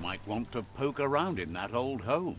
might want to poke around in that old home.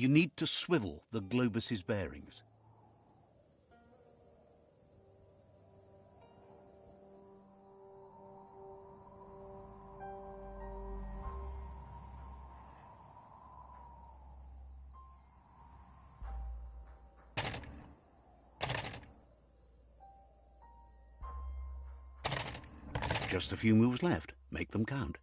You need to swivel the globus's bearings. Just a few moves left. Make them count.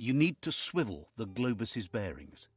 You need to swivel the globus's bearings.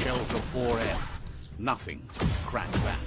Shelter 4F. Nothing. Crack that.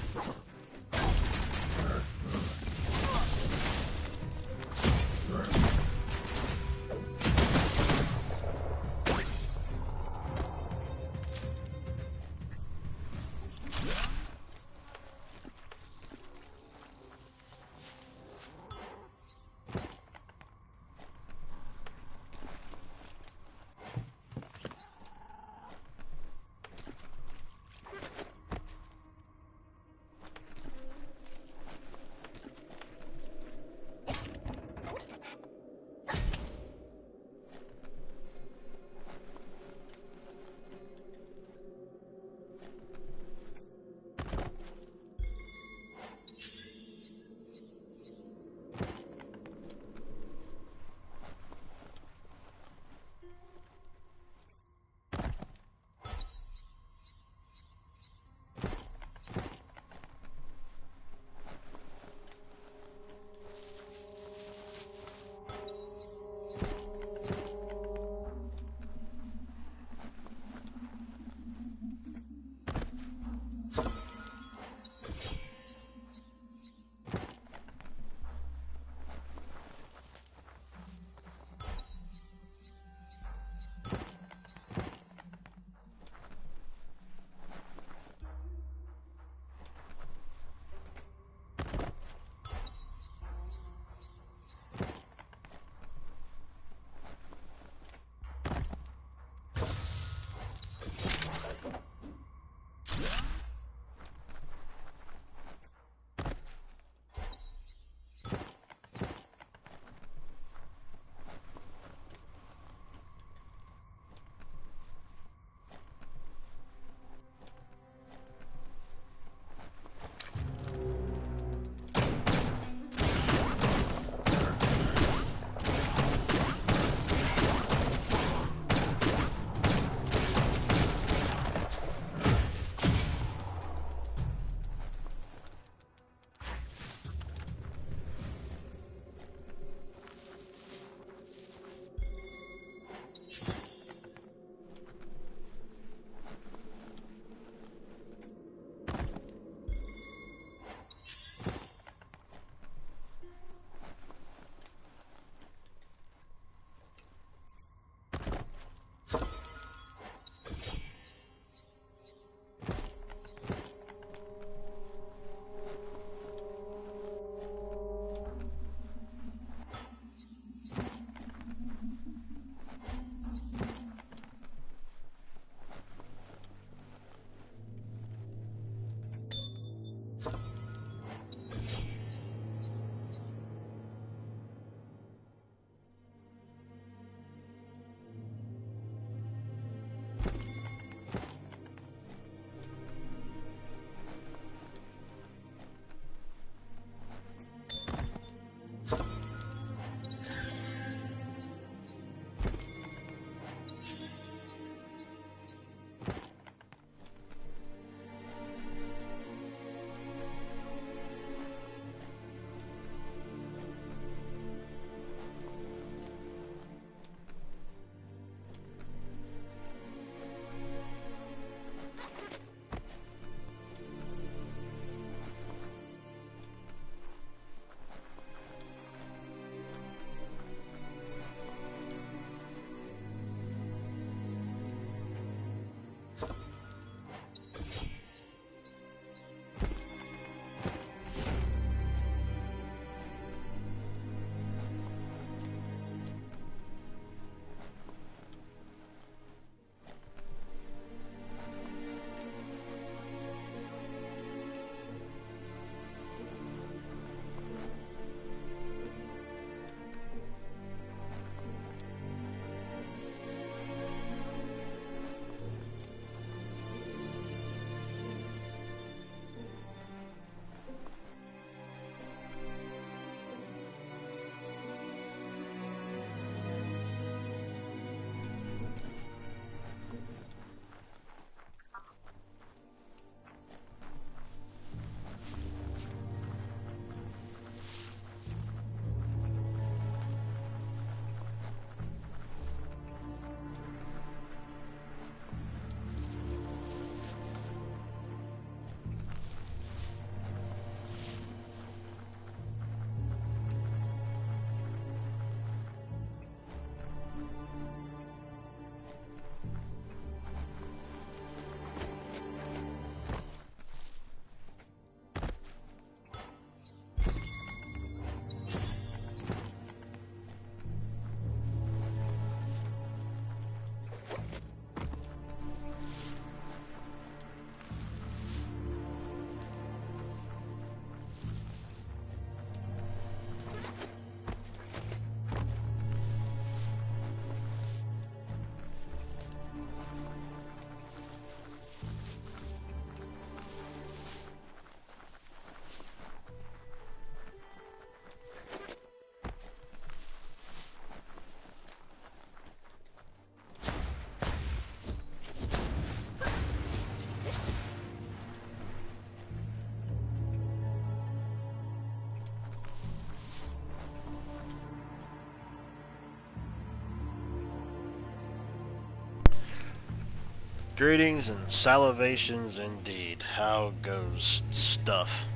Greetings and salivations indeed. How goes stuff?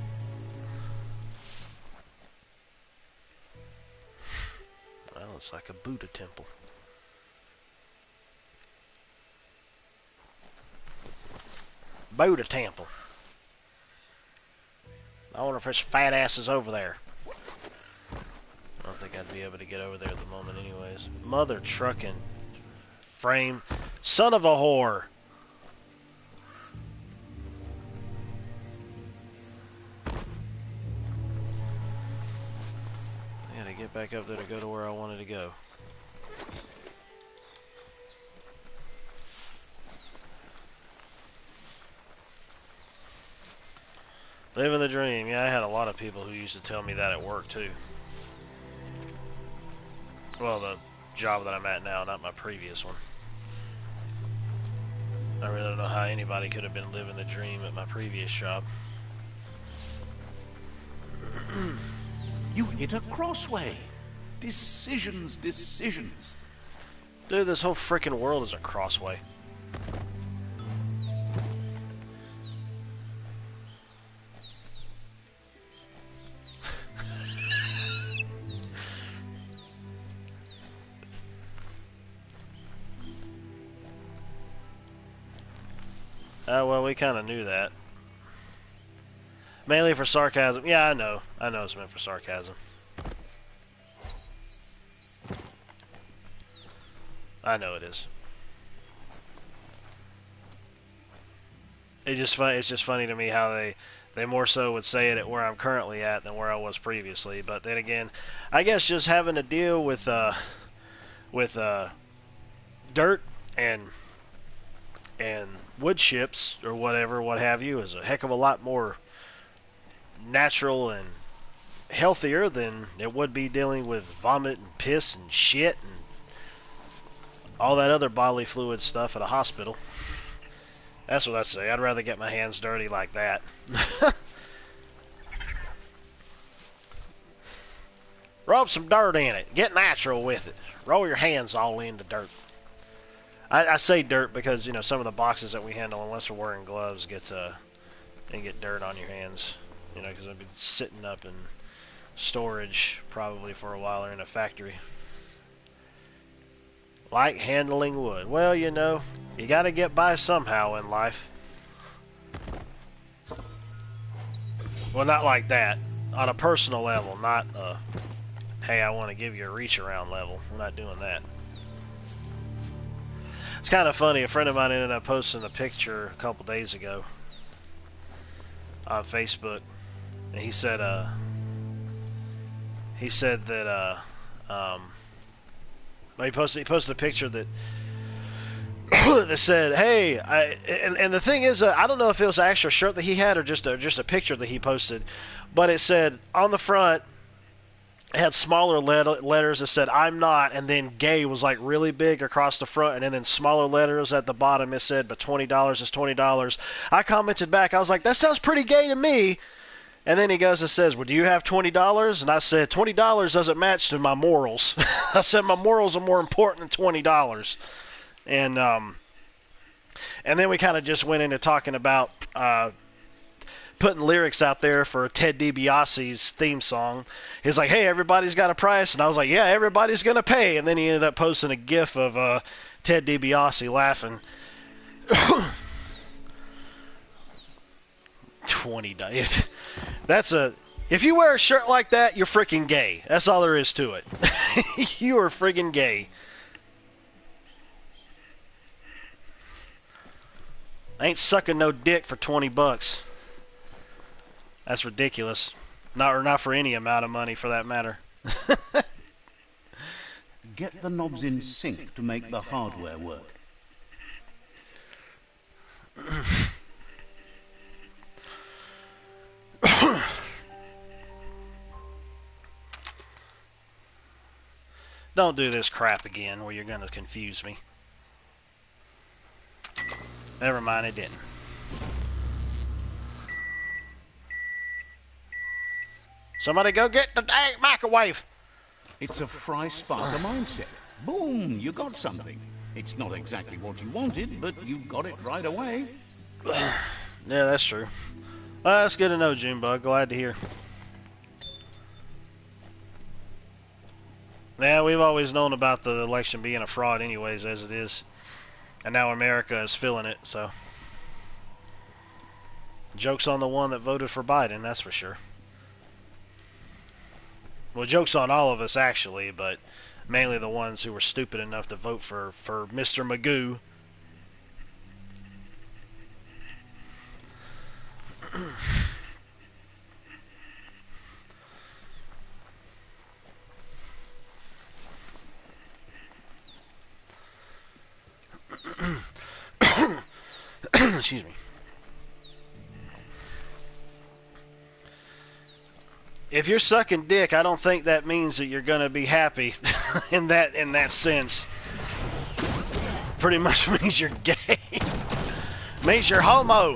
Well, it's like a Buddha temple. Buddha temple. I wonder if there's fat asses over there. I don't think I'd be able to get over there at the moment anyways. Mother trucking frame. Son of a whore. I gotta get back up there to go to where I wanted to go. Living the dream. Yeah, I had a lot of people who used to tell me that at work too. Well, the job that I'm at now, not my previous one. I really don't know how anybody could have been living the dream at my previous job. You hit a crossway. Decisions, decisions. Dude, this whole freaking world is a crossway. Well, we kind of knew that. Mainly for sarcasm. Yeah, I know. I know it's meant for sarcasm. I know it is. It's just funny to me how they more so would say it at where I'm currently at than where I was previously. But then again, I guess just having to deal with dirt and wood chips or whatever, what have you, is a heck of a lot more natural and healthier than it would be dealing with vomit and piss and shit and all that other bodily fluid stuff at a hospital. That's what I'd say. I'd rather get my hands dirty like that. Rub some dirt in it. Get natural with it. Roll your hands all into dirt. I say dirt because, you know, some of the boxes that we handle, unless we're wearing gloves, get dirt on your hands. You know, because I've been sitting up in storage probably for a while or in a factory. Like handling wood. Well, you know, you got to get by somehow in life. Well, not like that. On a personal level, not hey, I want to give you a reach around level. We're not doing that. It's kind of funny. A friend of mine ended up posting a picture a couple days ago on Facebook, and he said that he posted a picture that that said, "Hey," and the thing is, I don't know if it was an actual shirt that he had or just a picture that he posted, but it said on the front. It had smaller letters that said "I'm not," and then "gay" was like really big across the front, and then smaller letters at the bottom it said "but $20 is $20." I commented back, I was like, that sounds pretty gay to me. And then he goes and says, well, do you have $20? And I said, $20 doesn't match to my morals. I said my morals are more important than $20. And then we kind of just went into talking about putting lyrics out there for Ted DiBiase's theme song. He's like, hey, everybody's got a price. And I was like, yeah, everybody's going to pay. And then he ended up posting a gif of Ted DiBiase laughing. $20. If you wear a shirt like that, you're freaking gay. That's all there is to it. You are friggin' gay. I ain't sucking no dick for $20. That's ridiculous. Not for any amount of money, for that matter. Get the knobs in sync to make the hardware work. Don't do this crap again where you're going to confuse me. Never mind, it didn't. Somebody go get the dang microwave. It's a fry sparker mindset. Boom, you got something. It's not exactly what you wanted, but you got it right away. Yeah, that's true. Well, that's good to know, Junebug. Glad to hear. Yeah, we've always known about the election being a fraud anyways, as it is. And now America is feeling it, so. Joke's on the one that voted for Biden, that's for sure. Well, joke's on all of us, actually, but mainly the ones who were stupid enough to vote for Mr. Magoo. Excuse me. If you're sucking dick, I don't think that means that you're gonna be happy in that sense. Pretty much means you're gay. Means you're homo.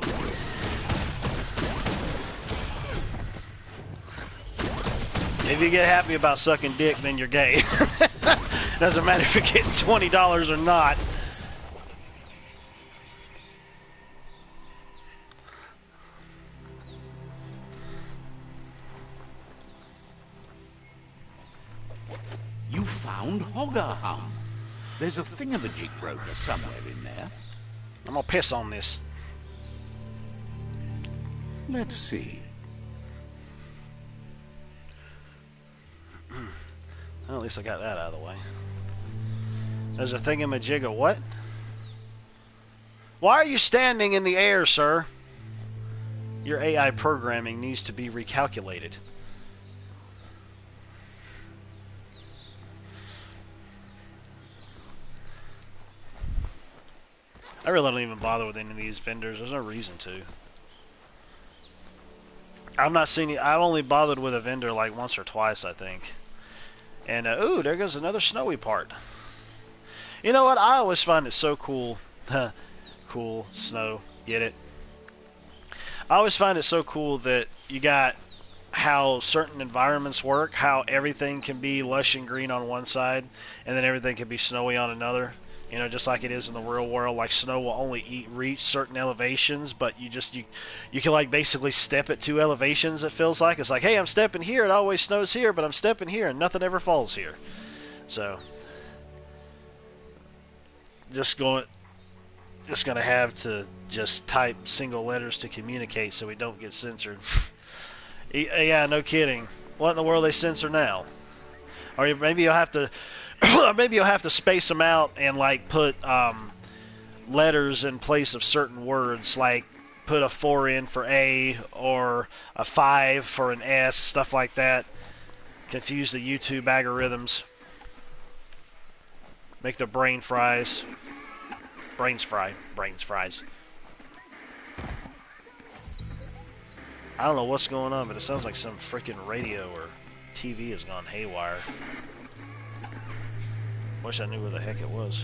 If you get happy about sucking dick, then you're gay. Doesn't matter if you're getting $20 or not. You found Hoggerhum. There's a thingamajig broker somewhere in there. I'm gonna piss on this. Let's see. Well, at least I got that out of the way. There's a thingamajig of what? Why are you standing in the air, sir? Your AI programming needs to be recalculated. I really don't even bother with any of these vendors. There's no reason to. I've not seen it. I've only bothered with a vendor like once or twice, I think. And, ooh, there goes another snowy part. You know what? I always find it so cool. Cool, snow, get it? I always find it so cool that you got how certain environments work, how everything can be lush and green on one side, and then everything can be snowy on another. You know, just like it is in the real world, like snow will only reach certain elevations, but you can like basically step at 2 elevations, it feels like. It's like, hey, I'm stepping here, it always snows here, but I'm stepping here and nothing ever falls here. So, just gonna have to just type single letters to communicate so we don't get censored. Yeah, no kidding. What in the world they censor now? Or maybe you'll have to maybe you'll have to space them out and like put letters in place of certain words, like put a 4 in for A or a 5 for an S, stuff like that. Confuse the YouTube algorithms. Make their brains fries. I don't know what's going on, but it sounds like some freaking radio or TV has gone haywire. Wish I knew where the heck it was.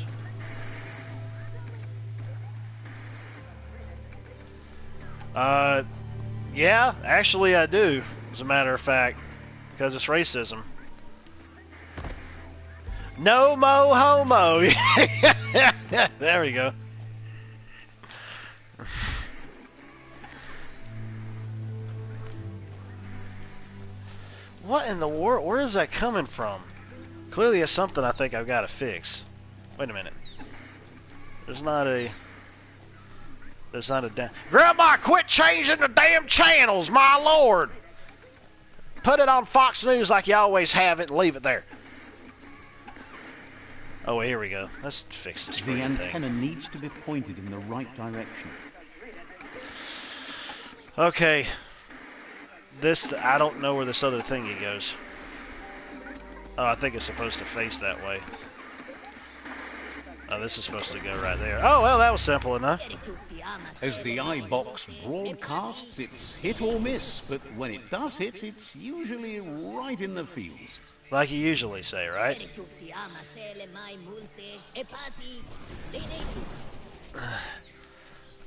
Yeah, actually I do, as a matter of fact, because it's racism. No mo homo. There we go. What in the world? Where is that coming from? Clearly it's something I think I've got to fix. Wait a minute. There's not a damn... Grandma, quit changing the damn channels, my lord! Put it on Fox News like you always have it and leave it there. Oh, here we go. Let's fix this The freaking antenna thing. needs to be pointed in the right direction. Okay. I don't know where this other thingy goes. Oh, I think it's supposed to face that way. Oh, this is supposed to go right there. Oh, well, that was simple enough. As the iBox broadcasts, it's hit or miss, but when it does hit, it's usually right in the fields. Like you usually say, right?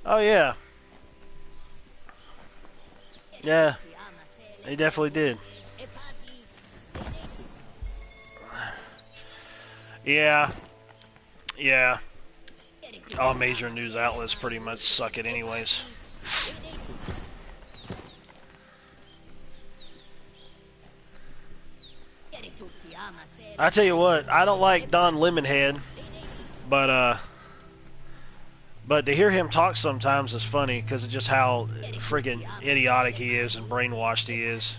Oh, yeah. Yeah. He definitely did. Yeah. Yeah. All major news outlets pretty much suck it anyways. I tell you what, I don't like Don Lemonhead, but to hear him talk sometimes is funny because of just how freaking idiotic he is and brainwashed he is.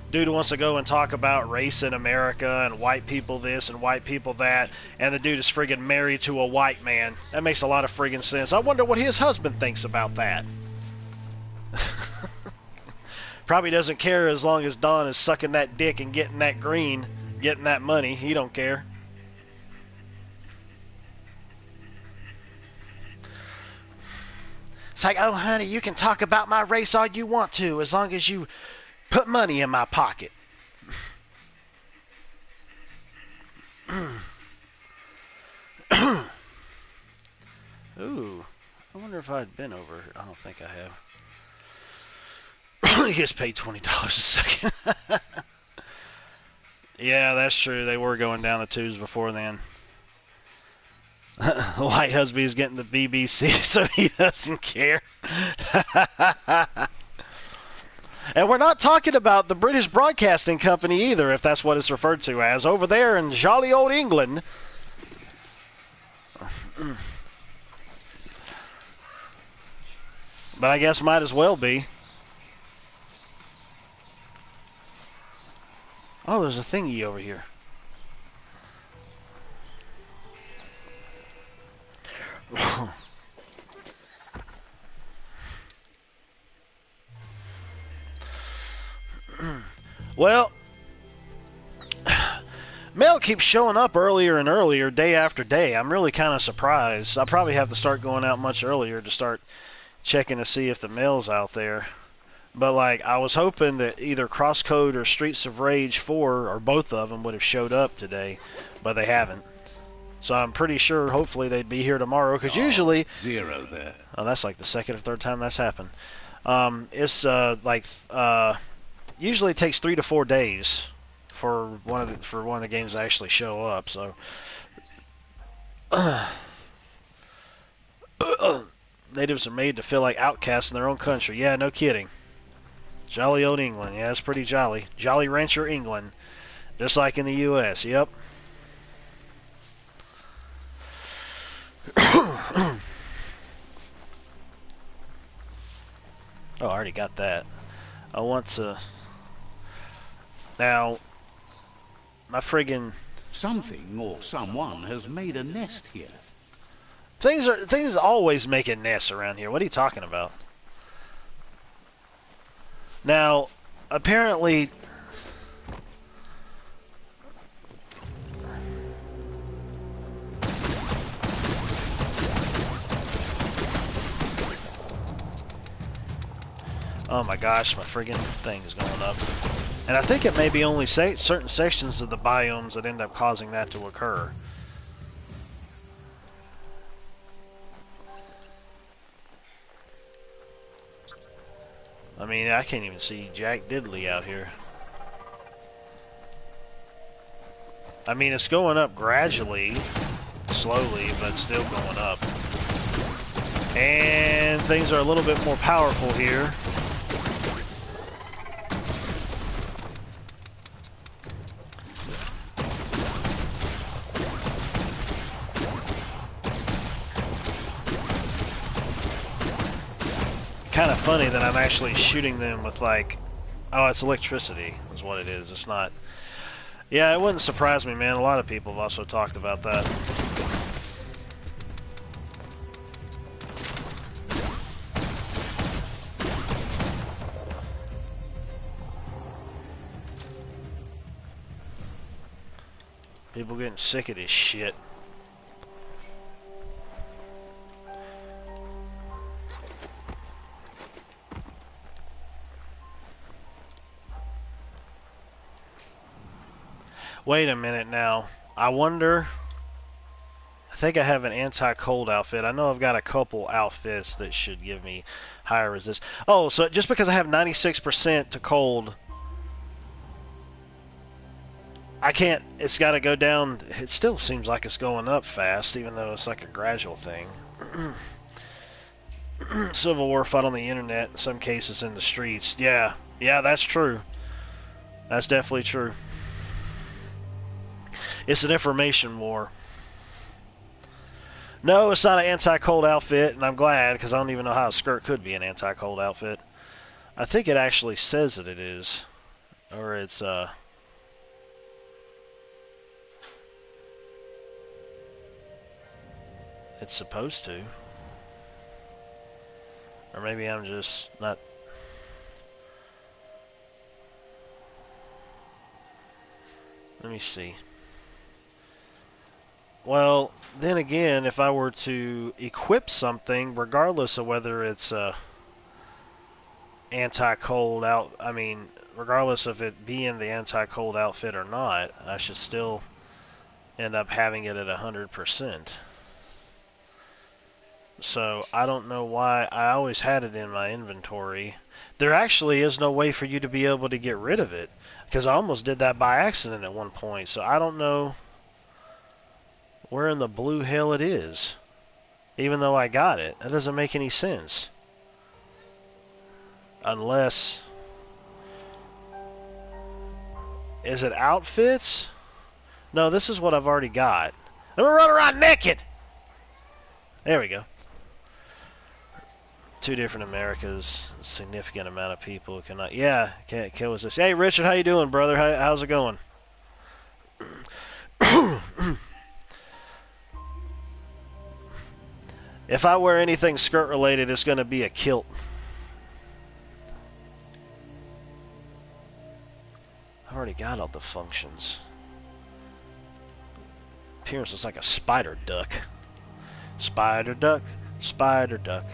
Dude wants to go and talk about race in America and white people this and white people that, and the dude is friggin' married to a white man. That makes a lot of friggin' sense. I wonder what his husband thinks about that. Probably doesn't care as long as Don is sucking that dick and getting that green, getting that money. He don't care. It's like, oh, honey, you can talk about my race all you want to as long as you put money in my pocket. Ooh, I wonder if I'd been over. I don't think I have. He gets paid $20 a second. Yeah, that's true. They were going down the tubes before then. White husband is getting the BBC, so he doesn't care. And we're not talking about the British Broadcasting Company either, if that's what it's referred to as. Over there in jolly old England. But I guess might as well be. Oh, there's a thingy over here. Well, mail keeps showing up earlier and earlier, day after day. I'm really kind of surprised. I'll probably have to start going out much earlier to start checking to see if the mail's out there. But, like, I was hoping that either Crosscode or Streets of Rage 4, or both of them, would have showed up today, but they haven't. So I'm pretty sure, hopefully, they'd be here tomorrow, because usually... Zero there. Oh, that's like the second or third time that's happened. Usually it takes 3 to 4 days for one of the games to actually show up. So natives are made to feel like outcasts in their own country. Yeah, no kidding. Jolly old England. Yeah, it's pretty jolly. Jolly Rancher, England, just like in the U.S. Yep. Oh, I already got that. I want to... Now, my friggin... Something or someone has made a nest here. Things always making nests around here. What are you talking about? Now, apparently... Oh my gosh, my friggin' thing is going up. And I think it may be only certain sections of the biomes that end up causing that to occur. I mean, I can't even see Jack Diddley out here. I mean, it's going up gradually, slowly, but still going up. And things are a little bit more powerful here. Kind of funny that I'm actually shooting them with, like, oh, it's electricity is what it is. It's not. Yeah, it wouldn't surprise me, man. A lot of people have also talked about that. People getting sick of this shit. Wait a minute now. I wonder... I think I have an anti-cold outfit. I know I've got a couple outfits that should give me higher resist. Oh, so just because I have 96% to cold... I can't. It's got to go down. It still seems like it's going up fast, even though it's like a gradual thing. Civil war fought on the internet, in some cases in the streets. Yeah, that's true. That's definitely true. It's an information war. No, it's not an anti-cold outfit, and I'm glad, because I don't even know how a skirt could be an anti-cold outfit. I think it actually says that it is. Or it's, it's supposed to. Or maybe I'm just not... Let me see. Well, then again, if I were to equip something, regardless of whether it's anti-cold out, I mean, regardless of it being the anti-cold outfit or not, I should still end up having it at 100%. So I don't know why I always had it in my inventory. There actually is no way for you to be able to get rid of it, because I almost did that by accident at one point. So I don't know where in the blue hell it is, even though I got it. That doesn't make any sense. Unless... Is it outfits? No, this is what I've already got. I'm gonna run around naked! There we go. 2 different Americas. A significant amount of people cannot... Yeah, kill us this. Hey, Richard, how you doing, brother? How's it going? If I wear anything skirt related, it's going to be a kilt. I've already got all the functions. Appearance looks like a spider duck. Spider duck, spider duck,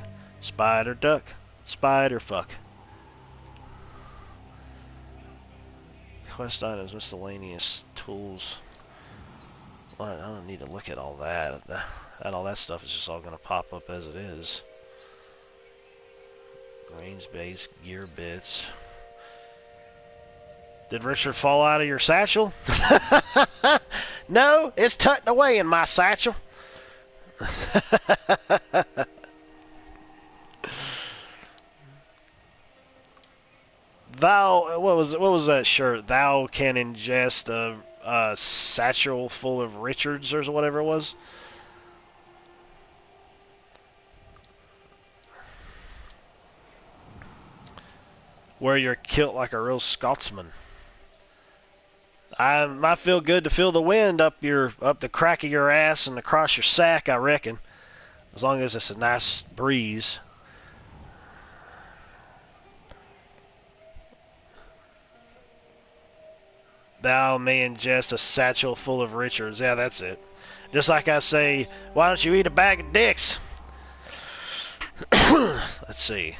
spider duck, spider fuck. Quest items, miscellaneous tools. Well, I don't need to look at all that. All that stuff is just all going to pop up as it is. Range base, gear bits. Did Richard fall out of your satchel? No, it's tucked away in my satchel. Thou, what was that shirt? Thou can ingest a satchel full of Richards or whatever it was. Wear your kilt like a real Scotsman. I might feel good to feel the wind up the crack of your ass and across your sack, I reckon. As long as it's a nice breeze. Thou may ingest a satchel full of Richards. Yeah, that's it. Just like I say, why don't you eat a bag of dicks? Let's see.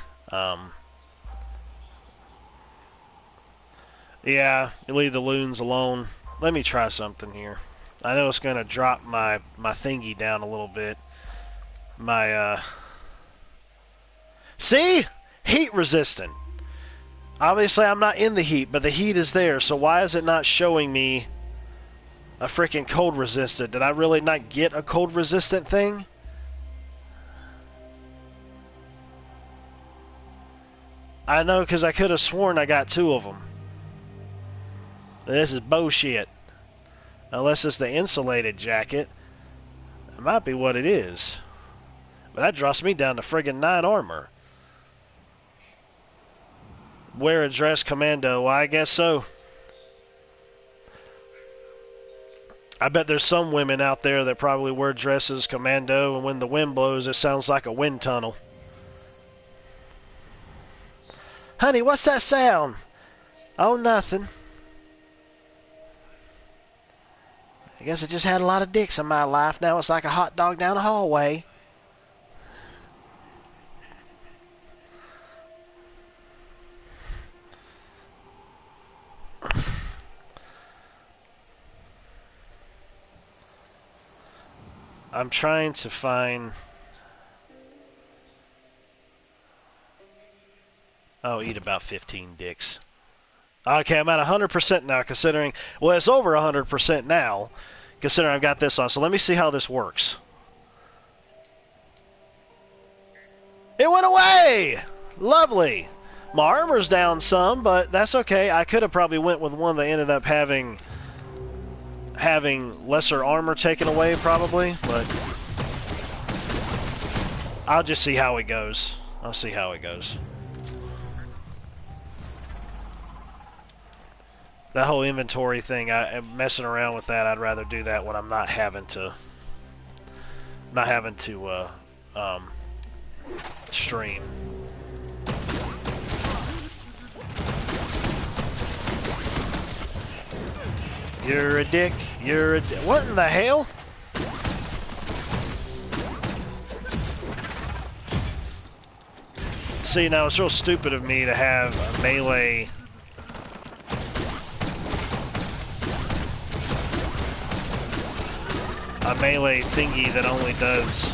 Yeah, you leave the loons alone. Let me try something here. I know it's going to drop my thingy down a little bit. See? Heat resistant. Obviously, I'm not in the heat, but the heat is there, so why is it not showing me a freaking cold resistant? Did I really not get a cold resistant thing? I know, because I could have sworn I got 2 of them. This is bullshit. Unless it's the insulated jacket. It might be what it is. But that drops me down to friggin' 9 armor. Wear a dress commando. Well, I guess so. I bet there's some women out there that probably wear dresses commando, and when the wind blows, it sounds like a wind tunnel. Honey, what's that sound? Oh, nothing. I guess I just had a lot of dicks in my life. Now it's like a hot dog down the hallway. I'm trying to find... Oh, eat about 15 dicks. Okay, I'm at 100% now, considering... Well, it's over 100% now, considering I've got this on. So let me see how this works. It went away! Lovely! My armor's down some, but that's okay. I could have probably went with one that ended up having lesser armor taken away, probably, but... I'll just see how it goes. I'll see how it goes. That whole inventory thing, I'm messing around with that. I'd rather do that when I'm not having to stream. You're a dick. You're a dick. What in the hell? See, now it's real stupid of me to have a melee thingy that only does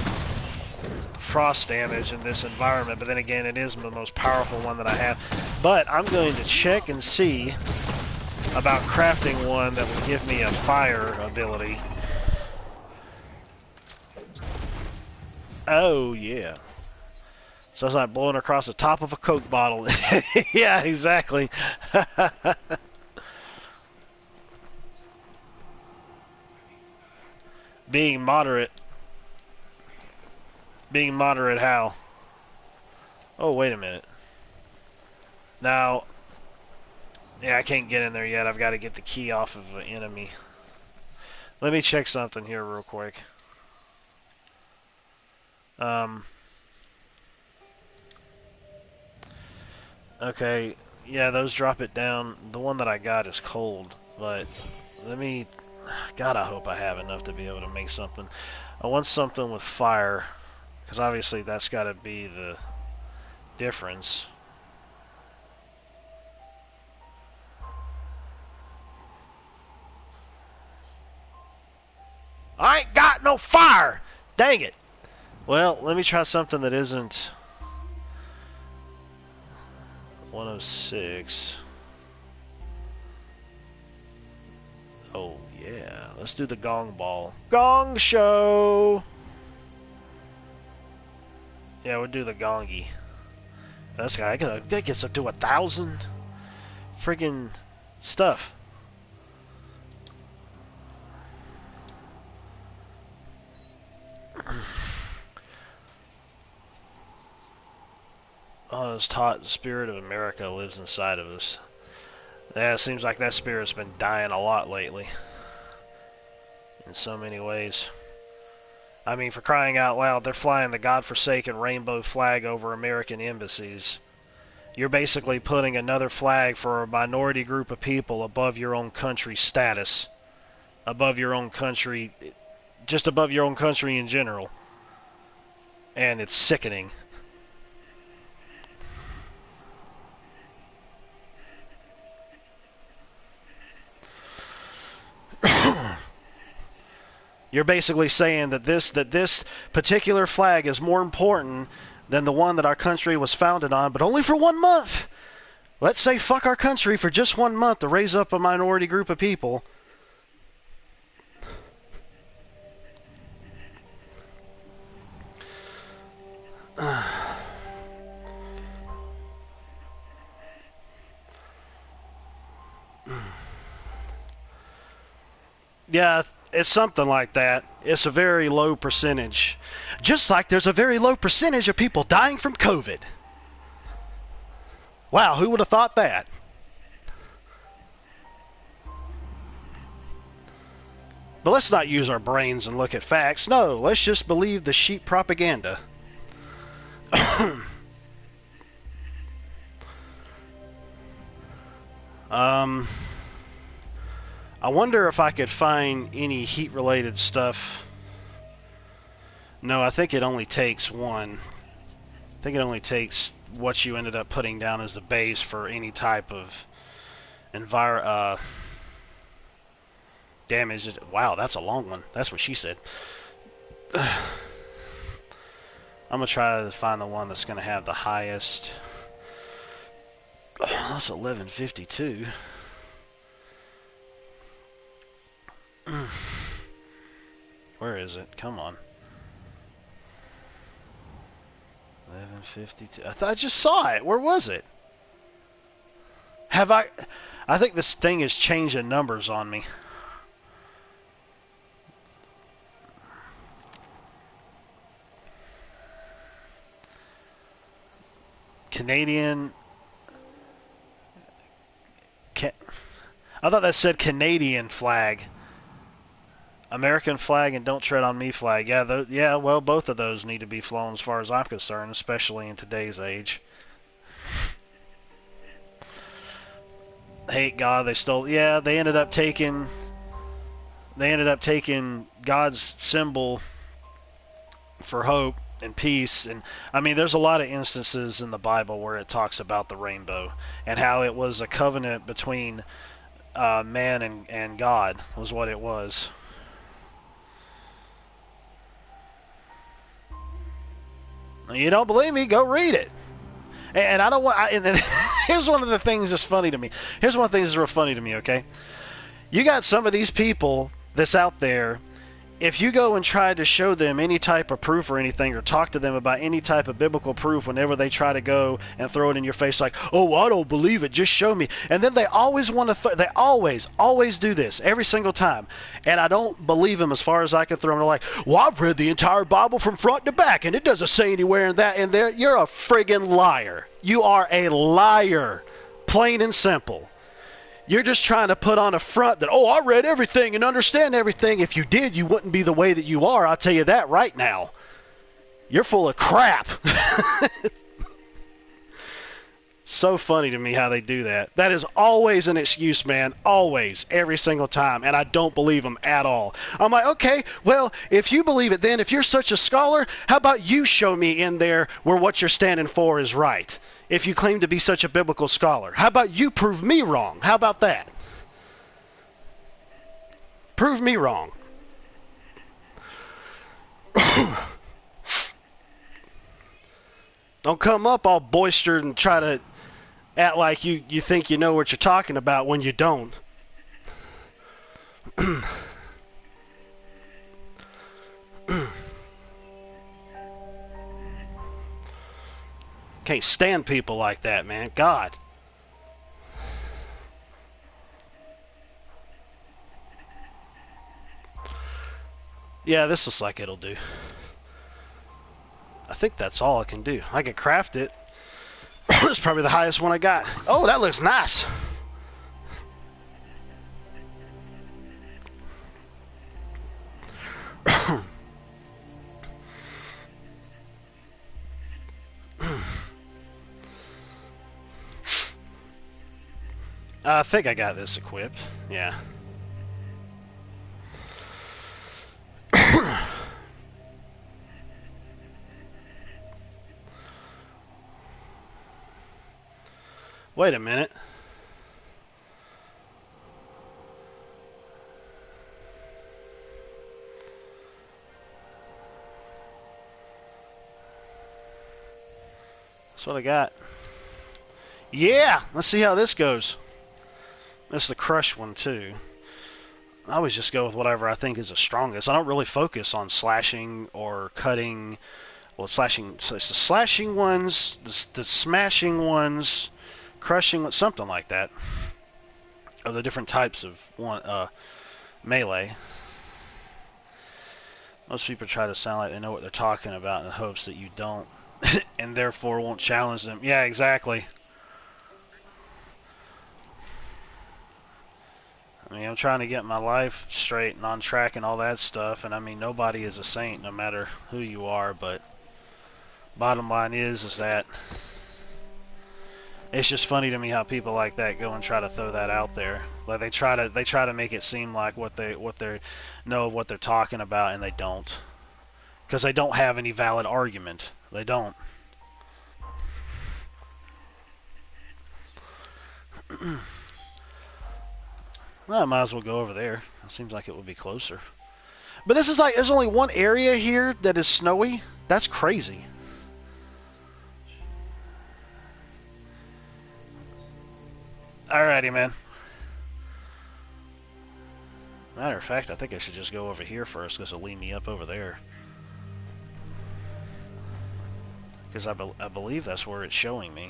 frost damage in this environment, but then again, it is the most powerful one that I have. But I'm going to check and see about crafting one that would give me a fire ability. Oh, yeah. So it's like blowing across the top of a Coke bottle. Yeah, exactly. Being moderate. Being moderate how? Oh, wait a minute. Now, yeah, I can't get in there yet. I've got to get the key off of the enemy. Let me check something here real quick. Okay, yeah, those drop it down. The one that I got is cold, but let me... God, I hope I have enough to be able to make something. I want something with fire, because obviously that's got to be the difference. I ain't got no fire! Dang it! Well, let me try something that isn't 106. Oh, yeah. Let's do the gong ball. Gong show! Yeah, we'll do the gongy. This guy, that gets up to 1,000 friggin' stuff. Oh, it's taught the spirit of America lives inside of us. Yeah, it seems like that spirit's been dying a lot lately. In so many ways. I mean, for crying out loud, they're flying the godforsaken rainbow flag over American embassies. You're basically putting another flag for a minority group of people above your own country's status. Above your own country, just above your own country in general. And it's sickening. You're basically saying that this particular flag is more important than the one that our country was founded on, but only for 1 month. Let's say fuck our country for just 1 month to raise up a minority group of people. Yeah, it's something like that. It's a very low percentage. Just like there's a very low percentage of people dying from COVID. Wow, who would have thought that? But let's not use our brains and look at facts. No, let's just believe the sheep propaganda. I wonder if I could find any heat-related stuff. No, I think it only takes one. I think it only takes what you ended up putting down as the base for any type of damage. Wow, that's a long one. That's what she said. I'm going to try to find the one that's going to have the highest. That's 11:52. Where is it? Come on. 11:52. I thought I just saw it. Where was it? Have I? I think this thing is changing numbers on me. Canadian. I thought that said Canadian flag. American flag and don't tread on me flag. Yeah, well, both of those need to be flown as far as I'm concerned, especially in today's age. Hate God, they stole. Yeah, they ended up taking God's symbol for hope and peace. And I mean, there's a lot of instances in the Bible where it talks about the rainbow and how it was a covenant between man and God was what it was. You don't believe me? Go read it. And I don't want. Here's one of the things that's funny to me. Here's one thing that's real funny to me. Okay, you got some of these people that's out there. If you go and try to show them any type of proof or anything, or talk to them about any type of biblical proof, whenever they try to go and throw it in your face, like, "Oh, I don't believe it. Just show me." And then they always want to. They always do this every single time. And I don't believe them as far as I can throw them. They're like, "Well, I've read the entire Bible from front to back, and it doesn't say anywhere in that and there." You're a friggin' liar. You are a liar, plain and simple. You're just trying to put on a front that, "Oh, I read everything and understand everything." If you did, you wouldn't be the way that you are. I'll tell you that right now. You're full of crap. So funny to me how they do that. That is always an excuse, man. Always. Every single time. And I don't believe them at all. I'm like, okay, well, if you believe it then, if you're such a scholar, how about you show me in there where what you're standing for is right? If you claim to be such a biblical scholar. How about you prove me wrong? How about that? Prove me wrong. Don't come up all boisterous and try to act like you think you know what you're talking about when you don't. Can't stand people like that, man. God. Yeah, this looks like it'll do. I think that's all I can do. I can craft it. It's probably the highest one I got. Oh, that looks nice. I think I got this equipped. Yeah. Wait a minute. That's what I got. Yeah! Let's see how this goes. That's the crush one, too. I always just go with whatever I think is the strongest. I don't really focus on slashing or cutting. Well, slashing. So it's the slashing ones, the smashing ones, crushing, something like that. Of the different types of melee. Most people try to sound like they know what they're talking about in the hopes that you don't, and therefore won't challenge them. Yeah, exactly. I mean, I'm trying to get my life straight and on track and all that stuff, and I mean, nobody is a saint no matter who you are, but bottom line is that it's just funny to me how people like that go and try to throw that out there. Like they try to make it seem like what they know what they're talking about, and they don't, because they don't have any valid argument. They don't. Well, I might as well go over there. It seems like it would be closer. But this is like, there's only one area here that is snowy. That's crazy. Alrighty, man. Matter of fact, I think I should just go over here first because it'll lead me up over there. Because I believe that's where it's showing me.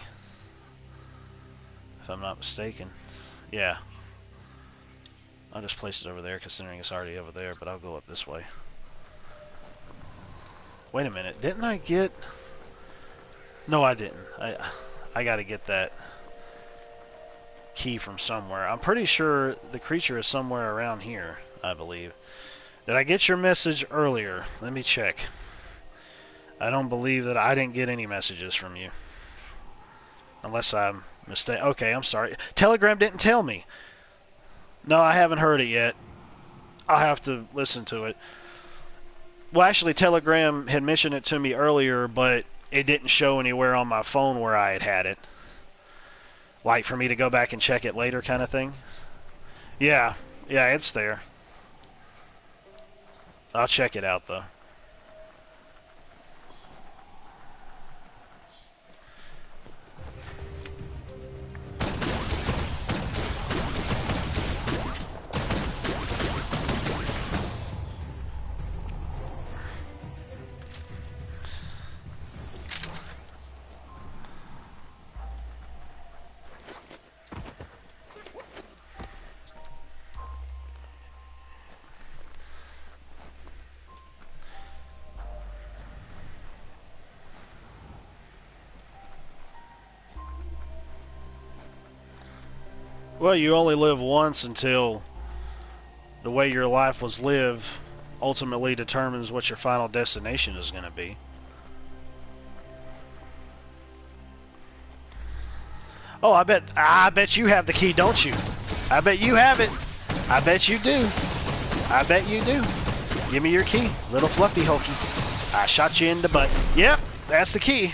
If I'm not mistaken. Yeah. I'll just place it over there considering it's already over there, but I'll go up this way. Wait a minute. Didn't I get... No, I didn't. I gotta get that key from somewhere. I'm pretty sure the creature is somewhere around here, I believe. Did I get your message earlier? Let me check. I don't believe that I didn't get any messages from you. Unless I'm mistaken. Okay, I'm sorry. Telegram didn't tell me. No, I haven't heard it yet. I'll have to listen to it. Well, actually, Telegram had mentioned it to me earlier, but it didn't show anywhere on my phone where I had it. Like for me to go back and check it later kind of thing? Yeah, it's there. I'll check it out though. Well, you only live once until the way your life was lived ultimately determines what your final destination is going to be. Oh, I bet you have the key, don't you? I bet you have it. I bet you do. I bet you do. Give me your key, little fluffy hokey. I shot you in the butt. Yep, that's the key.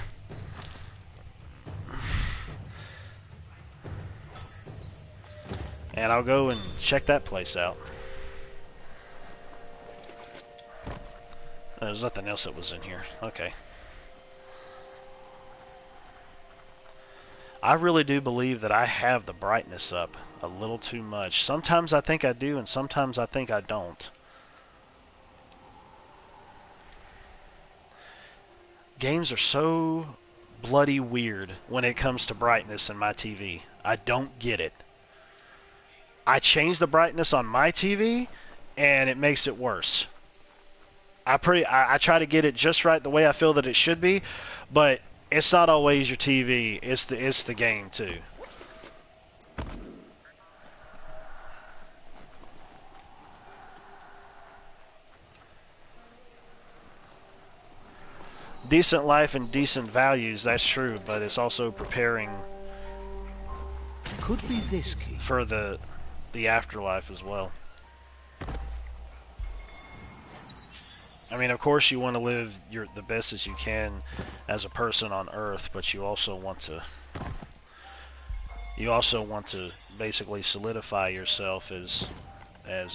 And I'll go and check that place out. There's nothing else that was in here. Okay. I really do believe that I have the brightness up a little too much. Sometimes I think I do, and sometimes I think I don't. Games are so bloody weird when it comes to brightness in my TV. I don't get it. I change the brightness on my TV, and it makes it worse. I try to get it just right the way I feel that it should be, but it's not always your TV. It's the game too. Decent life and decent values, that's true, but it's also preparing Could be this key. for the afterlife as well. I mean, of course you want to live the best as you can as a person on Earth, but you also want to basically solidify yourself as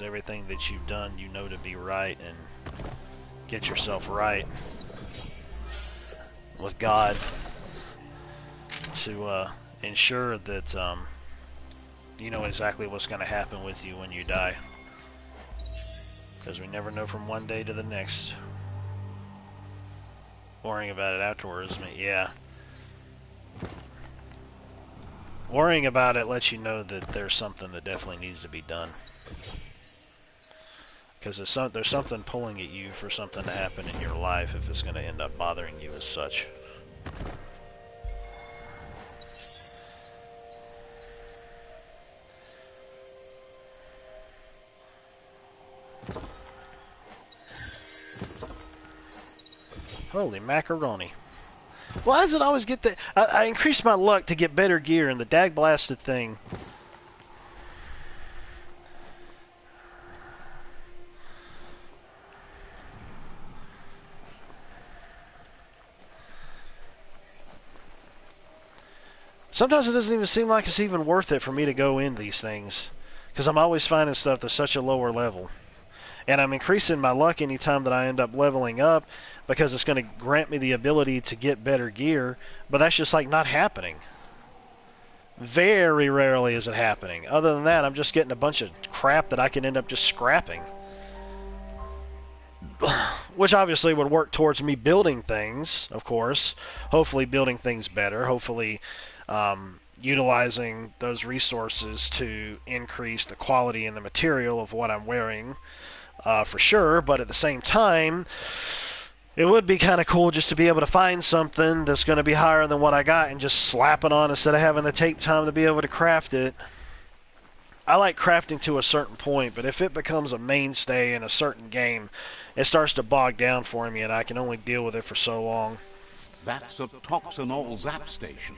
everything that you've done you know to be right, and get yourself right with God to ensure that you know exactly what's going to happen with you when you die. Because we never know from one day to the next. Worrying about it afterwards, yeah. Worrying about it lets you know that there's something that definitely needs to be done. Because there's something pulling at you for something to happen in your life if it's going to end up bothering you as such. Holy macaroni. Why does it always get the... I increase my luck to get better gear, and the dag-blasted thing... Sometimes it doesn't even seem like it's even worth it for me to go in these things. Because I'm always finding stuff that's such a lower level. And I'm increasing my luck anytime that I end up leveling up, because it's going to grant me the ability to get better gear, but that's just like not happening. Very rarely is it happening. Other than that, I'm just getting a bunch of crap that I can end up just scrapping. Which obviously would work towards me building things, of course. Hopefully building things better. Hopefully utilizing those resources to increase the quality and the material of what I'm wearing, for sure. But at the same time, it would be kind of cool just to be able to find something that's going to be higher than what I got and just slap it on instead of having to take time to be able to craft it. I like crafting to a certain point, but if it becomes a mainstay in a certain game, it starts to bog down for me, and I can only deal with it for so long. That's a toxinol zap station.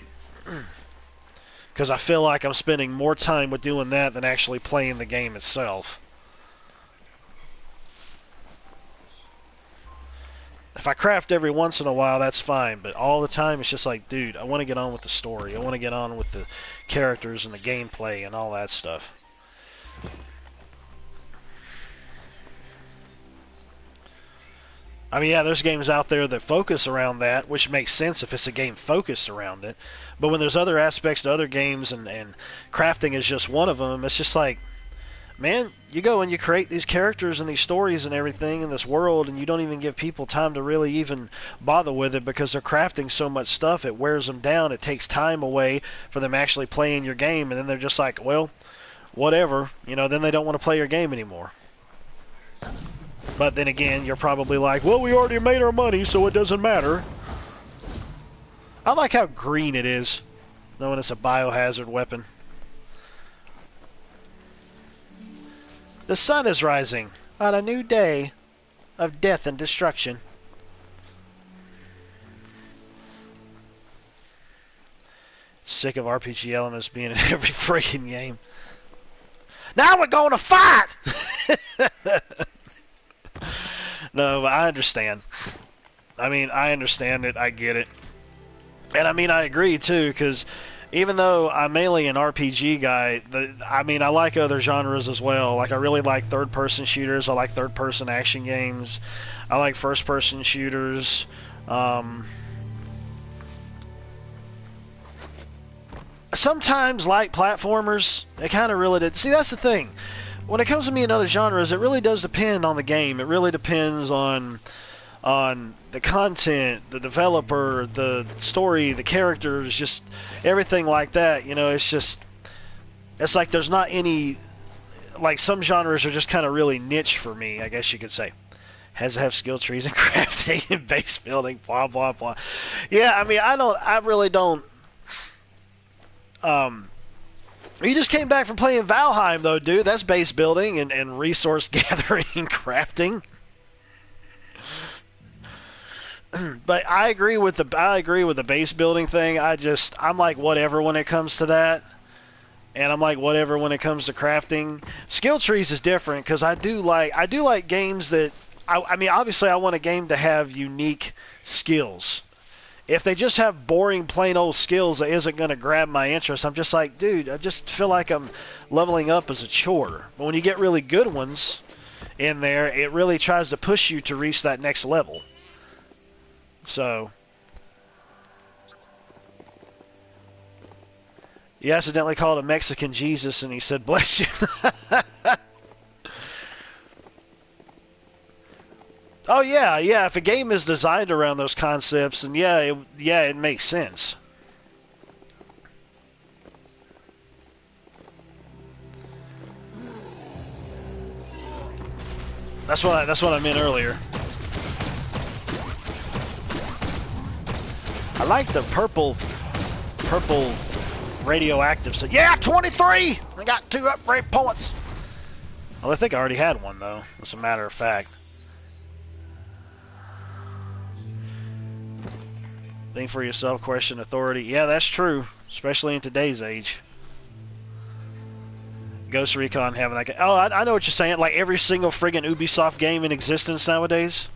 Because I feel like I'm spending more time with doing that than actually playing the game itself. If I craft every once in a while, that's fine, but all the time it's just like, dude, I want to get on with the story. I want to get on with the characters and the gameplay and all that stuff. I mean, yeah, there's games out there that focus around that, which makes sense if it's a game focused around it. But when there's other aspects to other games and crafting is just one of them, it's just like, man, you go and you create these characters and these stories and everything in this world, and you don't even give people time to really even bother with it because they're crafting so much stuff. It wears them down. It takes time away for them actually playing your game, and then they're just like, well, whatever. Then they don't want to play your game anymore. But then again, you're probably like, well, we already made our money, so it doesn't matter. I like how green it is, knowing it's a biohazard weapon. The sun is rising on a new day of death and destruction. Sick of RPG elements being in every freaking game. Now we're going to fight! No, but I understand. I mean, I understand it. I get it. And I mean, I agree, too, because even though I'm mainly an RPG guy, I like other genres as well. Like, I really like third-person shooters. I like third-person action games. I like first-person shooters. Sometimes like platformers. It kind of really did. See, that's the thing. When it comes to me in other genres, it really does depend on the game. It really depends on the content, the developer, the story, the characters, just everything like that. It's like there's not any, like some genres are just kind of really niche for me, I guess you could say. Has to have skill trees and crafting and base building, blah, blah, blah. Yeah, I mean, I really don't. You just came back from playing Valheim, though, dude. That's base building and resource gathering and crafting. But I agree with the base building thing. I'm like whatever when it comes to that, and I'm like whatever when it comes to crafting. Skill trees is different because I do like games that I mean obviously I want a game to have unique skills. If they just have boring, plain old skills that isn't going to grab my interest, I'm just like, dude, I just feel like I'm leveling up as a chore. But when you get really good ones in there, it really tries to push you to reach that next level. So, you accidentally called a Mexican Jesus, and he said, bless you. Oh yeah. If a game is designed around those concepts, then it makes sense. That's what I meant earlier. I like the purple radioactive. So yeah, 23. I got 2 upgrade points. Well, I think I already had one though. As a matter of fact. Think for yourself, question authority. Yeah, that's true, especially in today's age. Ghost Recon having that. Oh, I know what you're saying. Like every single friggin' Ubisoft game in existence nowadays.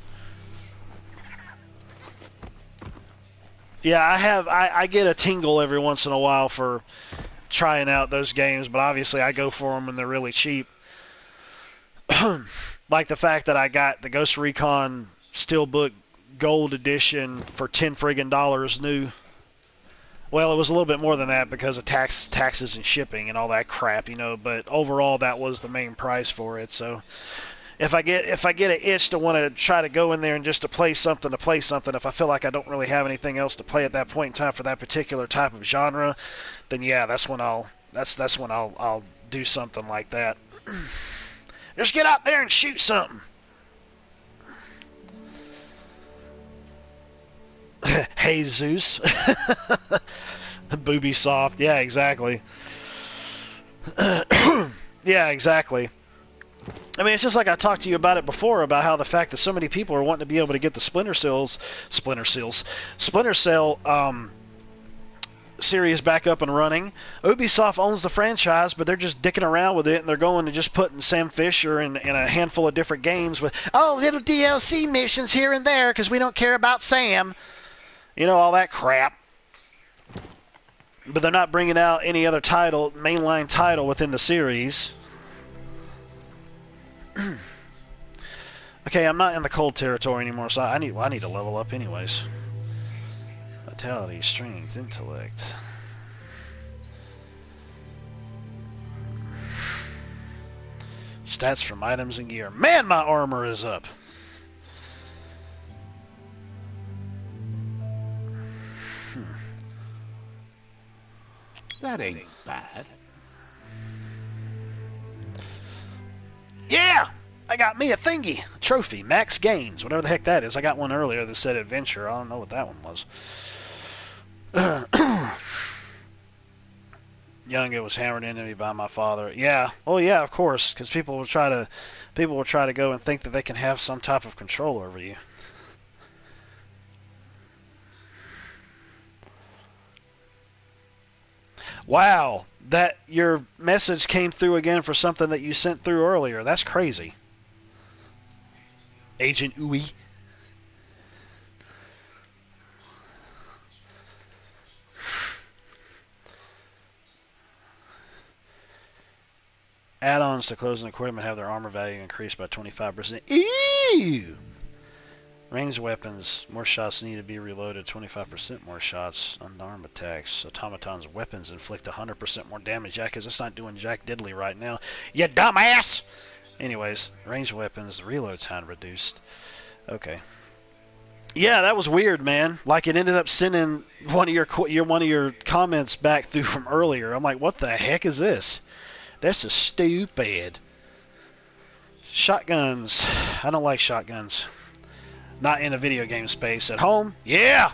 Yeah, I get a tingle every once in a while for trying out those games, but obviously I go for them when they're really cheap. Like the fact that I got the Ghost Recon Steelbook Gold Edition for $10 friggin' new. Well, it was a little bit more than that because of taxes and shipping and all that crap, you know. But overall, that was the main price for it. So if I get an itch to want to try to go in there and just to play something, if I feel like I don't really have anything else to play at that point in time for that particular type of genre, then yeah, that's when I'll do something like that. Just get out there and shoot something. Hey Zeus. Booby soft. Yeah, exactly. Yeah, exactly. I mean, it's just like I talked to you about it before, about how the fact that so many people are wanting to be able to get the Splinter Cell series back up and running. Ubisoft owns the franchise, but they're just dicking around with it, and they're going and just putting Sam Fisher in a handful of different games with, little DLC missions here and there because we don't care about Sam. You know, all that crap. But they're not bringing out any other title, mainline title within the series. Okay, I'm not in the cold territory anymore, so I need to level up anyways. Vitality, strength, intellect. Stats from items and gear. Man, my armor is up. That ain't bad. Yeah! I got me a thingy. A trophy. Max gains. Whatever the heck that is. I got one earlier that said adventure. I don't know what that one was. Young, was hammered into me by my father. Yeah. Oh yeah, of course. Because people will try to go and think that they can have some type of control over you. Wow, that your message came through again for something that you sent through earlier. That's crazy. Agent Uwe. Add-ons to closing equipment have their armor value increased by 25%. Ew! Ranged weapons, more shots need to be reloaded, 25% more shots. Unarmed attacks, automaton's weapons inflict 100% more damage. Yeah, because it's not doing jack diddly right now. You dumbass! Anyways, ranged weapons, reload time reduced. Okay. Yeah, that was weird, man. Like it ended up sending one of your comments back through from earlier. I'm like, what the heck is this? That's just stupid. Shotguns. I don't like shotguns. Not in a video game space. At home? Yeah!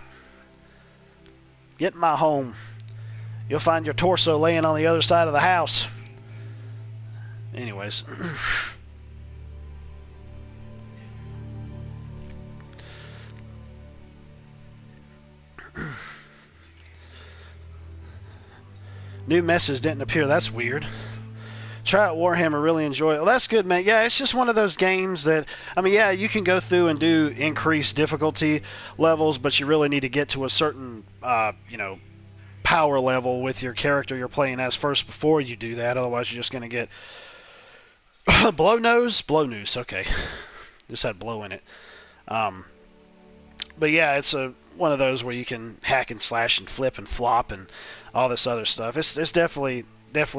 Get in my home. You'll find your torso laying on the other side of the house. Anyways. New message didn't appear. That's weird. Try out Warhammer, really enjoy it. Well, that's good, man. Yeah, it's just one of those games that, I mean, yeah, you can go through and do increased difficulty levels, but you really need to get to a certain, power level with your character you're playing as first before you do that. Otherwise, you're just going to get blow noose. Okay, just had blow in it. But yeah, it's one of those where you can hack and slash and flip and flop and all this other stuff. It's definitely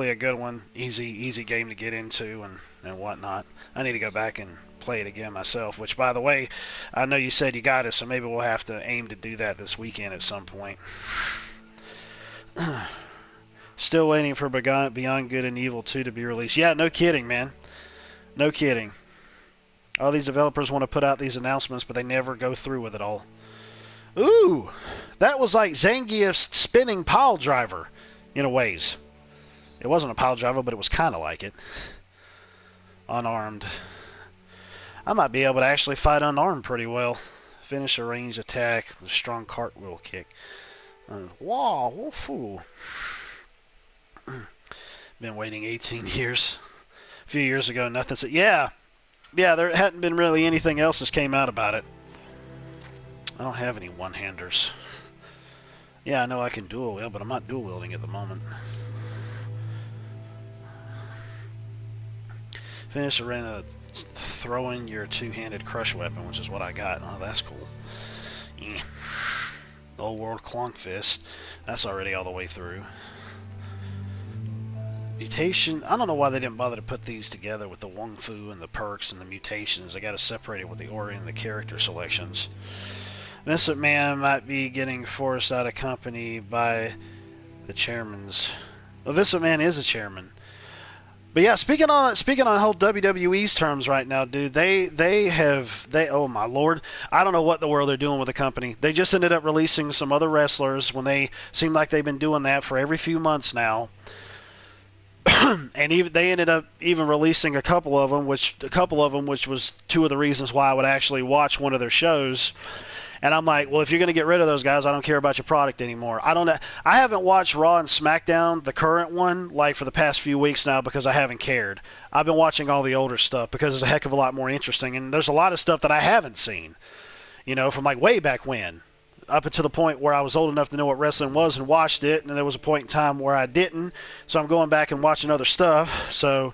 a good one. Easy game to get into and whatnot. I need to go back and play it again myself, which, by the way, I know you said you got it, so maybe we'll have to aim to do that this weekend at some point. Still waiting for Beyond Good and Evil 2 to be released. Yeah, no kidding, man. No kidding. All these developers want to put out these announcements, but they never go through with it all. Ooh! That was like Zangief's spinning pile driver, in a ways. It wasn't a pile driver, but it was kind of like it. Unarmed. I might be able to actually fight unarmed pretty well. Finish a ranged attack with a strong cartwheel kick. Wow, fool. Been waiting 18 years. A few years ago, nothing said. Yeah, there hadn't been really anything else that's came out about it. I don't have any one-handers. Yeah, I know I can dual wield, but I'm not dual wielding at the moment. Finish arena throwing your two-handed crush weapon, which is what I got. Oh, that's cool. Yeah. Old World Clunkfist. That's already all the way through. Mutation. I don't know why they didn't bother to put these together with the Wung Fu and the perks and the mutations. They got to separate it with the Ori and the character selections. Vince McMahon might be getting forced out of company by the chairman's. Well, Vince McMahon is a chairman. But yeah, speaking on whole WWE's terms right now, dude, they oh my lord, I don't know what the world they're doing with the company. They just ended up releasing some other wrestlers when they seem like they've been doing that for every few months now. And even they ended up even releasing a couple of them, which was two of the reasons why I would actually watch one of their shows. And I'm like, well, if you're going to get rid of those guys, I don't care about your product anymore. I haven't watched Raw and SmackDown, the current one, like for the past few weeks now because I haven't cared. I've been watching all the older stuff because it's a heck of a lot more interesting. And there's a lot of stuff that I haven't seen, from like way back when, up until the point where I was old enough to know what wrestling was and watched it. And then there was a point in time where I didn't. So I'm going back and watching other stuff. So,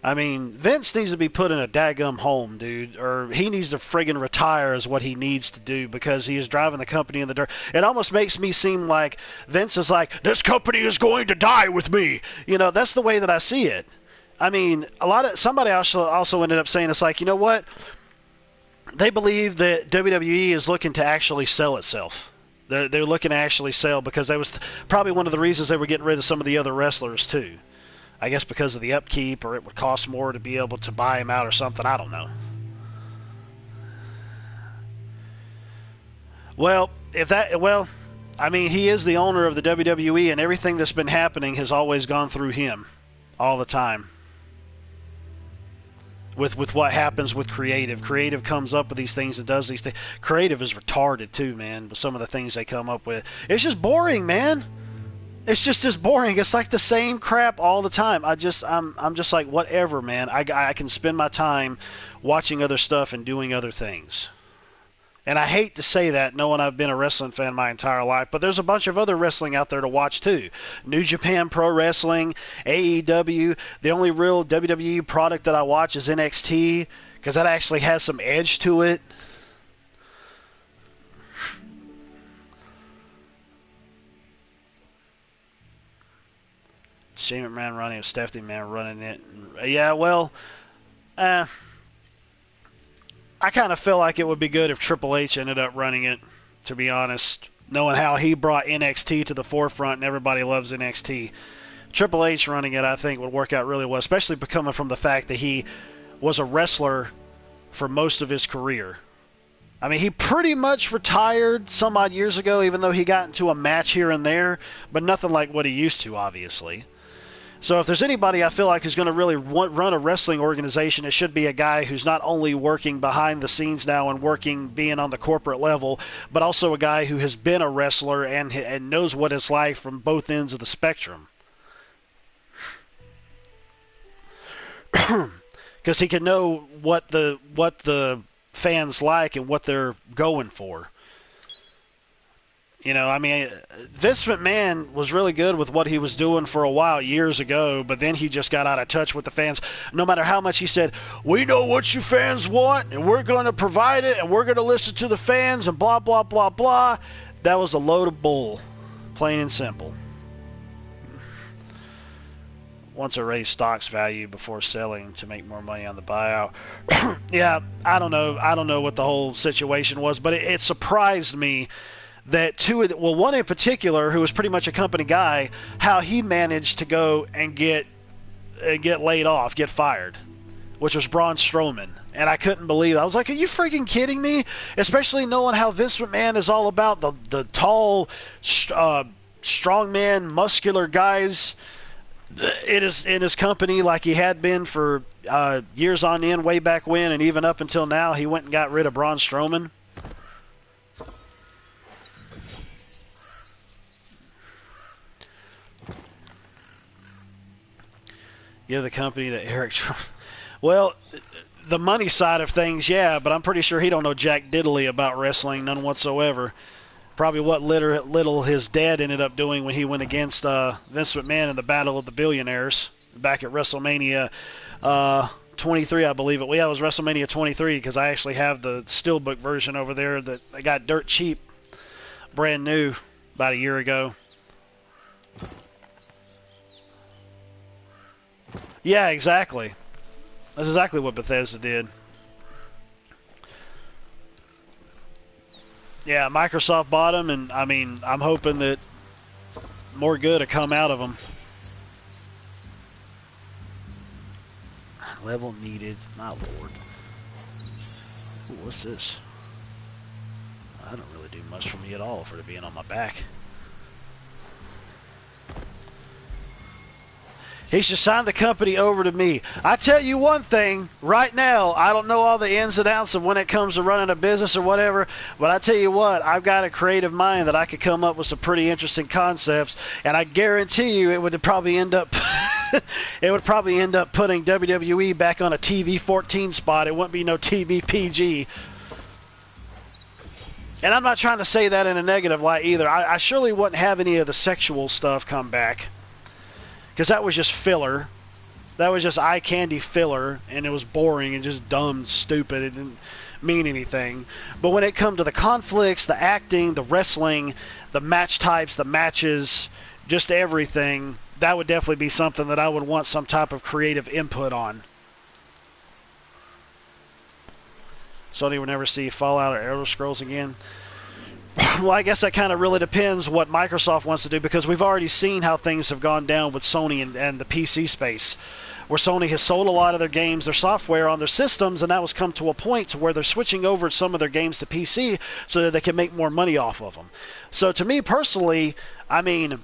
I mean, Vince needs to be put in a daggum home, dude, or he needs to friggin' retire is what he needs to do because he is driving the company in the dirt. It almost makes me seem like Vince is like, this company is going to die with me. That's the way that I see it. I mean, somebody also ended up saying it's like, you know what? They believe that WWE is looking to actually sell itself. They're looking to actually sell because that was probably one of the reasons they were getting rid of some of the other wrestlers too. I guess because of the upkeep, or it would cost more to be able to buy him out or something. I don't know. Well, I mean, he is the owner of the WWE, and everything that's been happening has always gone through him all the time. With what happens with Creative. Creative comes up with these things and does these things. Creative is retarded too, man, with some of the things they come up with. It's just boring, man. It's just as boring. It's like the same crap all the time. I'm just like, whatever, man. I can spend my time watching other stuff and doing other things. And I hate to say that, knowing I've been a wrestling fan my entire life, but there's a bunch of other wrestling out there to watch too. New Japan Pro Wrestling, AEW. The only real WWE product that I watch is NXT because that actually has some edge to it. Shane McMahon running it, Stephanie McMahon running it. Yeah, well, I kind of feel like it would be good if Triple H ended up running it, to be honest, knowing how he brought NXT to the forefront and everybody loves NXT. Triple H running it, I think, would work out really well, especially coming from the fact that he was a wrestler for most of his career. I mean, he pretty much retired some odd years ago, even though he got into a match here and there, but nothing like what he used to, obviously. So if there's anybody I feel like is going to really run a wrestling organization, it should be a guy who's not only working behind the scenes now and being on the corporate level, but also a guy who has been a wrestler and knows what it's like from both ends of the spectrum. Because he can know what the fans like and what they're going for. I mean, Vince McMahon was really good with what he was doing for a while years ago, but then he just got out of touch with the fans. No matter how much he said, we know what you fans want, and we're going to provide it, and we're going to listen to the fans, and blah, blah, blah, blah. That was a load of bull, plain and simple. Wants to raise stock's value before selling to make more money on the buyout. Yeah, I don't know what the whole situation was, but it surprised me that one in particular, who was pretty much a company guy, how he managed to go and get laid off, get fired, which was Braun Strowman. And I couldn't believe it. I was like, are you freaking kidding me? Especially knowing how Vince McMahon is all about the tall, strongman, muscular guys in his company, like he had been for years on end, way back when, and even up until now. He went and got rid of Braun Strowman. Give the company to Eric Trump. Well, the money side of things, yeah, but I'm pretty sure he don't know jack diddly about wrestling, none whatsoever. Probably what little his dad ended up doing when he went against Vince McMahon in the Battle of the Billionaires back at WrestleMania 23, I believe it. Well, yeah, it was WrestleMania 23 because I actually have the Steelbook version over there that I got dirt cheap. brand new about a year ago. Yeah, exactly. That's exactly what Bethesda did. Yeah, Microsoft bought them, and I mean, I'm hoping that more good will come out of them. Level needed, my lord. Ooh, what's this? I don't really do much for me at all for it being on my back. He should sign the company over to me. I tell you one thing, right now, I don't know all the ins and outs of when it comes to running a business or whatever, but I tell you what, I've got a creative mind that I could come up with some pretty interesting concepts, and I guarantee you it would probably end up putting WWE back on a TV 14 spot. It wouldn't be no TV PG. And I'm not trying to say that in a negative light either. I surely wouldn't have any of the sexual stuff come back, because that was just filler. That was just eye candy filler, and it was boring and just dumb and stupid. It didn't mean anything. But when it comes to the conflicts, the acting, the wrestling, the match types, the matches, just everything, that would definitely be something that I would want some type of creative input on. Sony will never see Fallout or Elder Scrolls again. Well, I guess that kind of really depends what Microsoft wants to do, because we've already seen how things have gone down with Sony and the PC space, where Sony has sold a lot of their games, their software on their systems, and now has come to a point to where they're switching over some of their games to PC so that they can make more money off of them. So to me personally, I mean,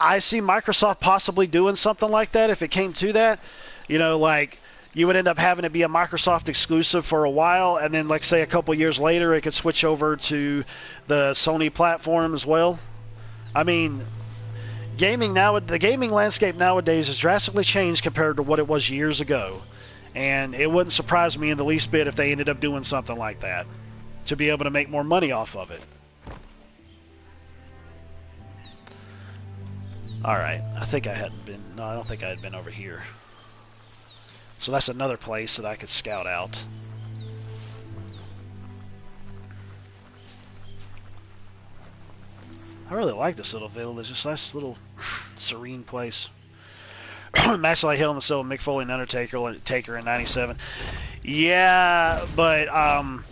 I see Microsoft possibly doing something like that if it came to that. You know, like, you would end up having it be a Microsoft exclusive for a while, and then, like, say, a couple years later, it could switch over to the Sony platform as well. I mean, the gaming landscape nowadays has drastically changed compared to what it was years ago, and it wouldn't surprise me in the least bit if they ended up doing something like that to be able to make more money off of it. All right, I think I hadn't been. No, I don't think I had been over here. So that's another place that I could scout out. I really like this little village. It's just a nice little serene place. Match like Hell in the Cell with Mick Foley and Undertaker in '97. Yeah, but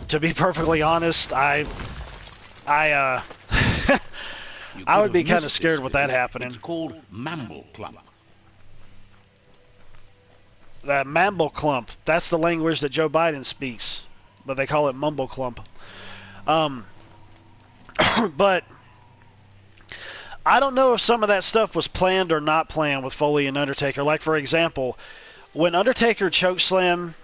to be perfectly honest, I would be kind of scared with that happening. It's called Mamble Clump. That Mamble Clump, that's the language that Joe Biden speaks, but they call it Mumble Clump. But I don't know if some of that stuff was planned or not planned with Foley and Undertaker. Like, for example, when Undertaker chokeslammed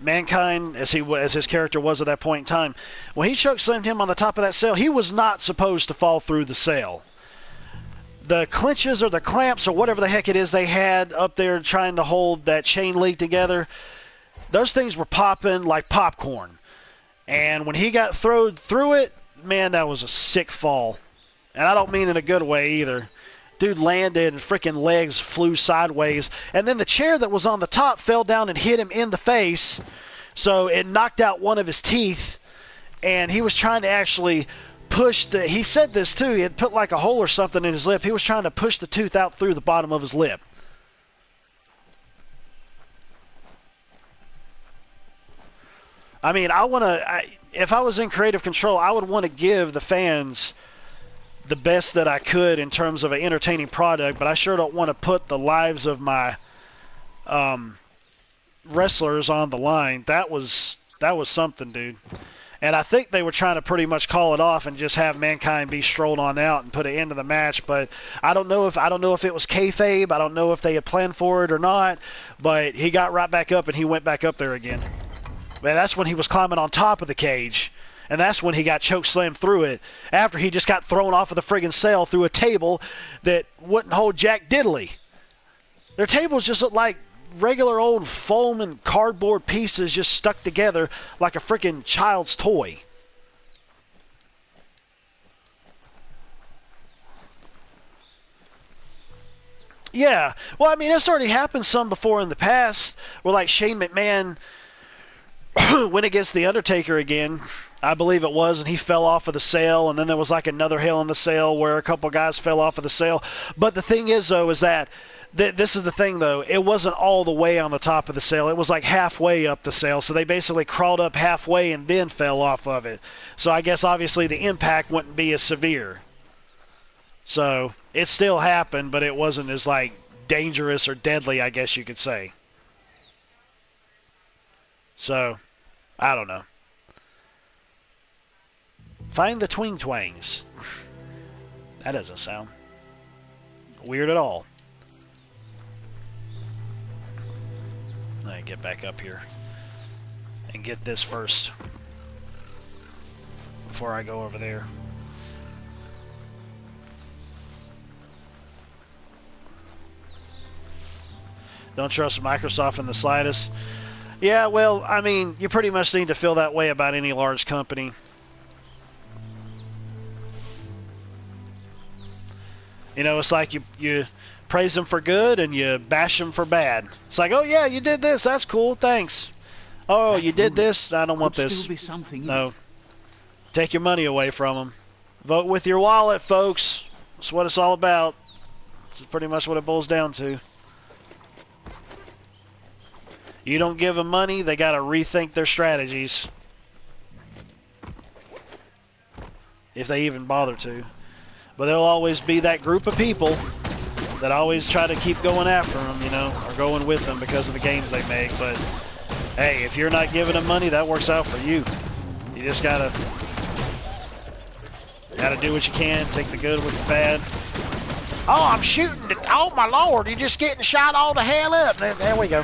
Mankind, as his character was at that point in time, when he chokeslammed him on the top of that cell, he was not supposed to fall through the cell. The clinches or the clamps or whatever the heck it is they had up there trying to hold that chain link together, those things were popping like popcorn. And when he got thrown through it, man, that was a sick fall. And I don't mean in a good way either. Dude landed and freaking legs flew sideways. And then the chair that was on the top fell down and hit him in the face. So it knocked out one of his teeth. And he was trying to actually push he said this too, he had put like a hole or something in his lip. He was trying to push the tooth out through the bottom of his lip. I mean, if I was in creative control, I would want to give the fans the best that I could in terms of an entertaining product, but I sure don't want to put the lives of my wrestlers on the line. That was something, dude. And I think they were trying to pretty much call it off and just have Mankind be strolled on out and put an end to the match. But I don't know if it was kayfabe. I don't know if they had planned for it or not. But he got right back up and he went back up there again. Man, that's when he was climbing on top of the cage. And that's when he got chokeslammed through it. After he just got thrown off of the friggin' cell through a table that wouldn't hold jack diddly. Their tables just looked like regular old foam and cardboard pieces just stuck together like a freaking child's toy. Yeah, well, I mean, it's already happened some before in the past, where like Shane McMahon went against the Undertaker again, I believe it was, and he fell off of the sail, and then there was like another Hell in the Cell where a couple guys fell off of the sail. But the thing is, though, is that this is the thing, though. It wasn't all the way on the top of the sail. It was like halfway up the sail. So they basically crawled up halfway and then fell off of it. So I guess obviously the impact wouldn't be as severe. So it still happened, but it wasn't as like dangerous or deadly, I guess you could say. So I don't know. Find the twing twangs. That doesn't sound weird at all. Let me get back up here and get this first before I go over there. Don't trust Microsoft in the slightest. Yeah, well, I mean, you pretty much need to feel that way about any large company. You know, it's like you praise them for good and you bash them for bad. It's like, oh yeah, you did this. That's cool. Thanks. Oh, you did this. I don't want this. No. Take your money away from them. Vote with your wallet, folks. That's what it's all about. That's pretty much what it boils down to. You don't give them money, they got to rethink their strategies. If they even bother to. But there'll always be that group of people that always try to keep going after them, you know, or going with them because of the games they make. But, hey, if you're not giving them money, that works out for you. You just gotta do what you can, take the good with the bad. Oh, I'm shooting. Oh, my Lord, you're just getting shot all the hell up. There we go.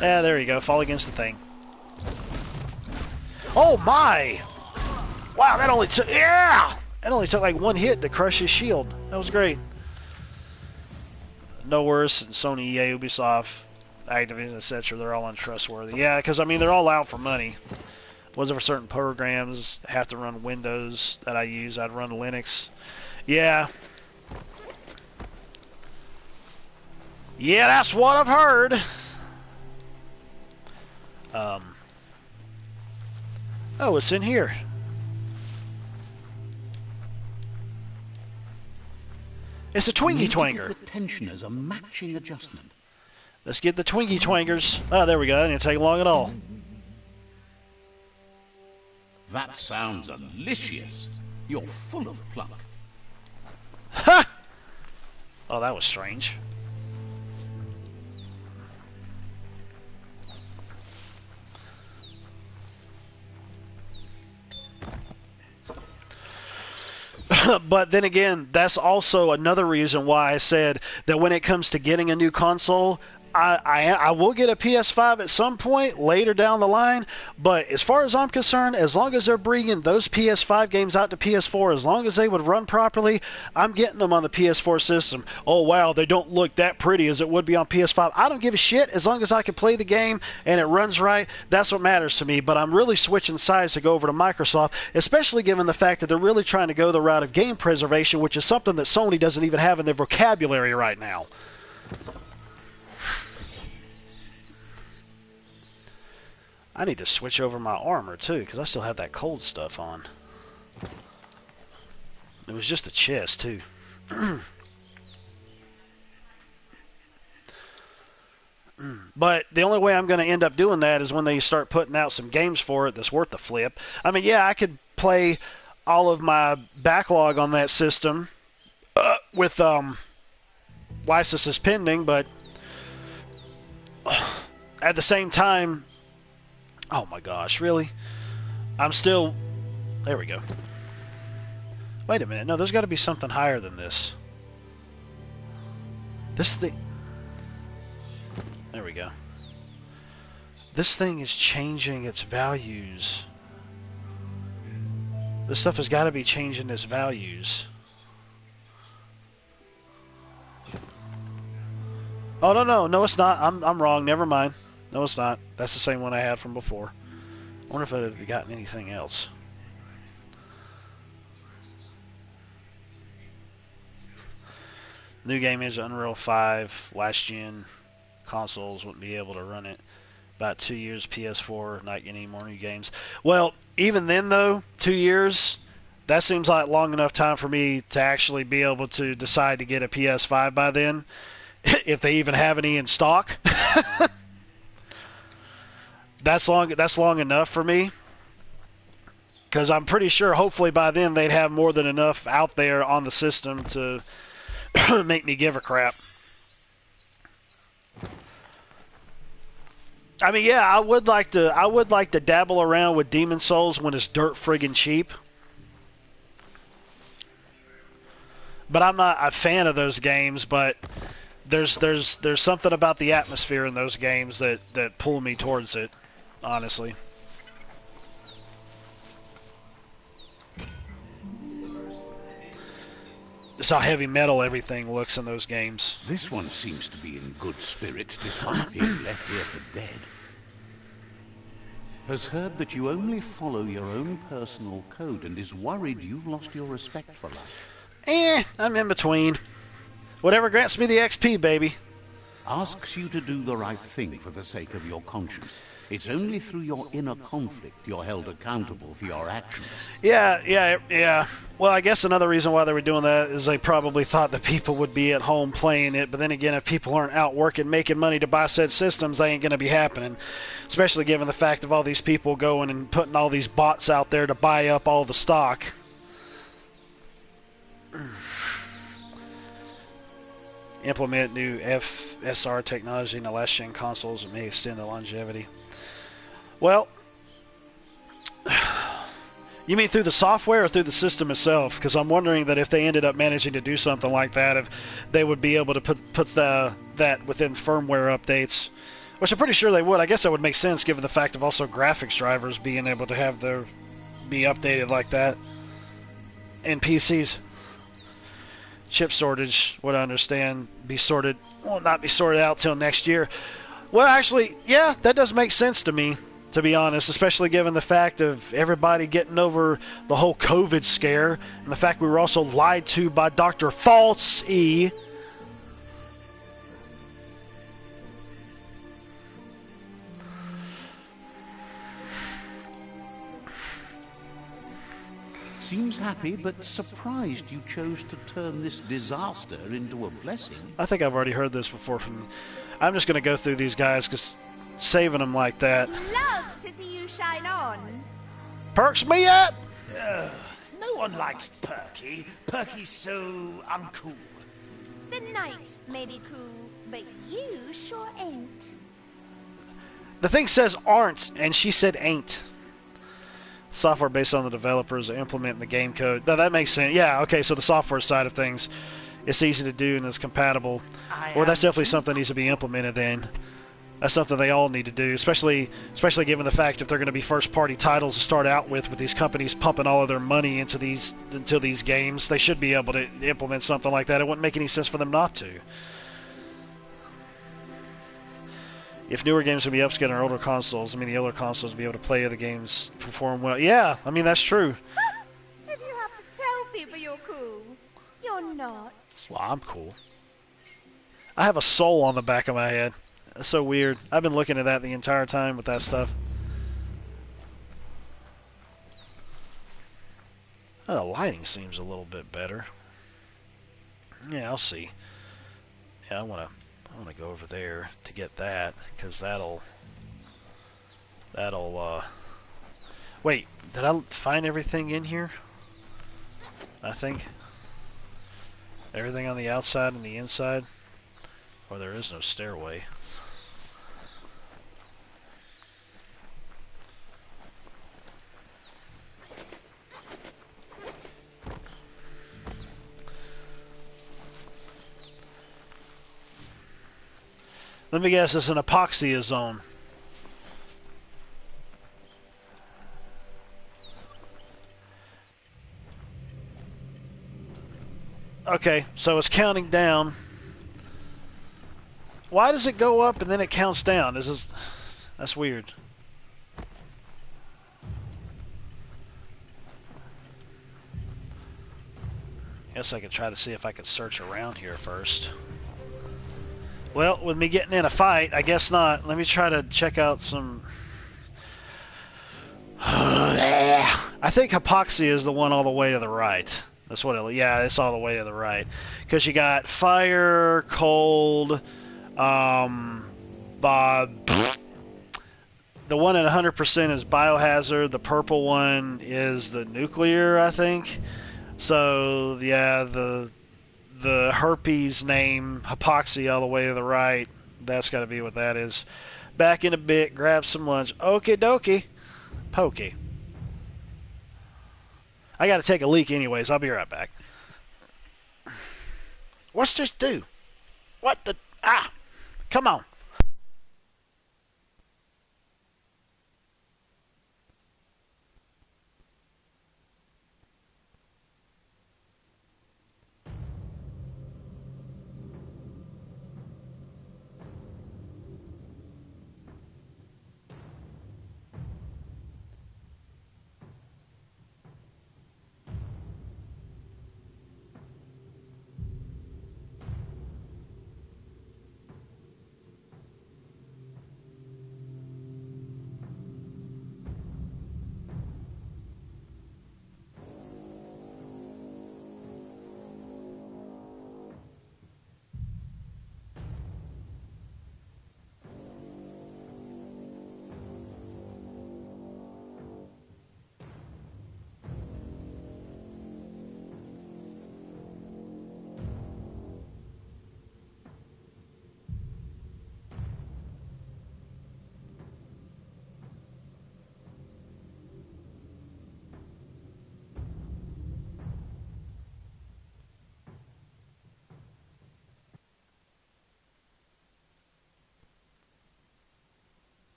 Yeah, there you go. Fall against the thing. Oh, my. Wow, that only took... Yeah! That only took like one hit to crush his shield. That was great. No worse than Sony, EA, Ubisoft, Activision, etc. They're all untrustworthy. Yeah, because, I mean, they're all out for money. Was it for certain programs, have to run Windows that I use. I'd run Linux. Yeah. Yeah, that's what I've heard. Oh, it's in here. It's a Twingy Twanger. The tensioners a matching adjustment. Let's get the Twingy Twangers. Oh, there we go. It didn't take long at all. That sounds delicious. You're full of pluck. Ha! Oh, that was strange. But then again, that's also another reason why I said that when it comes to getting a new console, I will get a PS5 at some point later down the line, but as far as I'm concerned, as long as they're bringing those PS5 games out to PS4, as long as they would run properly, I'm getting them on the PS4 system. Oh wow, they don't look that pretty as it would be on PS5. I don't give a shit as long as I can play the game and it runs right. That's what matters to me, but I'm really switching sides to go over to Microsoft, especially given the fact that they're really trying to go the route of game preservation, which is something that Sony doesn't even have in their vocabulary right now. I need to switch over my armor, too, because I still have that cold stuff on. It was just the chest, too. But the only way I'm going to end up doing that is when they start putting out some games for it that's worth the flip. I mean, yeah, I could play all of my backlog on that system with licenses pending, but at the same time... Oh my gosh, really? I'm still... There we go. Wait a minute. No, there's got to be something higher than this. This thing... There we go. This thing is changing its values. This stuff has got to be changing its values. Oh, no, no, it's not. I'm wrong. Never mind. No, it's not. That's the same one I had from before. I wonder if I'd have gotten anything else. New game is Unreal 5. Last gen consoles wouldn't be able to run it. About 2 years PS4, not getting any more new games. Well, even then though, 2 years, that seems like long enough time for me to actually be able to decide to get a PS5 by then, if they even have any in stock. That's long enough for me, because I'm pretty sure hopefully by then they'd have more than enough out there on the system to make me give a crap. I mean, yeah, I would like to dabble around with Demon Souls when it's dirt friggin' cheap. But I'm not a fan of those games, but there's something about the atmosphere in those games that pull me towards it, honestly. Just how heavy metal everything looks in those games. This one seems to be in good spirits despite being left here for dead. Has heard that you only follow your own personal code and is worried you've lost your respect for life. I'm in between. Whatever grants me the XP, baby. Asks you to do the right thing for the sake of your conscience. It's only through your inner conflict you're held accountable for your actions. Yeah. Well, I guess another reason why they were doing that is they probably thought that people would be at home playing it, but then again, if people aren't out working, making money to buy said systems, they ain't going to be happening. Especially given the fact of all these people going and putting all these bots out there to buy up all the stock. Implement new FSR technology in the last-gen consoles and may extend the longevity. Well, you mean through the software or through the system itself? Because I'm wondering that if they ended up managing to do something like that, if they would be able to put that within firmware updates, which I'm pretty sure they would. I guess that would make sense given the fact of also graphics drivers being able to have be updated like that in PCs. Chip shortage, what I understand, will not be sorted out till next year. Well, actually, yeah, that does make sense to me, to be honest, especially given the fact of everybody getting over the whole COVID scare and the fact we were also lied to by Dr. Falsey. Seems happy, but surprised you chose to turn this disaster into a blessing. I think I've already heard this before from... I'm just going to go through these guys, because saving them like that... Love to see you shine on. Perks me up! No one likes Perky. Perky's so uncool. The night may be cool, but you sure ain't. The thing says aren't, and she said ain't. Software based on the developers implementing the game code. Now, that makes sense. Yeah, okay, so the software side of things, it's easy to do and it's compatible. Or that's definitely something that needs to be implemented then. That's something they all need to do, especially given the fact if they're going to be first-party titles to start out with these companies pumping all of their money into these games. They should be able to implement something like that. It wouldn't make any sense for them not to. If newer games would be upscaling on older consoles, the older consoles would be able to play other games, perform well. Yeah, that's true. If you have to tell people you're cool, you're not. Well, I'm cool. I have a soul on the back of my head. That's so weird. I've been looking at that the entire time with that stuff. Oh, the lighting seems a little bit better. Yeah, I'll see. Yeah, I want to go over there to get that, because that'll wait, did I find everything in here? I think everything on the outside and the inside, or there is no stairway. Let me guess, it's an epoxy zone. Okay, so it's counting down. Why does it go up and then it counts down? That's weird. Guess I could try to see if I could search around here first. Well, with me getting in a fight, I guess not. Let me try to check out some... I think hypoxia is the one all the way to the right. That's what it... Yeah, it's all the way to the right. Because you got fire, cold, the one at 100% is biohazard. The purple one is the nuclear, I think. So, yeah, the herpes name, hypoxia all the way to the right, that's got to be what that is. Back in a bit, grab some lunch. Okie dokie. Pokey. I got to take a leak anyways. I'll be right back. What's this do? What the... Ah! Come on.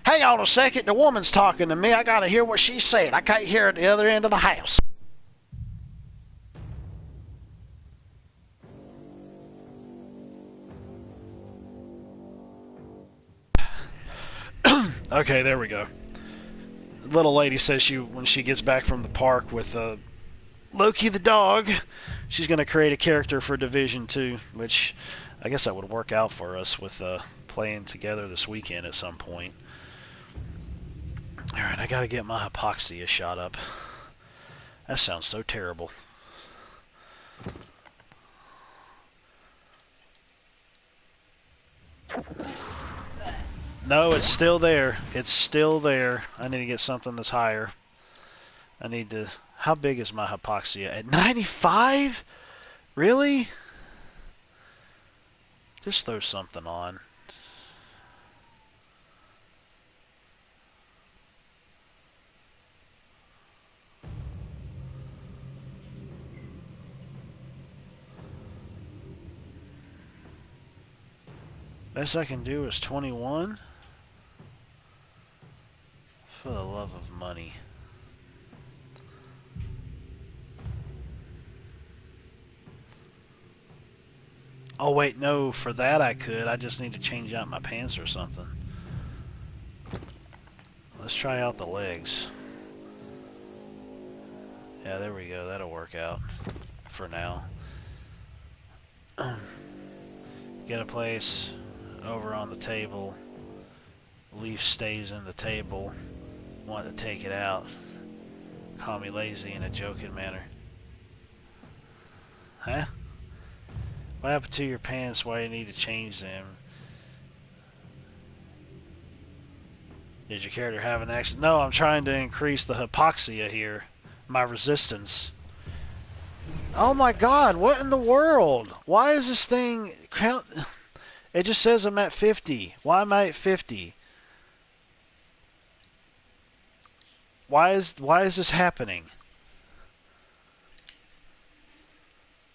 Hang on a second. The woman's talking to me. I got to hear what she's saying. I can't hear at the other end of the house. Okay, there we go. The little lady says when she gets back from the park with Loki the dog, she's going to create a character for Division 2, which I guess that would work out for us with playing together this weekend at some point. Alright, I got to get my hypoxia shot up. That sounds so terrible. No, it's still there. It's still there. I need to get something that's higher. I need to... How big is my hypoxia? At 95? Really? Just throw something on. Best I can do is 21. For the love of money. Oh wait, no, for that I could. I just need to change out my pants or something. Let's try out the legs. Yeah, there we go. That'll work out for now. Get a place over on the table. Leaf stays in the table. Want to take it out. Call me lazy in a joking manner. Huh? What happened to your pants? Why you need to change them? Did your character have an accident? No, I'm trying to increase the hypoxia here. My resistance. Oh my god, what in the world? Why is this thing count? It just says I'm at 50. Why am I at 50? Why is this happening?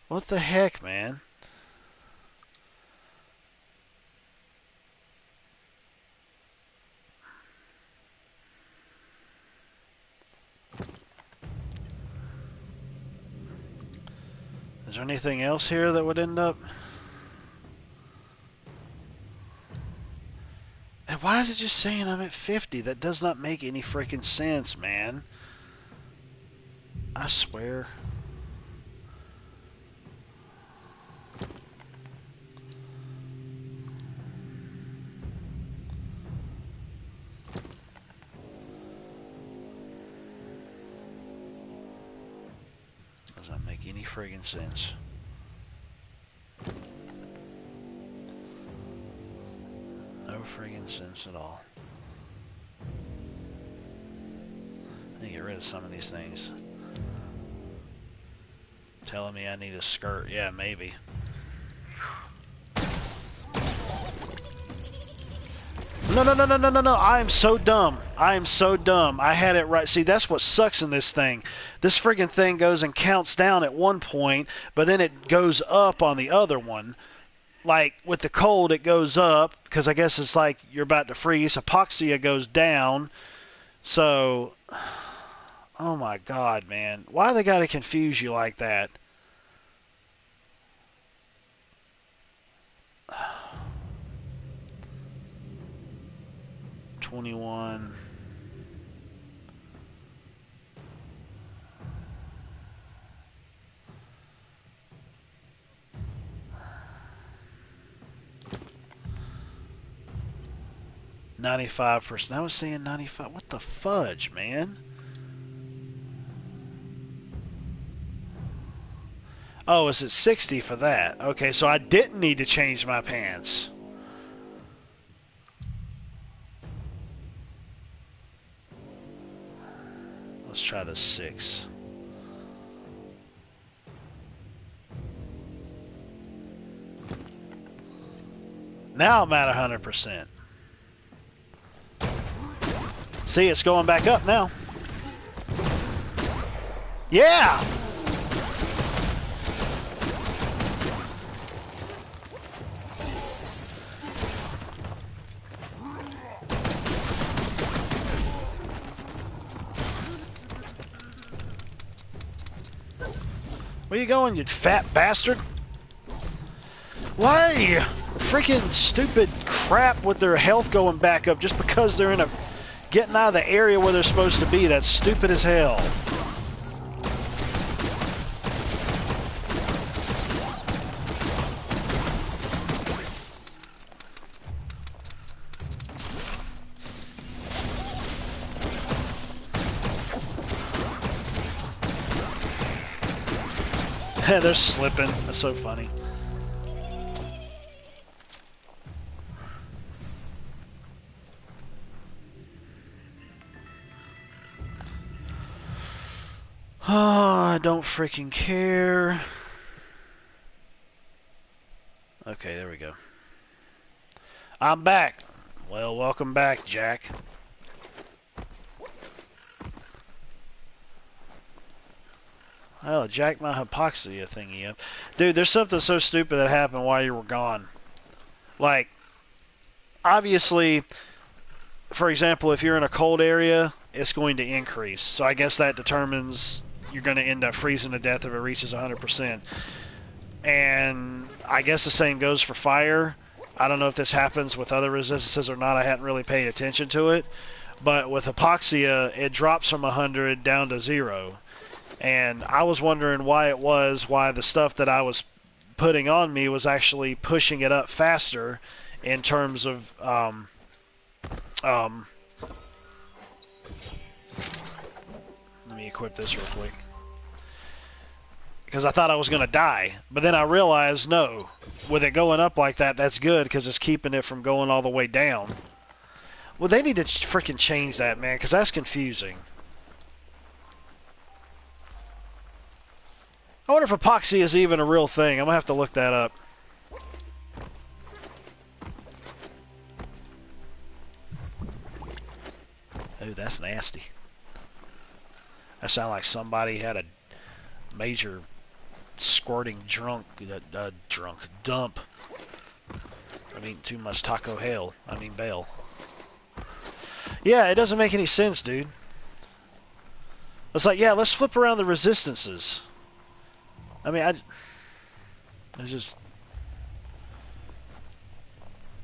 What the heck, man? Is there anything else here that would end up? And why is it just saying I'm at 50? That does not make any freaking sense, man. I swear. Does not make any friggin' sense. No friggin' sense at all. I need to get rid of some of these things. Telling me I need a skirt. Yeah, maybe. No, no, no, no, no, no, no. I am so dumb. I am so dumb. I had it right. See, that's what sucks in this thing. This friggin' thing goes and counts down at one point, but then it goes up on the other one. Like, with the cold, it goes up, because I guess it's like you're about to freeze. Hypoxia goes down. So, oh my god, man. Why they gotta confuse you like that? $21. $95%. I was saying 95. What the fudge, man? Oh, is it 60 for that? Okay, so I didn't need to change my pants. Let's try the 6. Now I'm at 100%. See, it's going back up now. Yeah! Where you going, you fat bastard? Why? Freaking stupid crap with their health going back up just because they're in a... getting out of the area where they're supposed to be. That's stupid as hell. They're slipping. That's so funny. Oh, I don't freaking care. Okay, there we go. I'm back. Well, welcome back, Jack. Oh, jack my hypoxia thingy up. Dude, there's something so stupid that happened while you were gone. Like, obviously, for example, if you're in a cold area, it's going to increase. So I guess that determines you're going to end up freezing to death if it reaches 100%. And I guess the same goes for fire. I don't know if this happens with other resistances or not. I hadn't really paid attention to it. But with hypoxia, it drops from 100 down to 0. And I was wondering why the stuff that I was putting on me was actually pushing it up faster in terms of let me equip this real quick. Because I thought I was going to die. But then I realized, no. With it going up like that, that's good because it's keeping it from going all the way down. Well, they need to freaking change that, man, because that's confusing. wonder if epoxy is even a real thing. I'm gonna have to look that up. Ooh, that's nasty. That sounds like somebody had a major squirting dump. I'm eating too much Taco Hell. I mean Bell. Yeah, it doesn't make any sense, dude. It's like, yeah, let's flip around the resistances. I mean, it's just...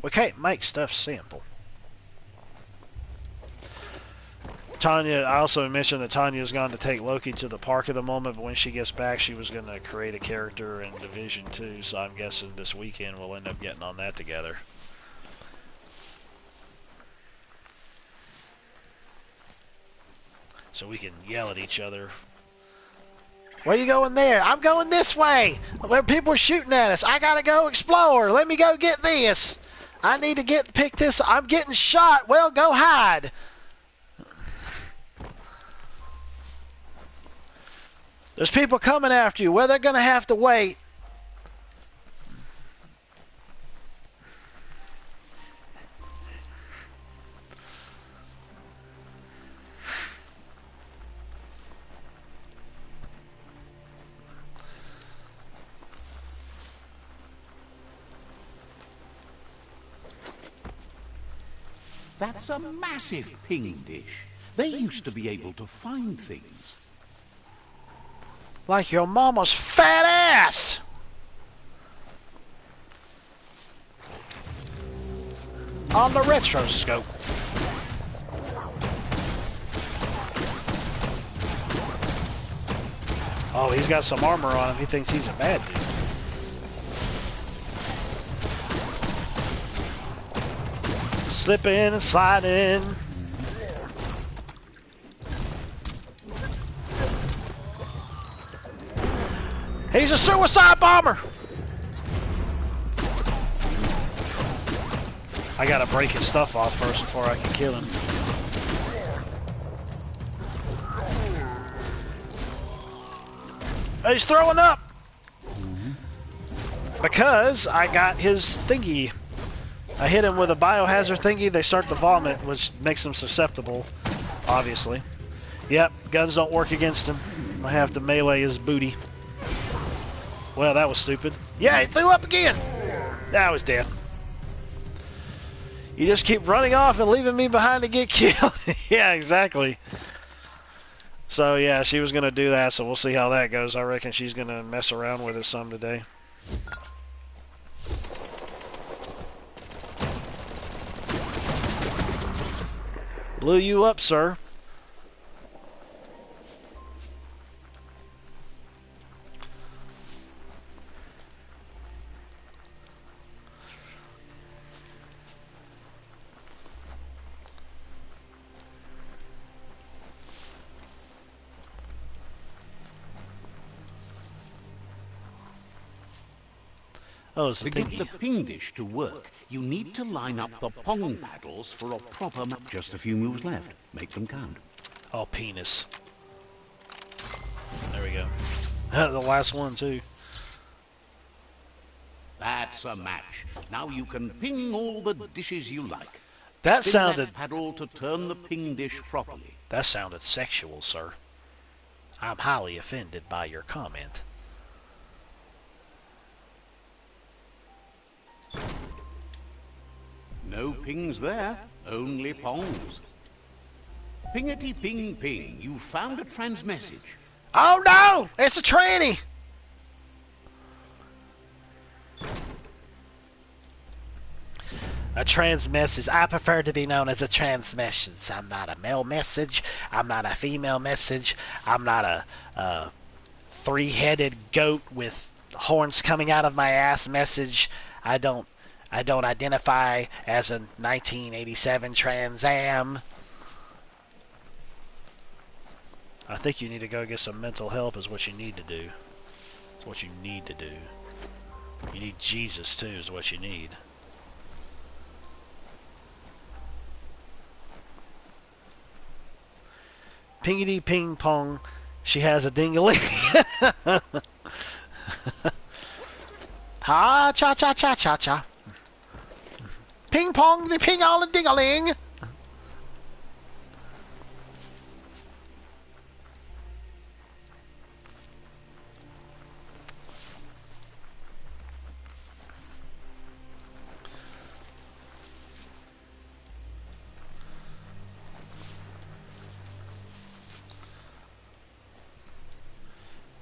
We can't make stuff simple. Tanya, I also mentioned that Tanya's gone to take Loki to the park at the moment, but when she gets back, she was going to create a character in Division 2, so I'm guessing this weekend we'll end up getting on that together. So we can yell at each other. Where you going there? I'm going this way. Where people are shooting at us. I gotta go explore. Let me go get this. I need to pick this. I'm getting shot. Well, go hide. There's people coming after you. Well, they're gonna have to wait. That's a massive ping dish. They used to be able to find things. Like your mama's fat ass! On the retro scope. Oh, he's got some armor on him. He thinks he's a bad dude. Slip in and slide in. He's a suicide bomber! I gotta break his stuff off first before I can kill him. He's throwing up! Because I got his thingy. I hit him with a biohazard thingy, they start to vomit, which makes them susceptible, obviously. Yep, guns don't work against him. I have to melee his booty. Well, that was stupid. Yeah, he threw up again! That was dead. You just keep running off and leaving me behind to get killed. Yeah, exactly. So, yeah, she was going to do that, so we'll see how that goes. I reckon she's going to mess around with it some today. Blew you up, sir. Oh, to get the ping dish to work, you need to line up the pong paddles for a proper match. Just a few moves left. Make them count. Oh, penis. There we go. The last one, too. That's a match. Now you can ping all the dishes you like. That Spin sounded... that paddle to turn the ping dish properly. That sounded sexual, sir. I'm highly offended by your comment. No pings there, only pongs. Pingety ping ping, you found a trans message. Oh no! It's a tranny! A trans message. I prefer to be known as a trans message. I'm not a male message. I'm not a female message. I'm not a three-headed goat with horns coming out of my ass message. I don't identify as a 1987 Trans Am. I think you need to go get some mental help is what you need to do. It's what you need to do. You need Jesus too is what you need. Pingity ping pong. She has a ding-a-ling. Ha, cha-cha-cha-cha-cha. Ping-pong, the ping on the ding-a-ling.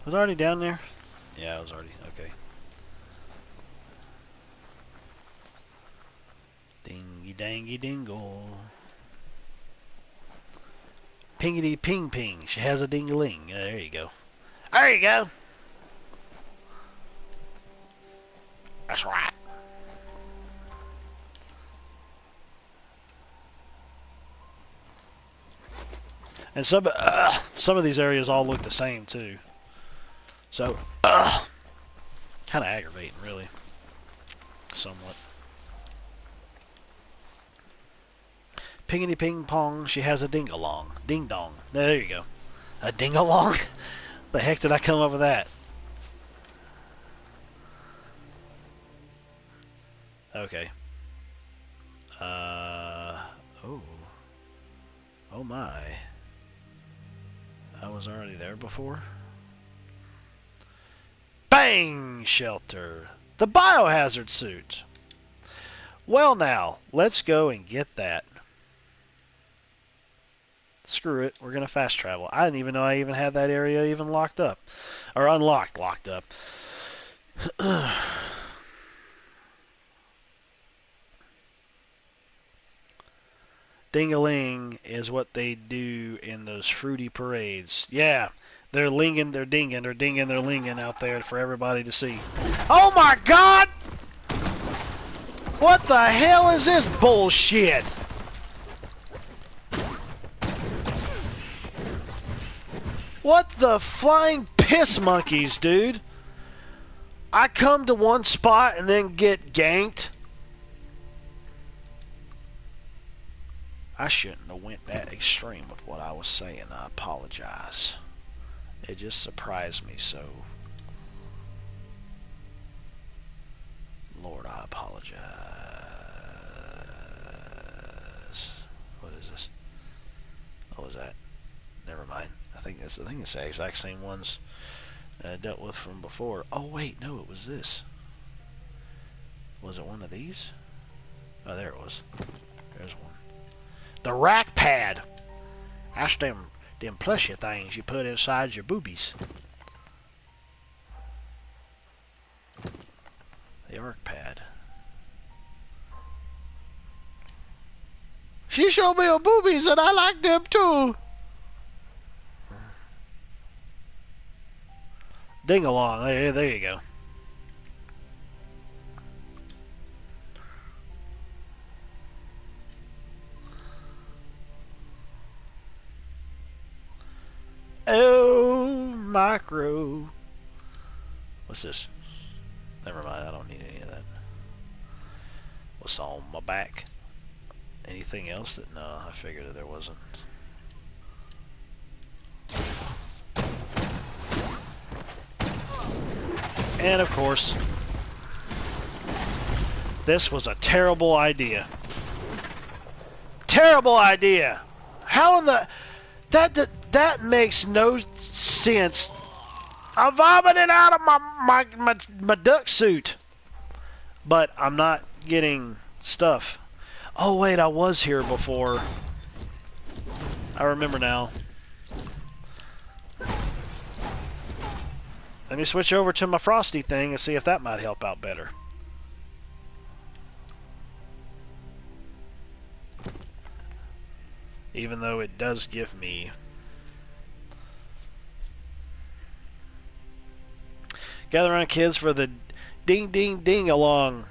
Was I already down there? Yeah, I was already, okay. Dingy dangy dingle. Pingity ping ping. She has a ding-a-ling. There you go. There you go. That's right. And some of these areas all look the same too. So, kind of aggravating, really. Somewhat. Pingity ping pong, she has a ding-a-long. Ding dong. There you go. A ding-a-long? The heck did I come up with that? Okay. Oh. Oh my. I was already there before. Bang! Shelter. The biohazard suit. Well now, let's go and get that. Screw it, we're gonna fast travel. I didn't even know I even had that area even locked up. Or unlocked, locked up. Ding-a-ling is what they do in those fruity parades. Yeah, they're linging, they're dinging, they're dinging, they're linging out there for everybody to see. Oh my God! What the hell is this bullshit? What the flying piss monkeys, dude? I come to one spot and then get ganked. I shouldn't have went that extreme with what I was saying. I apologize. It just surprised me so. Lord, I apologize. What is this? What was that? Never mind. I think it's the exact same ones I dealt with from before. Oh wait, no, it was this. Was it one of these? Oh, there it was. There's one. The rack pad. That's them plushy things you put inside your boobies. The arc pad. She showed me her boobies and I like them too. Ding along. There you go. Oh, micro. What's this? Never mind, I don't need any of that. What's on my back? Anything else that... No, I figured that there wasn't. And of course, this was a terrible idea. Terrible idea! How in the... That makes no sense. I'm vomiting out of my duck suit. But I'm not getting stuff. Oh wait, I was here before. I remember now. Let me switch over to my frosty thing and see if that might help out better. Even though it does give me... Gather around, kids, for the ding ding ding along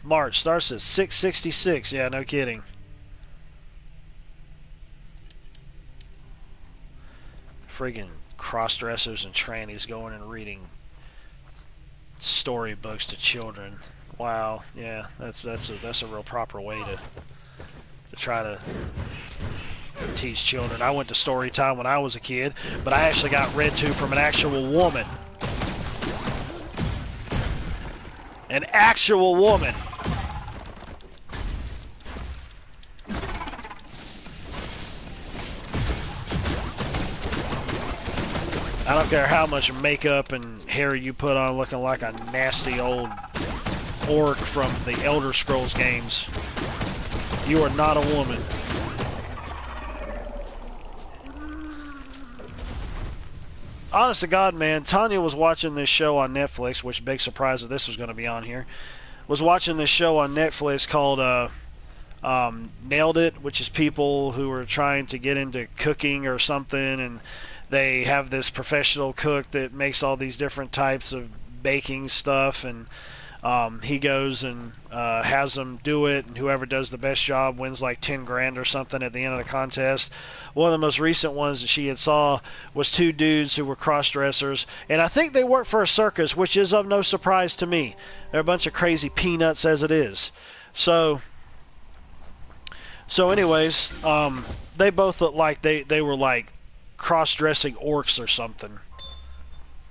march. Starts at 6:66. Yeah, no kidding. Friggin' cross-dressers and trannies going and reading storybooks to children. Wow, yeah, that's a real proper way to try to teach children. I went to story time when I was a kid, but I actually got read to from an actual woman. An actual woman. I don't care how much makeup and hair you put on looking like a nasty old orc from the Elder Scrolls games. You are not a woman. Honest to God, man, Tanya was watching this show on Netflix, which big surprise that this was going to be on here. Was watching this show on Netflix called Nailed It, which is people who are trying to get into cooking or something, and they have this professional cook that makes all these different types of baking stuff, and he goes and has them do it, and whoever does the best job wins like 10 grand or something at the end of the contest. One of the most recent ones that she had saw was two dudes who were cross-dressers, and I think they work for a circus, which is of no surprise to me. They're a bunch of crazy peanuts as it is. So anyways, they both look like they were like cross-dressing orcs or something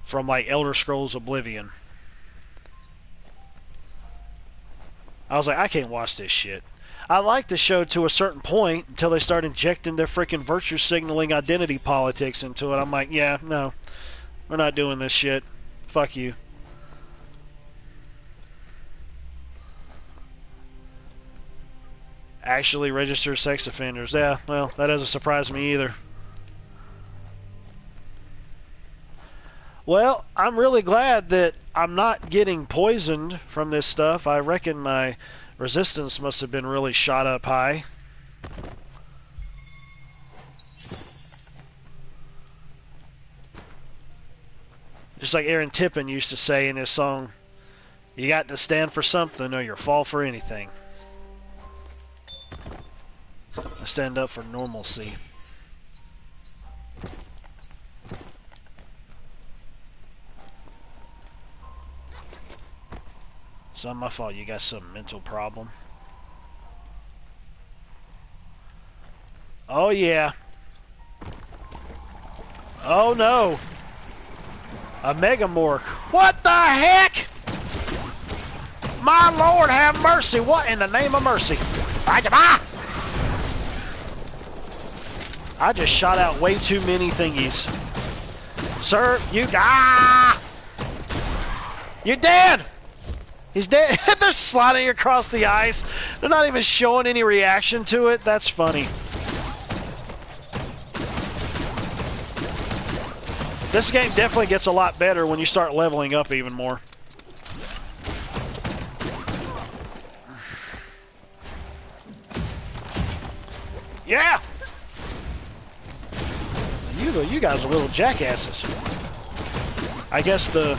from like Elder Scrolls Oblivion. I was like, I can't watch this shit. I liked the show to a certain point until they start injecting their freaking virtue signaling identity politics into it. I'm like, yeah, no, we're not doing this shit. Fuck you. Actually registered sex offenders. Yeah, well, that doesn't surprise me either. Well, I'm really glad that I'm not getting poisoned from this stuff. I reckon my resistance must have been really shot up high. Just like Aaron Tippin used to say in his song, you got to stand for something or you'll fall for anything. I stand up for normalcy. It's not my fault you got some mental problem. Oh yeah. Oh no. A megamorph. What the heck? My Lord have mercy. What in the name of mercy? I just shot out way too many thingies. Sir, you... You're dead! He's dead. They're sliding across the ice. They're not even showing any reaction to it. That's funny. This game definitely gets a lot better when you start leveling up even more. Yeah! You guys are little jackasses. I guess the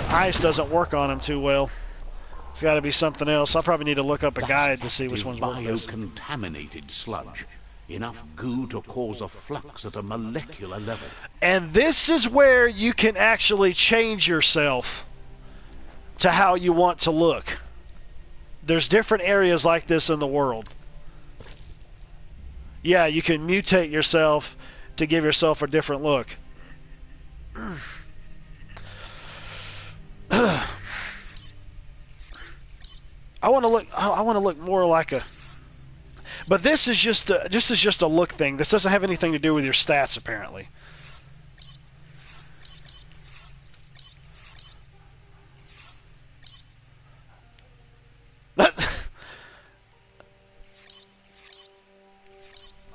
ice doesn't work on them too well. It's got to be something else. I'll probably need to look up a guide to see which one's working. Biocontaminated sludge. Enough goo to cause a flux at a molecular level. And this is where you can actually change yourself to how you want to look. There's different areas like this in the world. Yeah, you can mutate yourself to give yourself a different look. I want to look more like a. But this is just a look thing. This doesn't have anything to do with your stats, apparently. I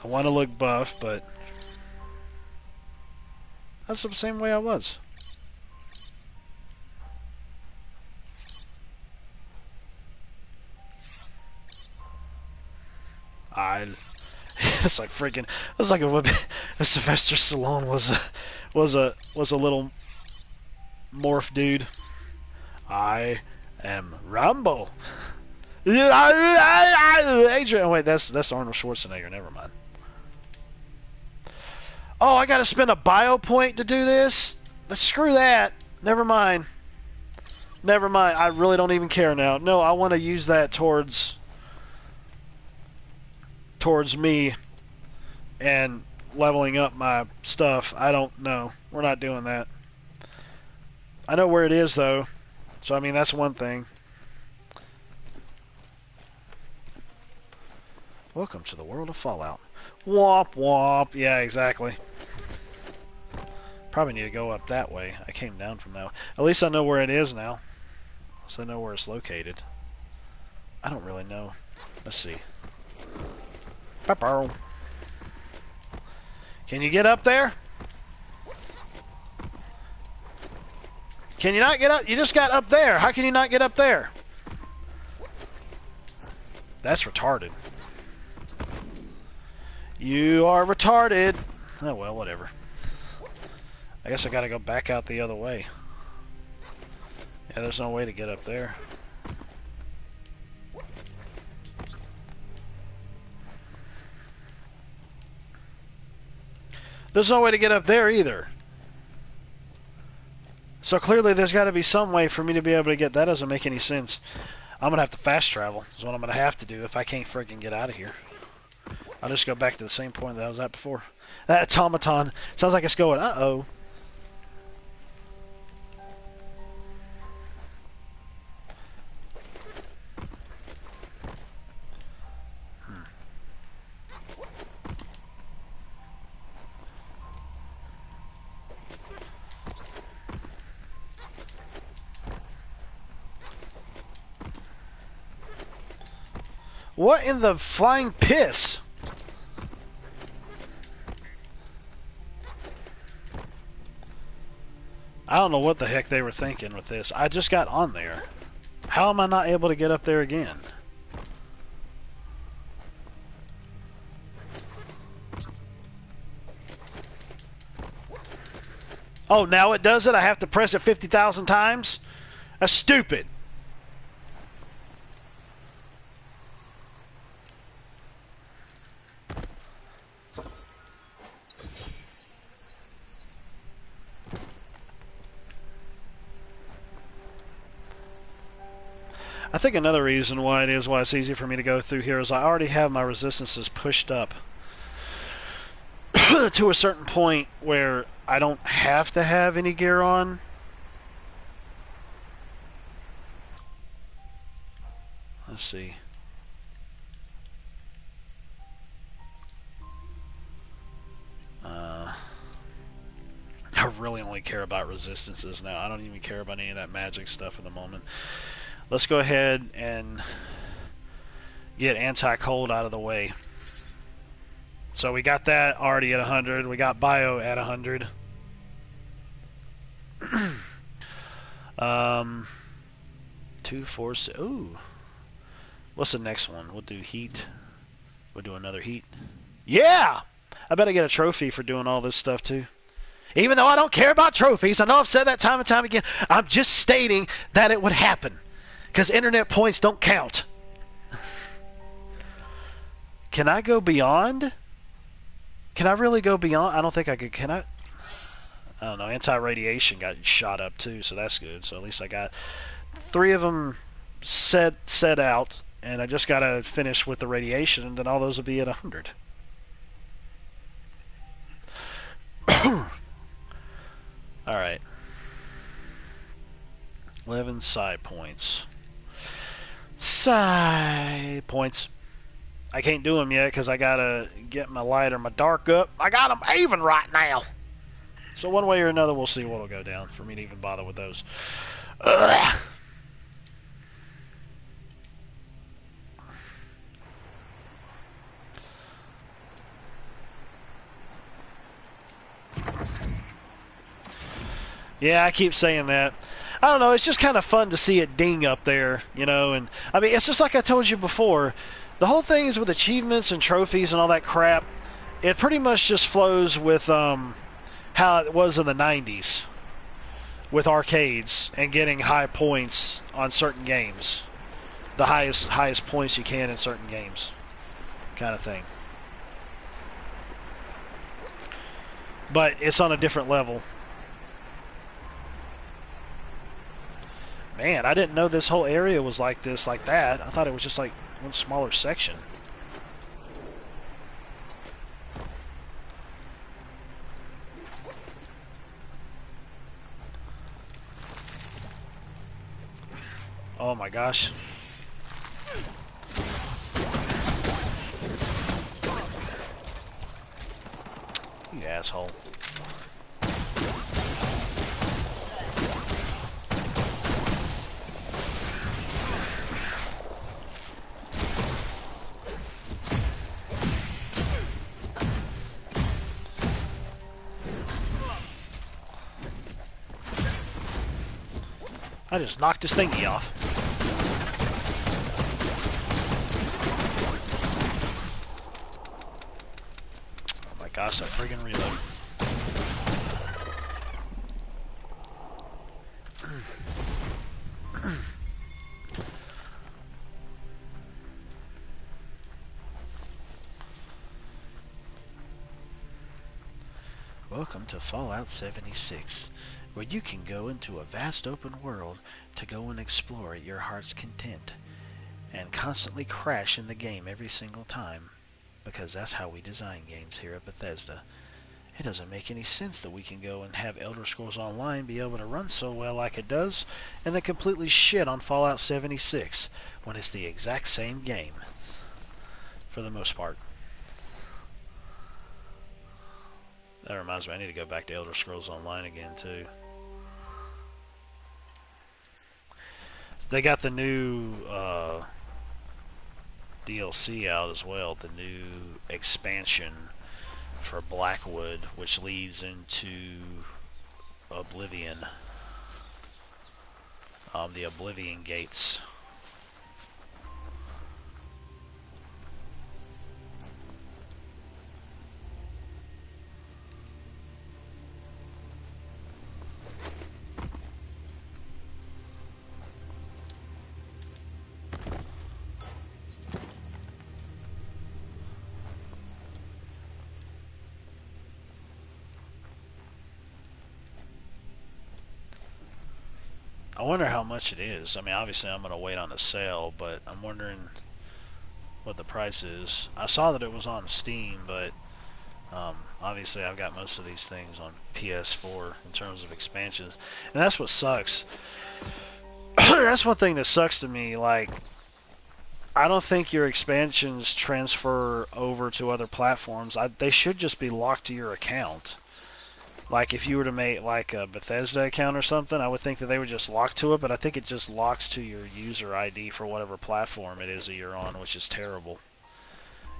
want to look buff, but that's the same way I was. It's like freaking. It's like a Sylvester Stallone was a little morph dude. I am Rambo. Adrian, wait, that's Arnold Schwarzenegger. Never mind. Oh, I gotta spend a bio point to do this? Screw that. Never mind. Never mind. I really don't even care now. No, I want to use that towards me and leveling up my stuff. I don't know. We're not doing that. I know where it is, though. So, I mean, that's one thing. Welcome to the world of Fallout. Womp womp. Yeah, exactly. Probably need to go up that way. I came down from that way. At least I know where it is now. So I know where it's located. I don't really know. Let's see. Can you get up there? Can you not get up? You just got up there. How can you not get up there? That's retarded. You are retarded. Oh well, whatever. I guess I gotta go back out the other way. Yeah, there's no way to get up there. There's no way to get up there either. So clearly there's got to be some way for me to be able to get... That doesn't make any sense. I'm going to have to fast travel. Is what I'm going to have to do if I can't freaking get out of here. I'll just go back to the same point that I was at before. That automaton sounds like it's going, uh-oh. What in the flying piss? I don't know what the heck they were thinking with this. I just got on there. How am I not able to get up there again? Oh, now it does it? I have to press it 50,000 times? That's stupid. I think another reason why it's easy for me to go through here is I already have my resistances pushed up to a certain point where I don't have to have any gear on. Let's see. I really only care about resistances now. I don't even care about any of that magic stuff at the moment. Let's go ahead and get anti-cold out of the way. So we got that already at 100. We got bio at 100. 2, 4, 6. Ooh. What's the next one? We'll do heat. We'll do another heat. Yeah! I bet I get a trophy for doing all this stuff too. Even though I don't care about trophies, I know I've said that time and time again. I'm just stating that it would happen. Because internet points don't count. Can I go beyond? Can I really go beyond? I don't think I could. Can I? I don't know. Anti-radiation got shot up too, so that's good. So at least I got 3 of them set out, and I just got to finish with the radiation, and then all those will be at 100. All right. 11 side points. Side points. I can't do them yet because I gotta get my light or my dark up. I got them even right now. So one way or another, we'll see what'll go down for me to even bother with those. Ugh. Yeah, I keep saying that. I don't know, it's just kind of fun to see it ding up there, you know, and I mean, it's just like I told you before, the whole thing is with achievements and trophies and all that crap, it pretty much just flows with how it was in the 90s with arcades and getting high points on certain games. The highest points you can in certain games, kind of thing. But it's on a different level. Man, I didn't know this whole area was like this, like that. I thought it was just like one smaller section. Oh my gosh. You asshole. I just knocked his thingy off. Oh my gosh, that friggin' reload. Welcome to Fallout 76, where you can go into a vast open world to go and explore at your heart's content, and constantly crash in the game every single time, because that's how we design games here at Bethesda. It doesn't make any sense that we can go and have Elder Scrolls Online be able to run so well like it does, and then completely shit on Fallout 76, when it's the exact same game, for the most part. That reminds me, I need to go back to Elder Scrolls Online again, too. They got the new DLC out as well, the new expansion for Blackwood, which leads into Oblivion. The Oblivion Gates. I wonder how much it is. I mean, obviously I'm going to wait on the sale, but I'm wondering what the price is. I saw that it was on Steam, but obviously I've got most of these things on PS4 in terms of expansions. And that's what sucks. That's one thing that sucks to me. Like, I don't think your expansions transfer over to other platforms. They should just be locked to your account. Like, if you were to make, like, a Bethesda account or something, I would think that they would just lock to it, but I think it just locks to your user ID for whatever platform it is that you're on, which is terrible.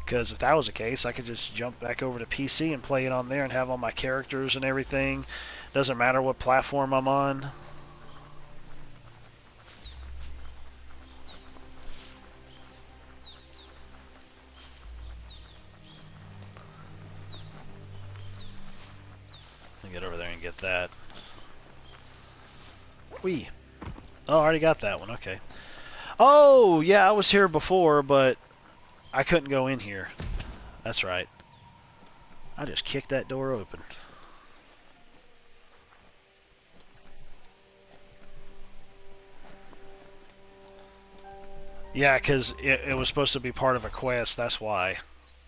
Because if that was the case, I could just jump back over to PC and play it on there and have all my characters and everything. Doesn't matter what platform I'm on. Get over there and get that. Whee! Oh, I already got that one. Okay. Oh, yeah, I was here before, but I couldn't go in here. That's right. I just kicked that door open. Yeah, because it was supposed to be part of a quest. That's why.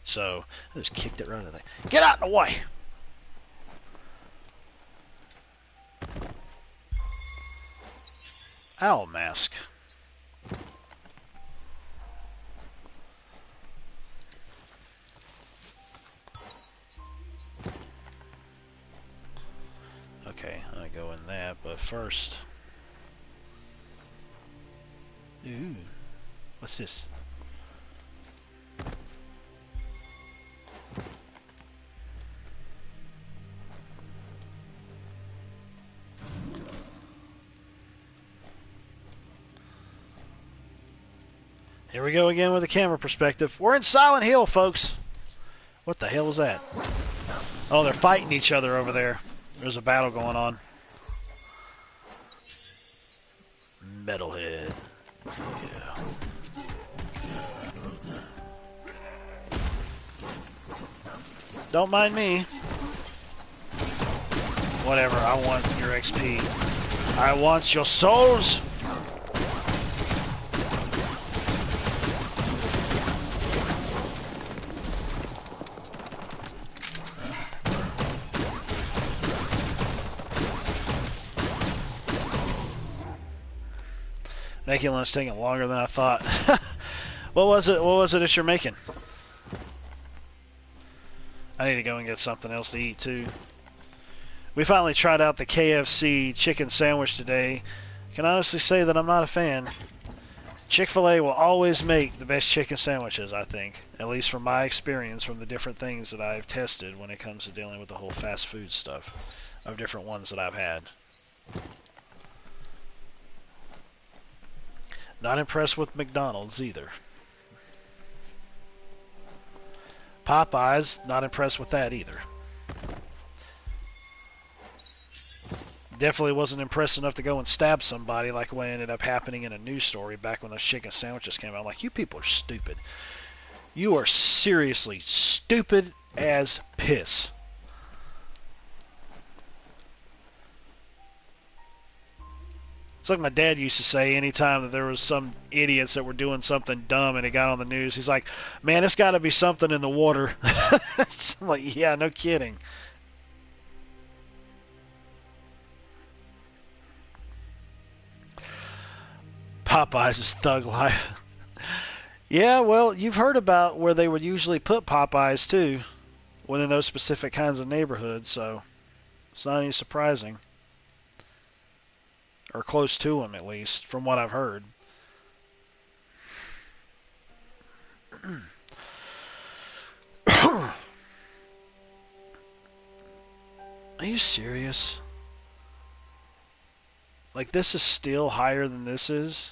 So, I just kicked it right in there. Get out of the way! Owl mask. Okay, I go in that, but first... Ooh, what's this? Here we go again with the camera perspective. We're in Silent Hill, folks. What the hell is that? Oh, they're fighting each other over there. There's a battle going on. Metalhead. Yeah. Don't mind me. Whatever, I want your XP. I want your souls! Making lunch taking longer than I thought. What was it? What was it that you're making? I need to go and get something else to eat too. We finally tried out the KFC chicken sandwich today. I can honestly say that I'm not a fan. Chick-fil-A will always make the best chicken sandwiches, I think. At least from my experience, from the different things that I've tested when it comes to dealing with the whole fast food stuff. Of different ones that I've had. Not impressed with McDonald's either. Popeyes, not impressed with that either. Definitely wasn't impressed enough to go and stab somebody like what ended up happening in a news story back when those chicken sandwiches came out. I'm like, you people are stupid. You are seriously stupid as piss. It's like my dad used to say anytime that there was some idiots that were doing something dumb and it got on the news. He's like, man, it's got to be something in the water. I'm like, yeah, no kidding. Popeyes is thug life. Yeah, well, you've heard about where they would usually put Popeyes, too, within those specific kinds of neighborhoods, so it's not any surprising. Or close to them, at least, from what I've heard. Are you serious? Like, this is still higher than this is?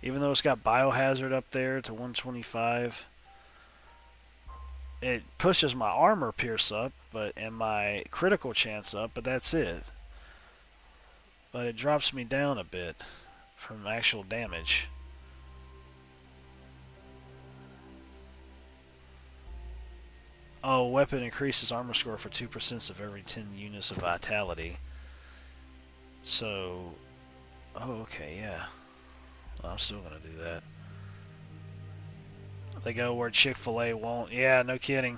Even though it's got biohazard up there to 125. It pushes my armor pierce up, and my critical chance up, but that's it. But it drops me down a bit from actual damage. Oh, weapon increases armor score for 2% of every 10 units of vitality. So, oh, okay, yeah. Well, I'm still going to do that. They go where Chick-fil-A won't. Yeah, no kidding.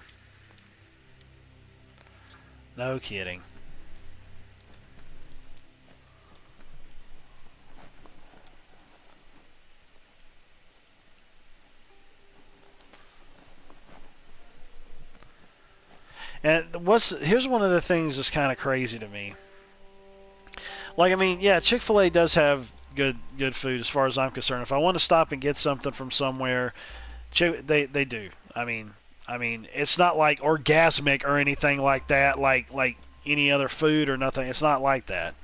No kidding. And here's one of the things that's kind of crazy to me. Like, I mean, yeah, Chick-fil-A does have good food as far as I'm concerned. If I want to stop and get something from somewhere, they do. I mean, it's not like orgasmic or anything like that, like any other food or nothing. It's not like that.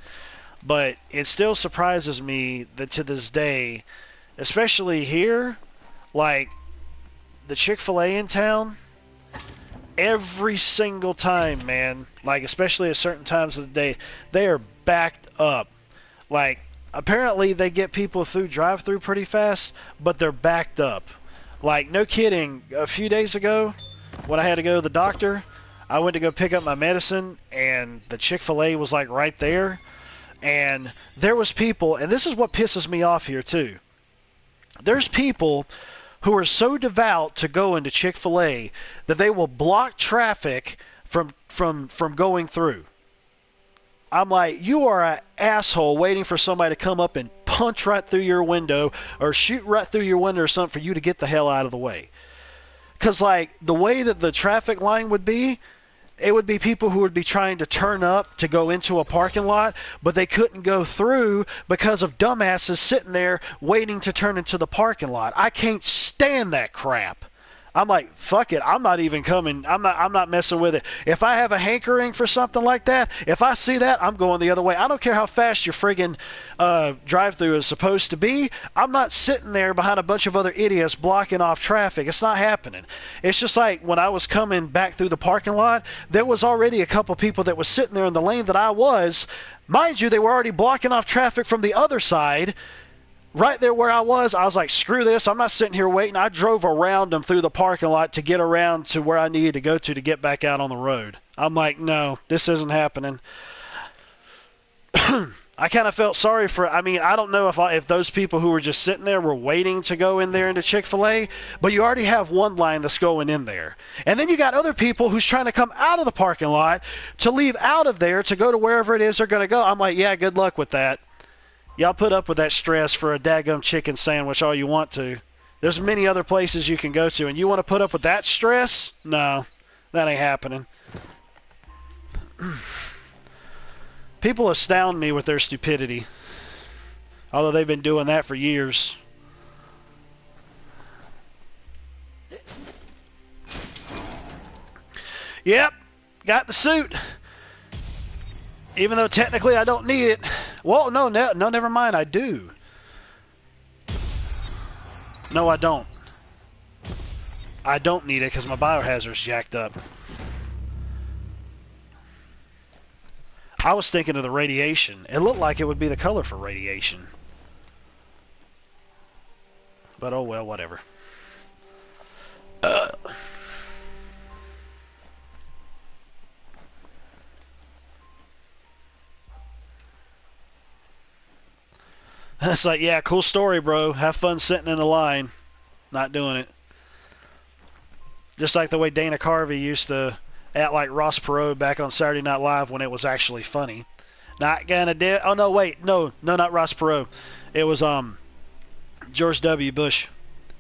But it still surprises me that to this day, especially here, like the Chick-fil-A in town, every single time, man, like especially at certain times of the day, they are backed up. Like, apparently they get people through drive-through pretty fast, but they're backed up. Like, no kidding, a few days ago, when I had to go to the doctor, I went to go pick up my medicine, and the Chick-fil-A was like right there, and there was people, and this is what pisses me off here too. There's people who are so devout to go into Chick-fil-A that they will block traffic from going through. I'm like, you are an asshole waiting for somebody to come up and punch right through your window or shoot right through your window or something for you to get the hell out of the way. Because, like, the way that the traffic line would be, it would be people who would be trying to turn up to go into a parking lot, but they couldn't go through because of dumbasses sitting there waiting to turn into the parking lot. I can't stand that crap. I'm like, fuck it. I'm not even coming. I'm not messing with it. If I have a hankering for something like that, if I see that, I'm going the other way. I don't care how fast your friggin' drive-through is supposed to be. I'm not sitting there behind a bunch of other idiots blocking off traffic. It's not happening. It's just like when I was coming back through the parking lot, there was already a couple people that was sitting there in the lane that I was. Mind you, they were already blocking off traffic from the other side. Right there where I was like, screw this. I'm not sitting here waiting. I drove around them through the parking lot to get around to where I needed to go to get back out on the road. I'm like, no, this isn't happening. I kind of felt sorry for, I mean, I don't know if those people who were just sitting there were waiting to go in there into Chick-fil-A, but you already have one line that's going in there. And then you got other people who's trying to come out of the parking lot to leave out of there to go to wherever it is they're going to go. I'm like, yeah, good luck with that. Y'all put up with that stress for a daggum chicken sandwich all you want to. There's many other places you can go to, and you want to put up with that stress? No, that ain't happening. People astound me with their stupidity, although they've been doing that for years. Yep, got the suit. Even though technically I don't need it. Well, no, never mind, I do. No, I don't. I don't need it because my biohazard's jacked up. I was thinking of the radiation. It looked like it would be the color for radiation. But oh well, whatever. It's like, yeah, cool story, bro. Have fun sitting in the line. Not doing it. Just like the way Dana Carvey used to act like Ross Perot back on Saturday Night Live when it was actually funny. Not gonna do it. Oh, no, wait. No, not Ross Perot. It was George W. Bush.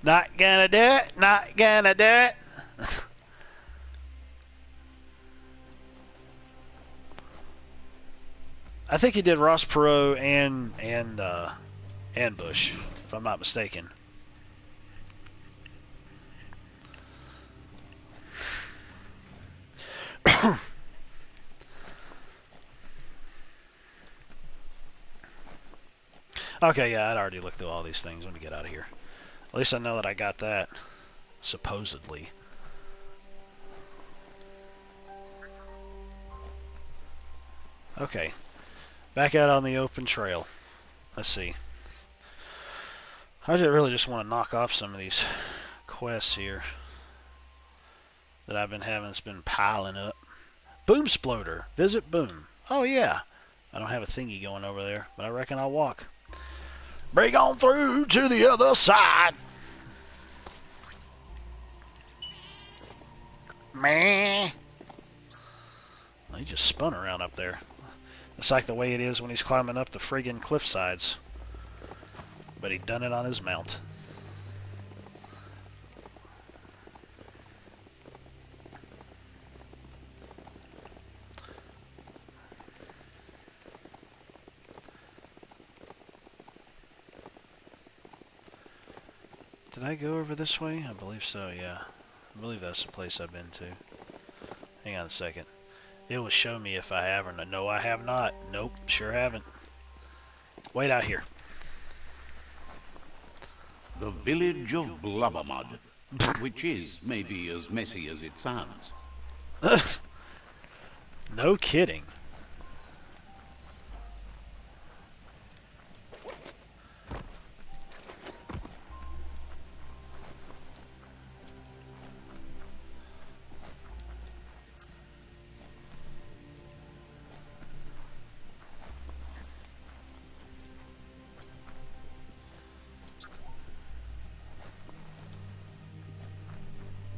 Not gonna do it. Not gonna do it. I think he did Ross Perot and Bush, if I'm not mistaken. Okay, yeah, I'd already looked through all these things. Let me get out of here. At least I know that I got that, supposedly. Okay, back out on the open trail. Let's see. I really just want to knock off some of these quests here that I've been having. It's been piling up. Boom Sploder. Visit Boom. Oh, yeah. I don't have a thingy going over there, but I reckon I'll walk. Break on through to the other side. Meh. He just spun around up there. It's like the way it is when he's climbing up the friggin' cliff sides. But he done it on his mount. Did I go over this way? I believe so, yeah. I believe that's the place I've been to. Hang on a second. It will show me if I have or not. No, I have not. Nope, sure haven't. Wait out here. The village of Blubbermud, which is maybe as messy as it sounds. No kidding.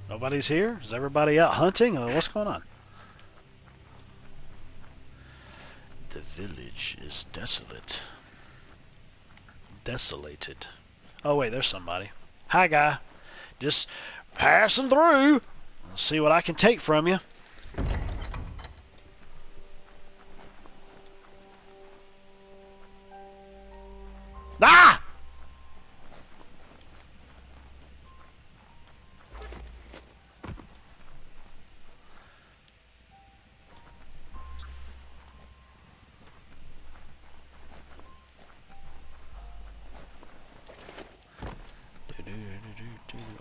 Nobody's here? Is everybody out hunting? What's going on? The village is desolate. Desolated. Oh, wait, there's somebody. Hi, guy. Just passing through. Let's see what I can take from you. Ah!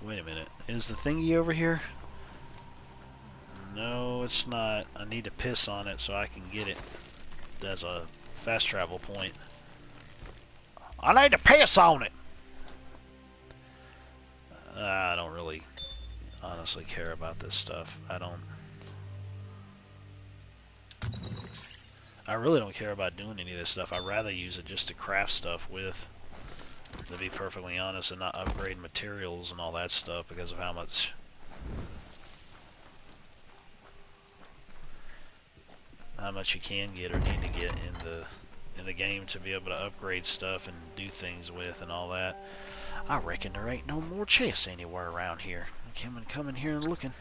Wait a minute. Is the thingy over here? No, it's not. I need to piss on it so I can get it as a fast travel point. I need to piss on it! I don't really honestly care about this stuff. I really don't care about doing any of this stuff. I'd rather use it just to craft stuff with, to be perfectly honest, and not upgrade materials and all that stuff because of how much you can get or need to get in in the game to be able to upgrade stuff and do things with and all that. I reckon there ain't no more chests anywhere around here. Coming here and looking.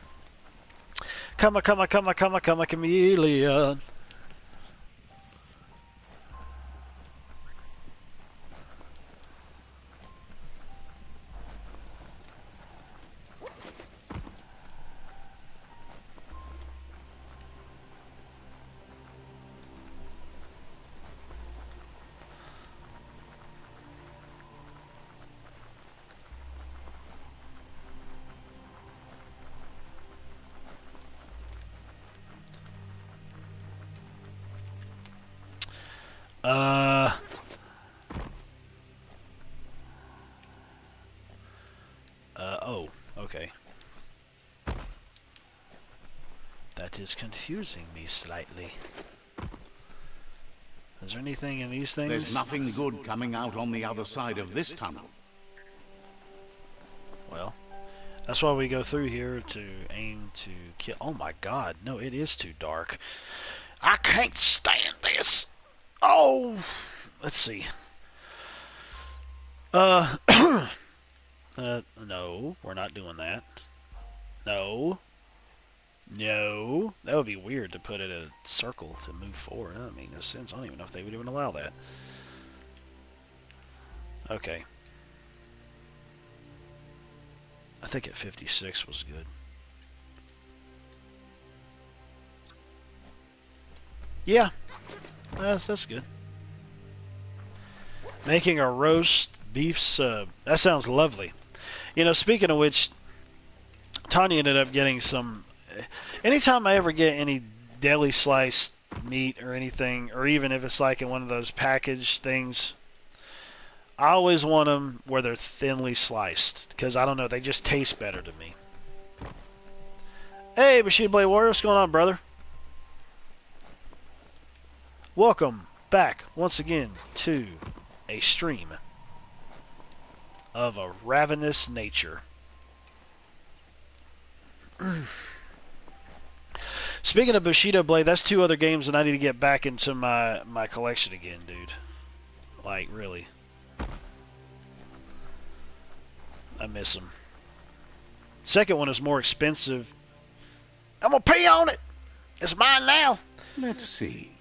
Come a chameleon. Oh, okay. That is confusing me slightly. Is there anything in these things? There's nothing good coming out on the other side of this tunnel. Well, that's why we go through here to aim to kill. Oh my god, no, it is too dark. I can't stand this. Oh, let's see. No, we're not doing that. No. No. That would be weird to put it in a circle to move forward. That doesn't make no sense. I don't even know if they would even allow that. Okay. I think at 56 was good. Yeah. That's good. Making a roast beef sub. That sounds lovely. You know, speaking of which, Tanya ended up getting some... Anytime I ever get any deli sliced meat or anything, or even if it's like in one of those packaged things, I always want them where they're thinly sliced. Because, I don't know, they just taste better to me. Hey, Machine Blade Warrior, what's going on, brother? Welcome back once again to a stream of a ravenous nature. Speaking of Bushido Blade, that's two other games that I need to get back into my collection again, dude. Like, really. I miss them. Second one is more expensive. I'm gonna pay on it! It's mine now! Let's see.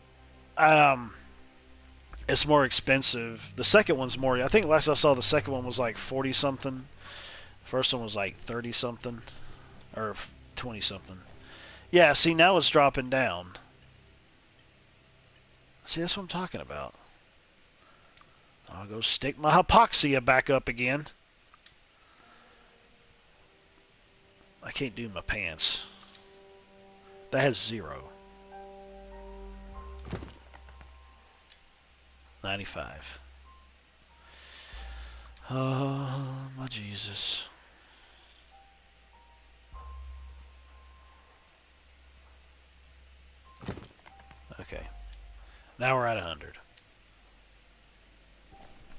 It's more expensive. The second one's more... I think last I saw the second one was like 40-something. First one was like 30-something. Or 20-something. Yeah, see, now it's dropping down. See, that's what I'm talking about. I'll go stick my hypoxia back up again. I can't do my pants. That has 0. 95. Oh, my Jesus. Okay. Now we're at 100.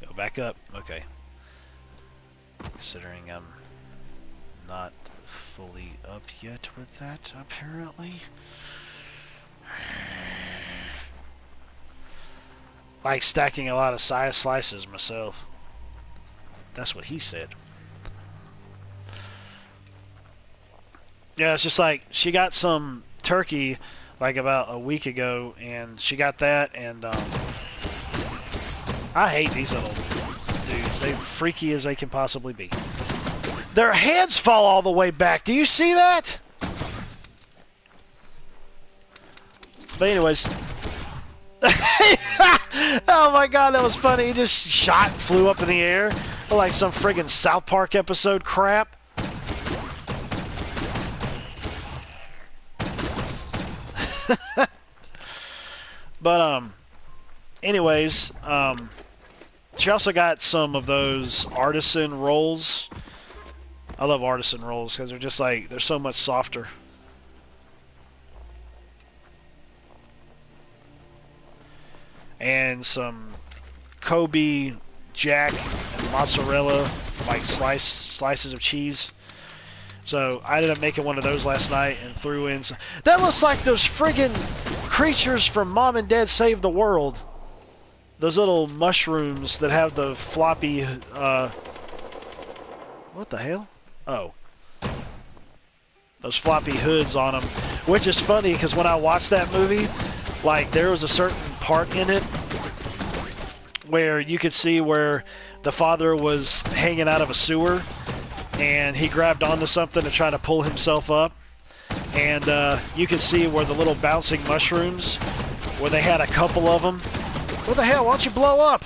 Go back up. Okay. Considering I'm not fully up yet with that, apparently. Like stacking a lot of slices myself. That's what he said. Yeah, it's just like she got some turkey like about a week ago, and she got that, and I hate these little dudes. They're freaky as they can possibly be. Their heads fall all the way back. Do you see that? But anyways. Oh my god, that was funny. He just shot and flew up in the air. Like some friggin' South Park episode crap. But, anyways, she also got some of those artisan rolls. I love artisan rolls because they're just like, they're so much softer. And some Kobe Jack and mozzarella, like slices of cheese. So I ended up making one of those last night and threw in some... That looks like those friggin' creatures from Mom and Dad Save the World. those little mushrooms that have the floppy, what the hell? Oh. Those floppy hoods on them. Which is funny, because when I watched that movie, like, there was a certain part in it where you could see where the father was hanging out of a sewer, and he grabbed onto something to try to pull himself up. And you could see where the little bouncing mushrooms, where they had a couple of them. What the hell? Why don't you blow up?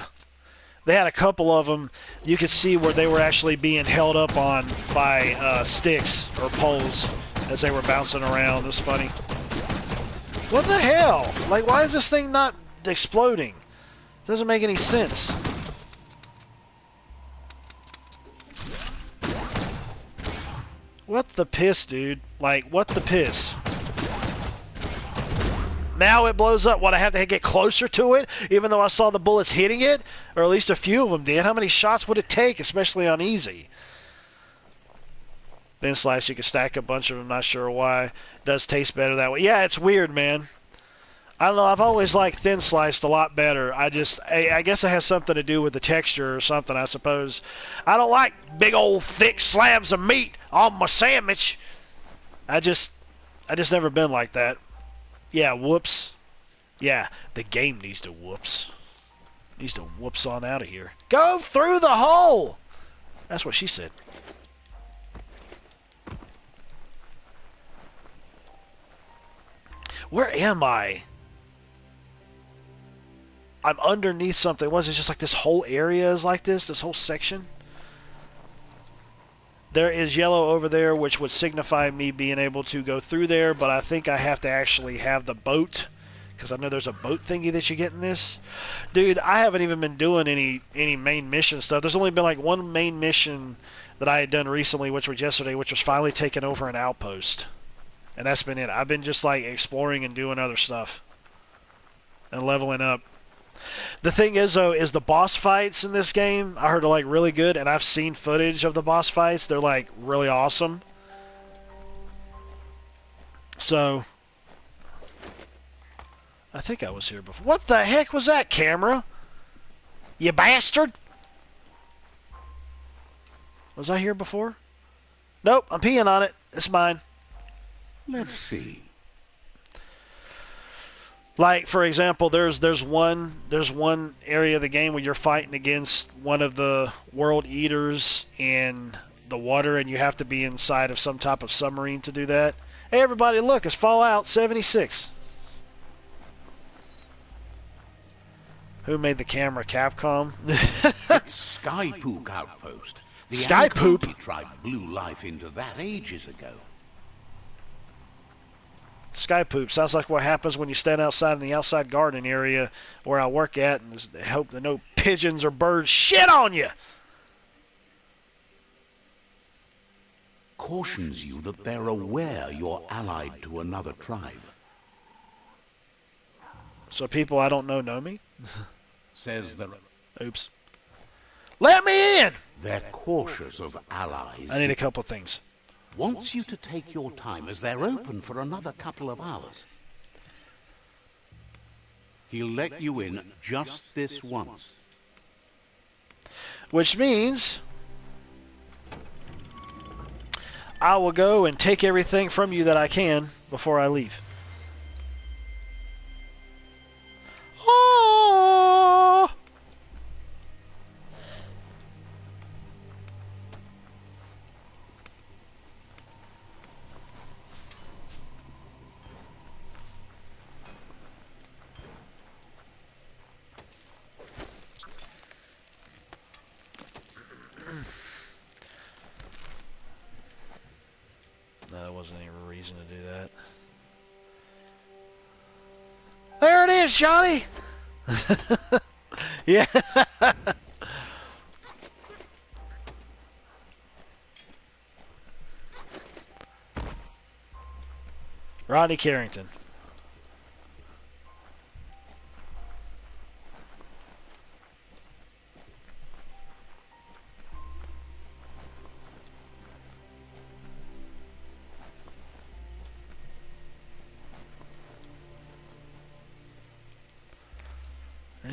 They had a couple of them. You could see where they were actually being held up on by sticks or poles as they were bouncing around. That's funny. What the hell? Like, why is this thing not exploding? Doesn't make any sense. What the piss, dude? Like, what the piss? Now it blows up. What, I have to get closer to it, even though I saw the bullets hitting it? Or at least a few of them did. How many shots would it take, especially on easy? Thin slice, you can stack a bunch of them. Not sure why. It does taste better that way. Yeah, it's weird, man. I don't know. I've always liked thin sliced a lot better. I guess it has something to do with the texture or something, I suppose. I don't like big old thick slabs of meat on my sandwich. I just never been like that. Yeah, whoops. Yeah, the game needs to whoops. Needs to whoops on out of here. Go through the hole! That's what she said. Where am I? I'm underneath something. Was it just like this whole area is like this? This whole section? There is yellow over there, which would signify me being able to go through there, but I think I have to actually have the boat, because I know there's a boat thingy that you get in this. Dude, I haven't even been doing any main mission stuff. There's only been like one main mission that I had done recently, which was yesterday, which was finally taking over an outpost. And that's been it. I've been just like exploring and doing other stuff. And leveling up. The thing is, though, is the boss fights in this game, I heard are like really good, and I've seen footage of the boss fights. They're like really awesome. So, I think I was here before. What the heck was that, camera? You bastard! Was I here before? Nope, I'm peeing on it. It's mine. Let's see. Like, for example, there's one area of the game where you're fighting against one of the world eaters in the water, and you have to be inside of some type of submarine to do that. Hey, everybody, look, it's Fallout 76. Who made the camera? Capcom? It's Skypook Outpost. The Skypoop? Anaconda tribe blew life into that ages ago. Sky poop sounds like what happens when you stand outside in the outside garden area where I work at and hope that no pigeons or birds shit on you. Cautions you that they're aware you're allied to another tribe. So people I don't know me? Says they're... Oops. Let me in! They're cautious of allies. I need a couple things. Wants you to take your time as they're open for another couple of hours. He'll let you in just this once. Which means I will go and take everything from you that I can before I leave. Oh! No, there wasn't any reason to do that. There it is, Johnny! Yeah. Rodney Carrington.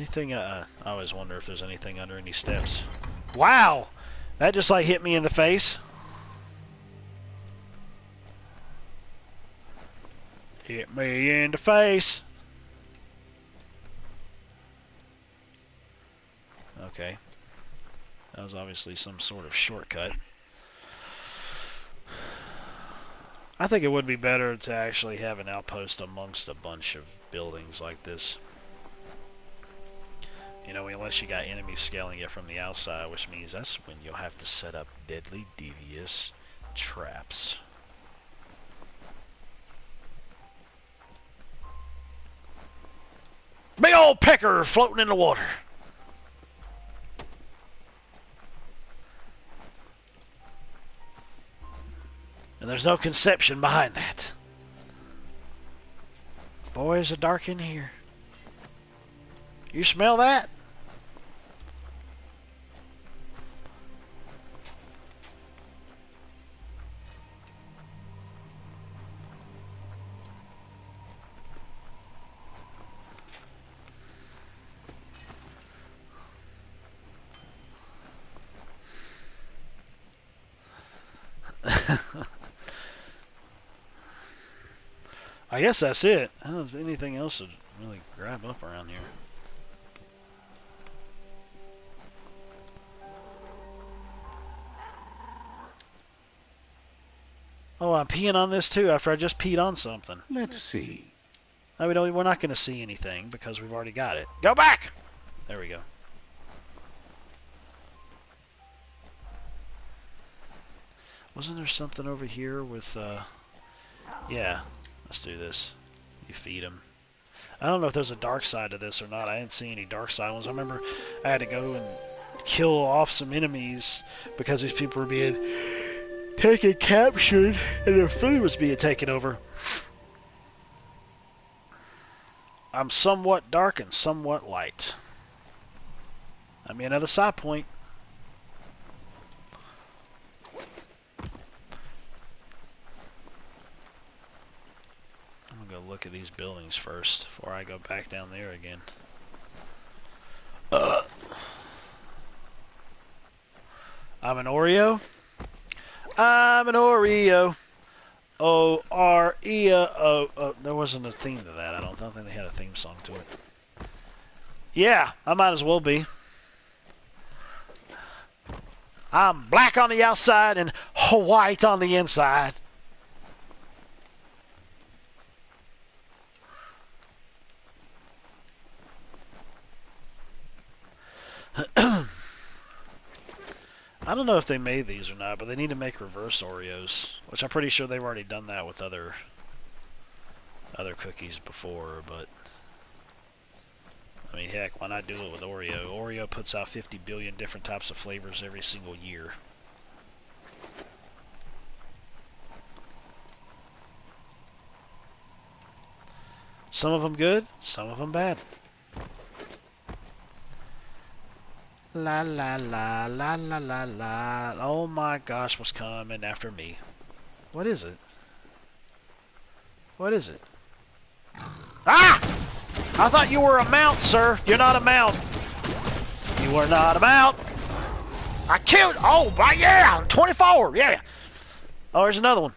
anything? I always wonder if there's anything under any steps. Wow! That just like hit me in the face. Hit me in the face. Okay. That was obviously some sort of shortcut. I think it would be better to actually have an outpost amongst a bunch of buildings like this. You know, unless you got enemies scaling it from the outside, which means that's when you'll have to set up deadly devious traps. Big old pecker floating in the water. And there's no conception behind that. Boy, is it dark in here. You smell that? I guess that's it. I don't know if there's anything else to really grab up around here. Oh, I'm peeing on this too after I just peed on something. Let's see. No, we're not going to see anything because we've already got it. Go back! There we go. Wasn't there something over here with, yeah, let's do this. You feed them. I don't know if there's a dark side to this or not. I didn't see any dark side ones. I remember I had to go and kill off some enemies because these people were being taken captured and their food was being taken over. I'm somewhat dark and somewhat light. I mean, another side point. I'm gonna go look at these buildings first before I go back down there again. I'm an Oreo. I'm an Oreo. O-R-E-O. There wasn't a theme to that. I don't think they had a theme song to it. Yeah, I might as well be. I'm black on the outside and white on the inside. I don't know if they made these or not, but they need to make reverse Oreos, which I'm pretty sure they've already done that with other cookies before, but I mean, heck, why not do it with Oreo? Oreo puts out 50 billion different types of flavors every single year. Some of them good, some of them bad. La la la la la la la. Oh my gosh, what's coming after me? What is it? What is it? Ah! I thought you were a mount, sir. You're not a mount. You are not a mount. I killed. Oh, yeah. 24. Yeah. Oh, there's another one.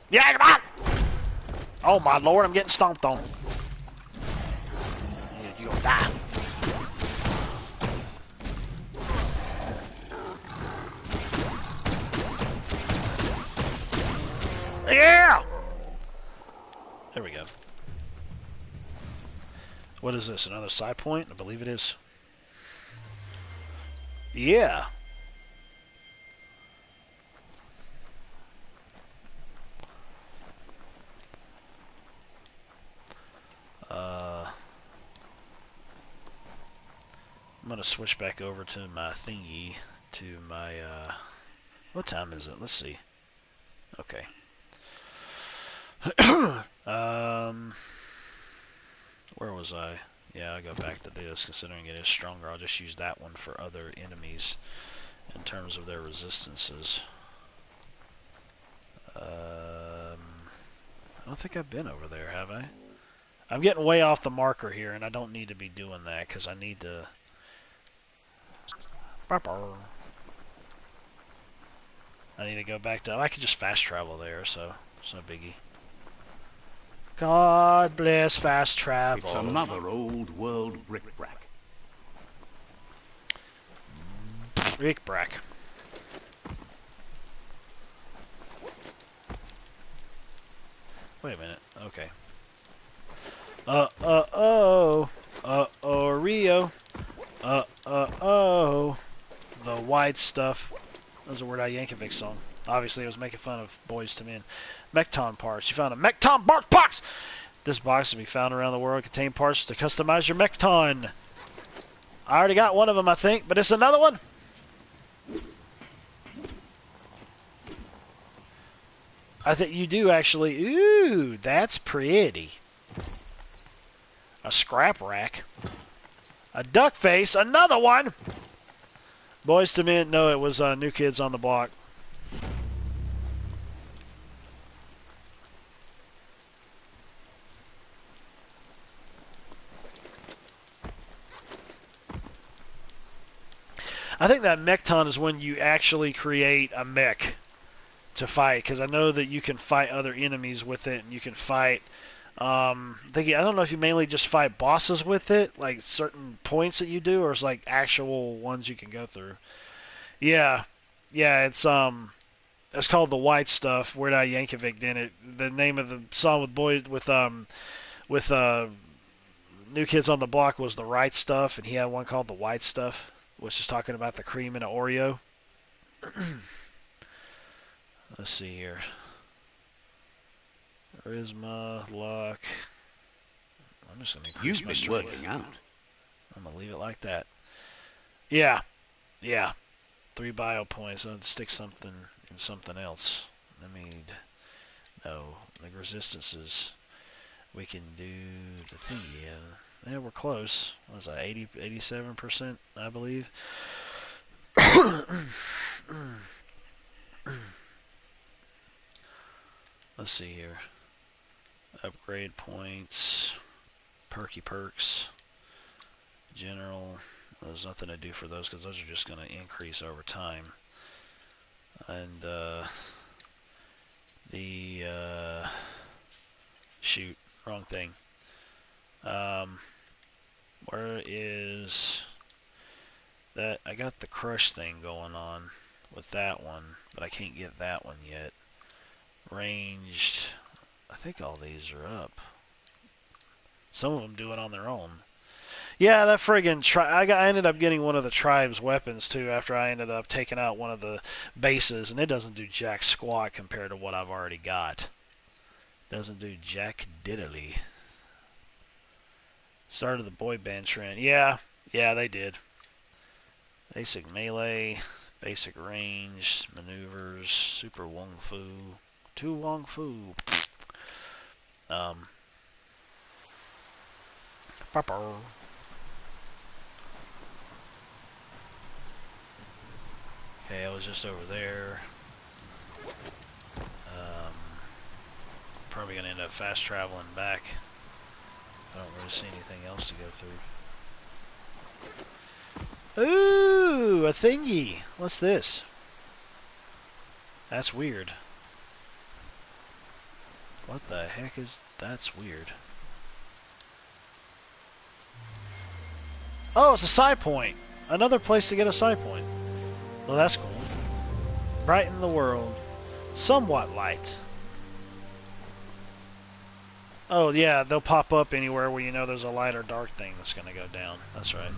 Yeah, come on. Oh my lord, I'm getting stomped on. You're gonna die. Yeah! There we go. What is this? Another side point? I believe it is. Yeah. I'm gonna switch back over to my thingy, to my, what time is it? Let's see. Okay. Where was I? Yeah, I'll go back to this. Considering it is stronger, I'll just use that one for other enemies in terms of their resistances. I don't think I've been over there, have I? I'm getting way off the marker here, and I don't need to be doing that because I need to... I need to go back to... I could just fast travel there, so it's no biggie. God bless fast travel. It's another old world bric-brac. Bric-brac. Wait a minute. Okay. Rio. The white stuff. That was a Word Al Yankovic song. Obviously, it was making fun of Boys to Men. Mecton parts. You found a Mecton box! This box can be found around the world. Contain parts to customize your Mecton. I already got one of them, I think, but it's another one. I think you do actually. Ooh, that's pretty. A scrap rack. A duck face. Another one. Boys to Men. No, it was New Kids on the Block. I think that Mechton is when you actually create a mech to fight, because I know that you can fight other enemies with it, and you can fight. I don't know if you mainly just fight bosses with it, like certain points that you do, or it's like actual ones you can go through. Yeah, it's called The White Stuff. Weird Al Yankovic did it. The name of the song with New Kids on the Block was The Right Stuff, and he had one called The White Stuff, which is talking about the cream in an Oreo. Let's see here. Charisma, luck. I'm just gonna increase my You've been working out. I'm gonna leave it like that. Yeah. 3 bio points. I'd stick something in something else. No, the resistances. We can do the thing again. Yeah, we're close. What was that? 87%, I believe. Let's see here. Upgrade points. Perky perks. General. There's nothing to do for those because those are just going to increase over time. And shoot, wrong thing. Where is that? I got the crush thing going on with that one, but I can't get that one yet. Ranged. I think all these are up. Some of them do it on their own. Yeah, that friggin' I ended up getting one of the tribe's weapons too after I ended up taking out one of the bases, and it doesn't do jack squat compared to what I've already got. Doesn't do jack diddly. Started the boy band trend. Yeah, they did. Basic melee, basic range, maneuvers, super wung fu, 2 wung fu. Okay, I was just over there. Probably gonna end up fast traveling back. I don't really see anything else to go through. Ooh, a thingy. What's this? That's weird. What the heck is... That's weird. Oh, it's a side point. Another place to get a side point. Well, that's cool. Brighten the world. Somewhat light. Oh, yeah, they'll pop up anywhere where you know there's a light or dark thing that's going to go down. That's right.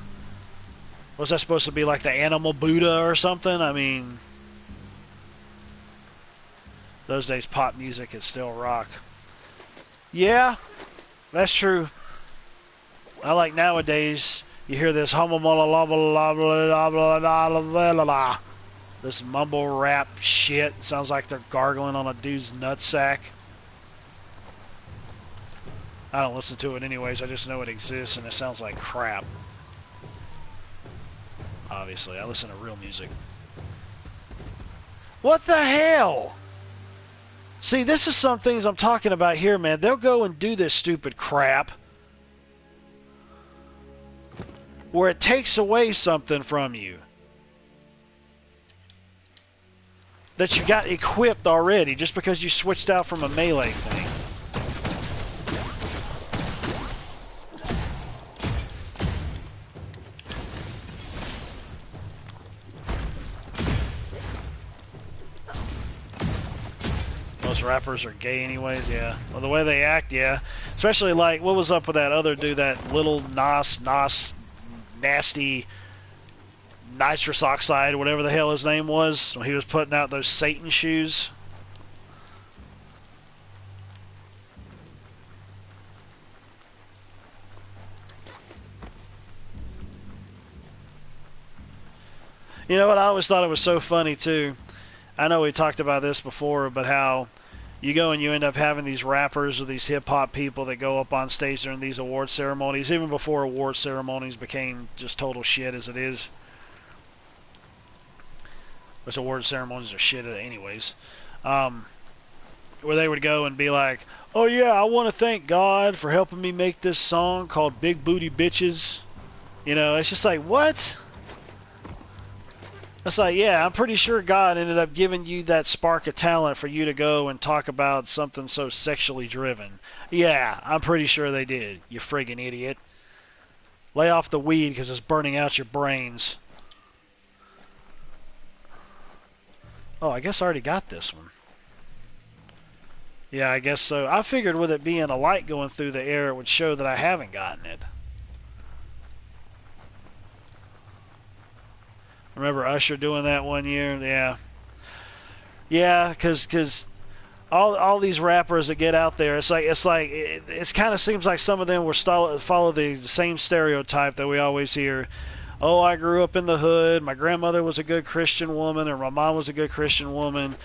Was that supposed to be like the animal Buddha or something? I mean, those days pop music is still rock. Yeah, that's true. I like nowadays, you hear this this mumble rap shit. Sounds like they're gargling on a dude's nutsack. I don't listen to it anyways, I just know it exists and it sounds like crap. Obviously, I listen to real music. What the hell? See, this is some things I'm talking about here, man. They'll go and do this stupid crap, where it takes away something from you that you got equipped already just because you switched out from a melee thing. Most rappers are gay anyways, yeah. Well, the way they act, yeah. Especially like, what was up with that other dude, that little nasty nitrous oxide, whatever the hell his name was, when he was putting out those Satan shoes. You know what, I always thought it was so funny too. I know we talked about this before, but how you go and you end up having these rappers or these hip-hop people that go up on stage during these award ceremonies, even before award ceremonies became just total shit as it is. Which award ceremonies are shit anyways. Where they would go and be like, oh yeah, I want to thank God for helping me make this song called Big Booty Bitches. You know, it's just like, what? It's like, yeah, I'm pretty sure God ended up giving you that spark of talent for you to go and talk about something so sexually driven. Yeah, I'm pretty sure they did, you friggin' idiot. Lay off the weed because it's burning out your brains. Oh, I guess I already got this one. Yeah, I guess so. I figured with it being a light going through the air, it would show that I haven't gotten it. Remember Usher doing that one year? Yeah. Yeah, because all these rappers that get out there, it kind of seems like some of them follow the same stereotype that we always hear. Oh, I grew up in the hood. My grandmother was a good Christian woman, and my mom was a good Christian woman.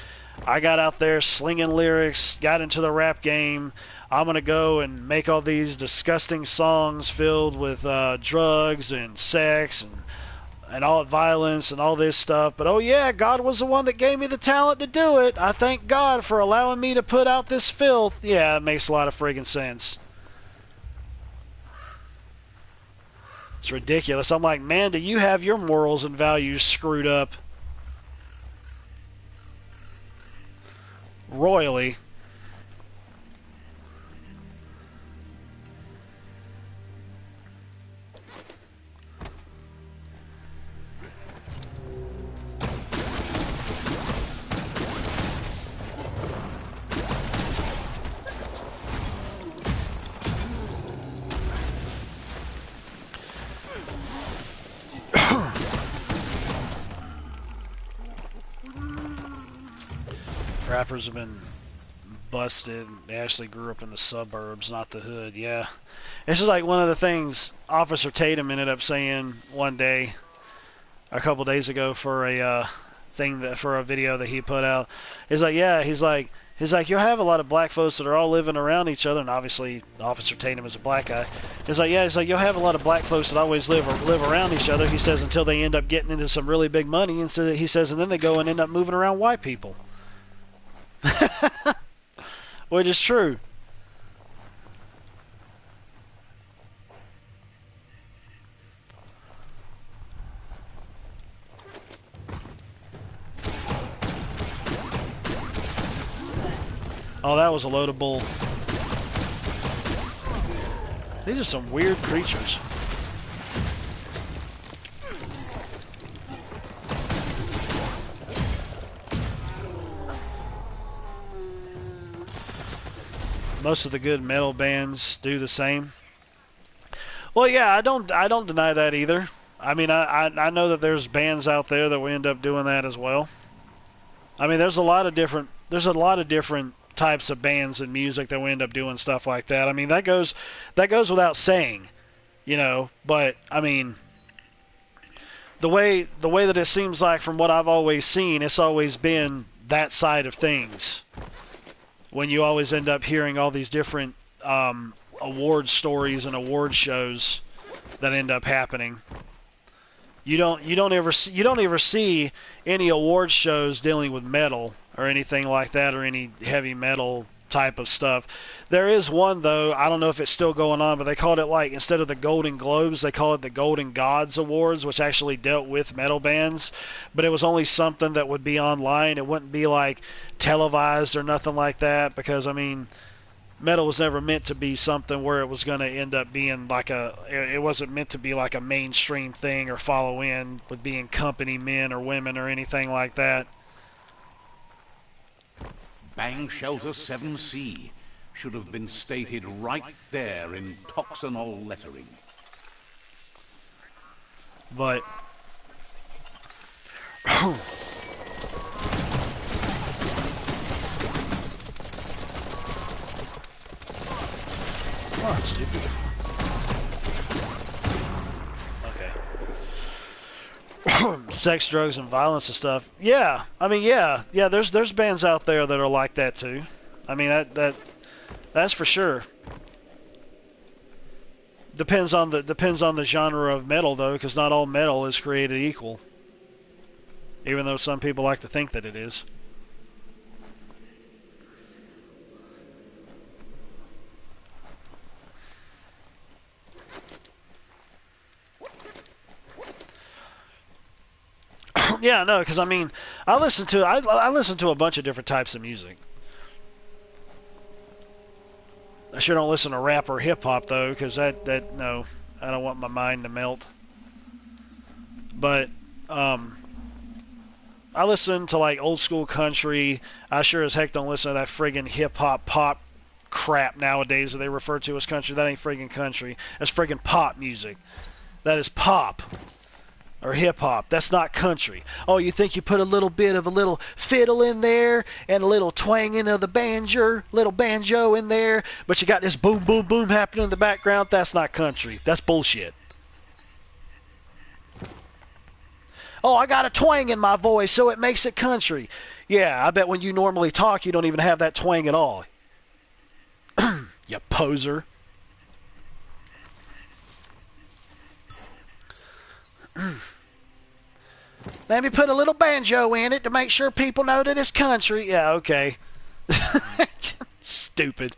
I got out there slinging lyrics, got into the rap game. I'm going to go and make all these disgusting songs filled with drugs and sex and all violence and all this stuff. But oh yeah, God was the one that gave me the talent to do it. I thank God for allowing me to put out this filth. Yeah, it makes a lot of friggin' sense. It's ridiculous. I'm like, man, do you have your morals and values screwed up royally? Rappers have been busted. They actually grew up in the suburbs, not the hood. Yeah. It's just like one of the things Officer Tatum ended up saying one day, a couple days ago, for a for a video that he put out. He's like, yeah, he's like, you'll have a lot of black folks that are all living around each other, and obviously Officer Tatum is a black guy. He's like, you'll have a lot of black folks that always live around each other. He says until they end up getting into some really big money, and so he says, and then they go and end up moving around white people. Which is true. Oh, that was a load of bull. These are some weird creatures. Most of the good metal bands do the same. Well, yeah, I don't deny that either. I mean, I know that there's bands out there that will end up doing that as well. I mean, there's a lot of different types of bands and music that will end up doing stuff like that. I mean, that goes without saying, you know. But I mean, the way that it seems like from what I've always seen, it's always been that side of things. When you always end up hearing all these different award stories and award shows that end up happening, you don't ever see any award shows dealing with metal or anything like that, or any heavy metal type of stuff. There is one, though, I don't know if it's still going on, but they called it, like, instead of the Golden Globes, they call it the Golden Gods Awards, which actually dealt with metal bands. But it was only something that would be online. It wouldn't be, like, televised or nothing like that, because, I mean, metal was never meant to be something where it was going to end up being like it wasn't meant to be like a mainstream thing or follow in with being company men or women or anything like that. Bang Shelter 7C should have been stated right there in Toxanol lettering. But oh, stupid. Okay. Sex, drugs, and violence and stuff. Yeah, I mean, yeah. There's bands out there that are like that too. I mean, that's for sure. Depends on the genre of metal though, because not all metal is created equal. Even though some people like to think that it is. Yeah, no, because I mean, I listen to a bunch of different types of music. I sure don't listen to rap or hip hop though, because that no, I don't want my mind to melt. But I listen to like old school country. I sure as heck don't listen to that friggin' hip hop pop crap nowadays that they refer to as country. That ain't friggin' country. That's friggin' pop music. That is pop. Or hip-hop. That's not country. Oh, you think you put a little bit of a little fiddle in there and a little twanging of the little banjo in there, but you got this boom, boom, boom happening in the background? That's not country. That's bullshit. Oh, I got a twang in my voice, so it makes it country. Yeah, I bet when you normally talk, you don't even have that twang at all. You poser. Let me put a little banjo in it to make sure people know that it's country. Yeah, okay. Stupid.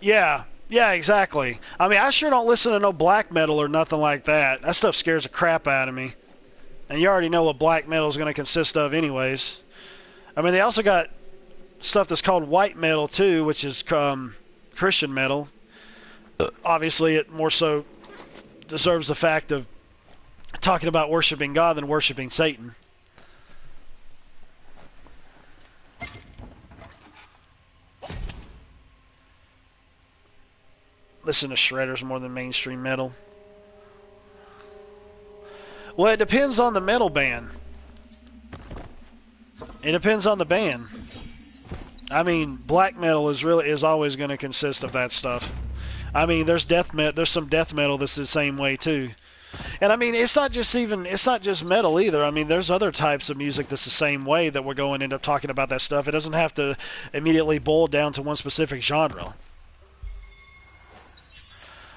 Yeah, exactly. I mean, I sure don't listen to no black metal or nothing like that. That stuff scares the crap out of me. And you already know what black metal is going to consist of anyways. I mean, they also got stuff that's called white metal too, which is Christian metal. Obviously, it more so deserves the fact of talking about worshiping God than worshiping Satan. Listen to shredders more than mainstream metal. Well, it depends on the metal band. It depends on the band. I mean, black metal is always going to consist of that stuff. I mean, there's some death metal that's the same way too. And I mean, it's not just metal either. I mean, there's other types of music that's the same way that we're going to end up talking about that stuff. It doesn't have to immediately boil down to one specific genre.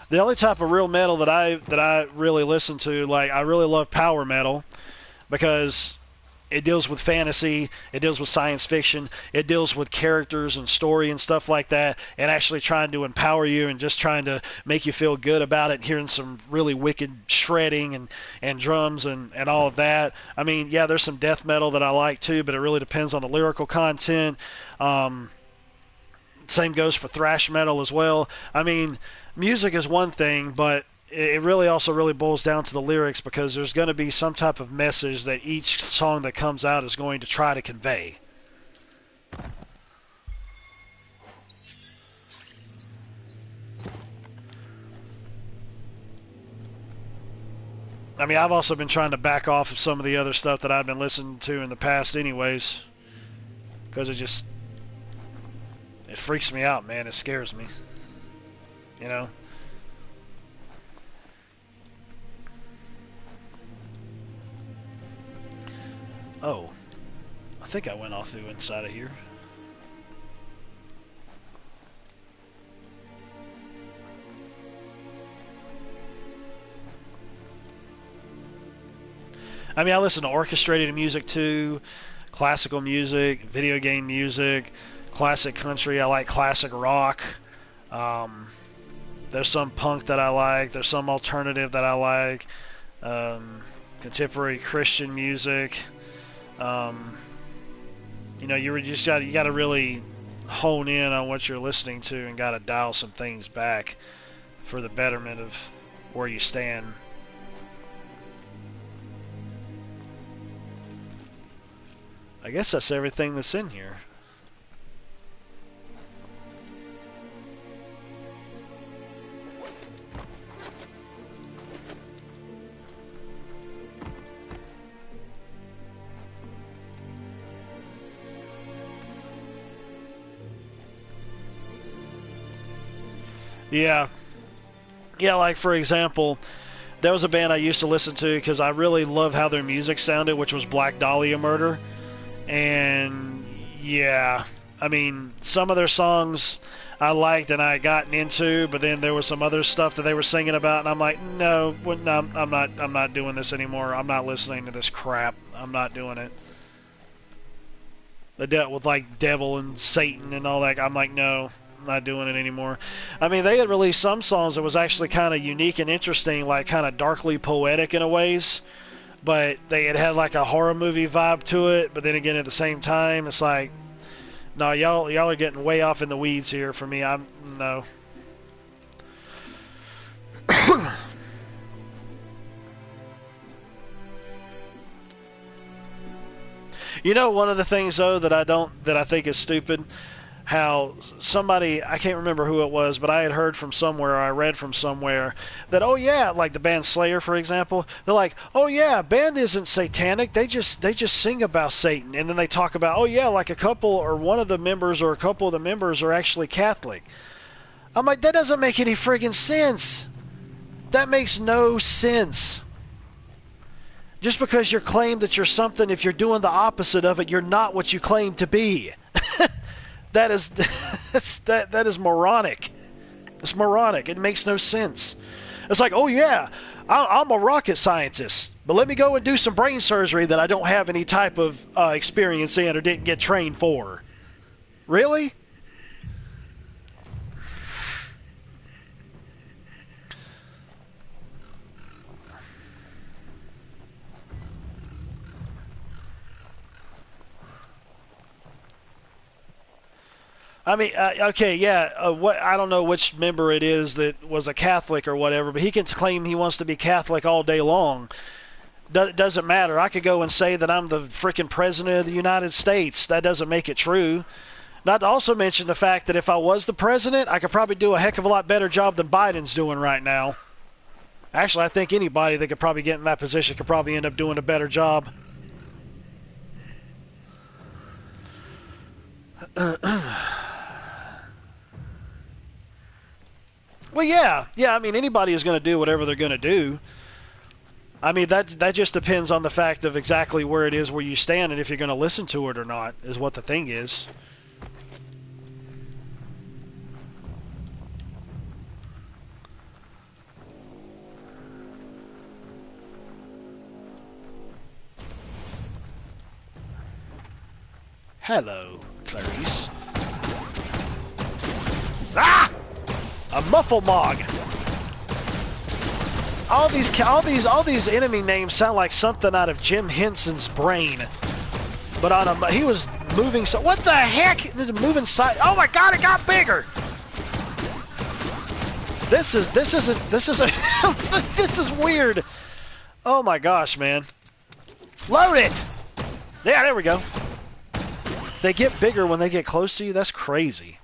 The only type of real metal that I really listen to, like, I really love power metal because it deals with fantasy, it deals with science fiction, it deals with characters and story and stuff like that, and actually trying to empower you and just trying to make you feel good about it, and hearing some really wicked shredding and drums and all of that. I mean, yeah, there's some death metal that I like too, but it really depends on the lyrical content. Same goes for thrash metal as well. I mean, music is one thing, but it really also really boils down to the lyrics, because there's going to be some type of message that each song that comes out is going to try to convey. I mean, I've also been trying to back off of some of the other stuff that I've been listening to in the past anyways, because it freaks me out, man. It scares me, you know. Oh, I think I went off through inside of here. I mean, I listen to orchestrated music too, classical music, video game music, classic country. I like classic rock. There's some punk that I like. There's some alternative that I like. Contemporary Christian music. You know, you got to really hone in on what you're listening to and got to dial some things back for the betterment of where you stand. I guess that's everything that's in here. Yeah. Yeah, like for example, there was a band I used to listen to because I really love how their music sounded, which was Black Dahlia Murder. And yeah, I mean, some of their songs I liked and I had gotten into, but then there was some other stuff that they were singing about, and I'm like, no, I'm not doing this anymore. I'm not listening to this crap. I'm not doing it. They dealt with like devil and Satan and all that. I'm like, no, I'm not doing it anymore. I mean, they had released some songs that was actually kind of unique and interesting, like kind of darkly poetic in a ways. But they had like a horror movie vibe to it. But then again, at the same time, it's like, no, y'all are getting way off in the weeds here for me. No. You know, one of the things though that I think is stupid, how somebody, I can't remember who it was, but I had heard from somewhere, or I read from somewhere, that, oh yeah, like the band Slayer, for example, they're like, oh yeah, band isn't satanic, they just sing about Satan, and then they talk about, oh yeah, like a couple, or one of the members, or a couple of the members are actually Catholic. I'm like, that doesn't make any friggin' sense. That makes no sense. Just because you're claimed that you're something, if you're doing the opposite of it, you're not what you claim to be. That is moronic. It's moronic. It makes no sense. It's like, oh yeah, I'm a rocket scientist, but let me go and do some brain surgery that I don't have any type of experience in or didn't get trained for. Really? I mean, okay, yeah. What I don't know which member it is that was a Catholic or whatever, but he can claim he wants to be Catholic all day long. Doesn't matter. I could go and say that I'm the freaking president of the United States. That doesn't make it true. Not to also mention the fact that if I was the president, I could probably do a heck of a lot better job than Biden's doing right now. Actually, I think anybody that could probably get in that position could probably end up doing a better job. Well, yeah. I mean, anybody is going to do whatever they're going to do. I mean, that just depends on the fact of exactly where it is where you stand and if you're going to listen to it or not, is what the thing is. Hello, Clarice. Ah! A mufflemog. All these enemy names sound like something out of Jim Henson's brain. But he was moving. So what the heck? Moving side. Oh my God! It got bigger. This is weird. Oh my gosh, man. Load it. Yeah, there we go. They get bigger when they get close to you. That's crazy.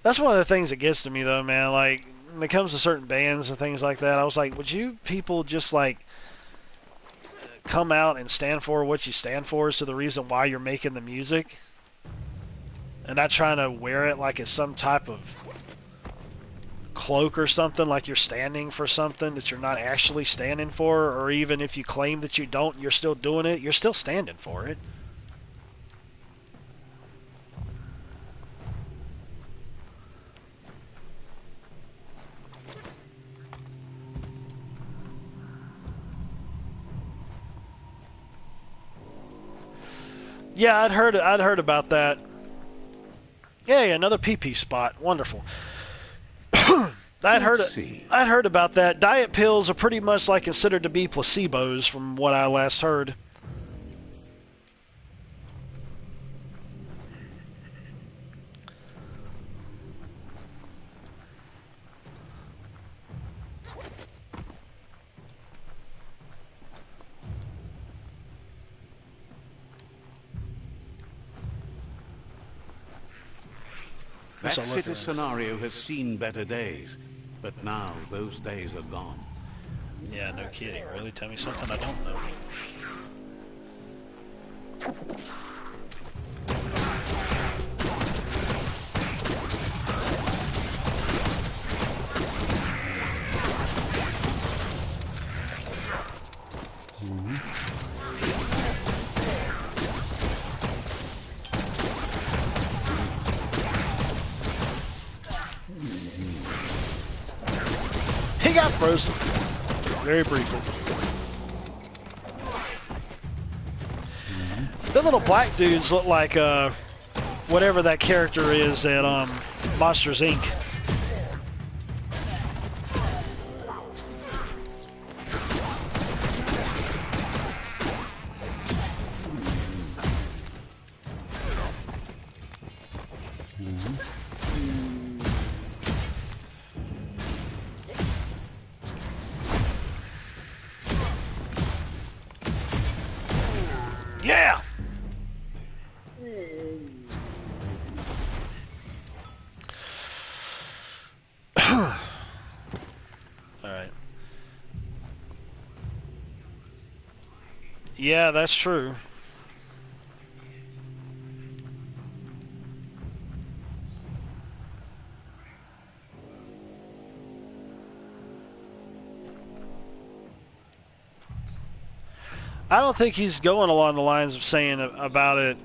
That's one of the things that gets to me, though, man. Like, when it comes to certain bands and things like that, I was like, would you people just, like, come out and stand for what you stand for as to the reason why you're making the music? And not trying to wear it like it's some type of cloak or something, like you're standing for something that you're not actually standing for, or even if you claim that you don't, you're still doing it, you're still standing for it. Yeah, I'd heard about that. Yay, another PP spot. Wonderful. I'd heard about that. Diet pills are pretty much like considered to be placebos from what I last heard. That city scenario has seen better days, but now those days are gone. Yeah, no kidding. Really? Tell me something I don't know. He got frozen. Very briefly. The little black dudes look like whatever that character is at Monsters Inc. Yeah! Alright. Yeah, that's true. I don't think he's going along the lines of saying about it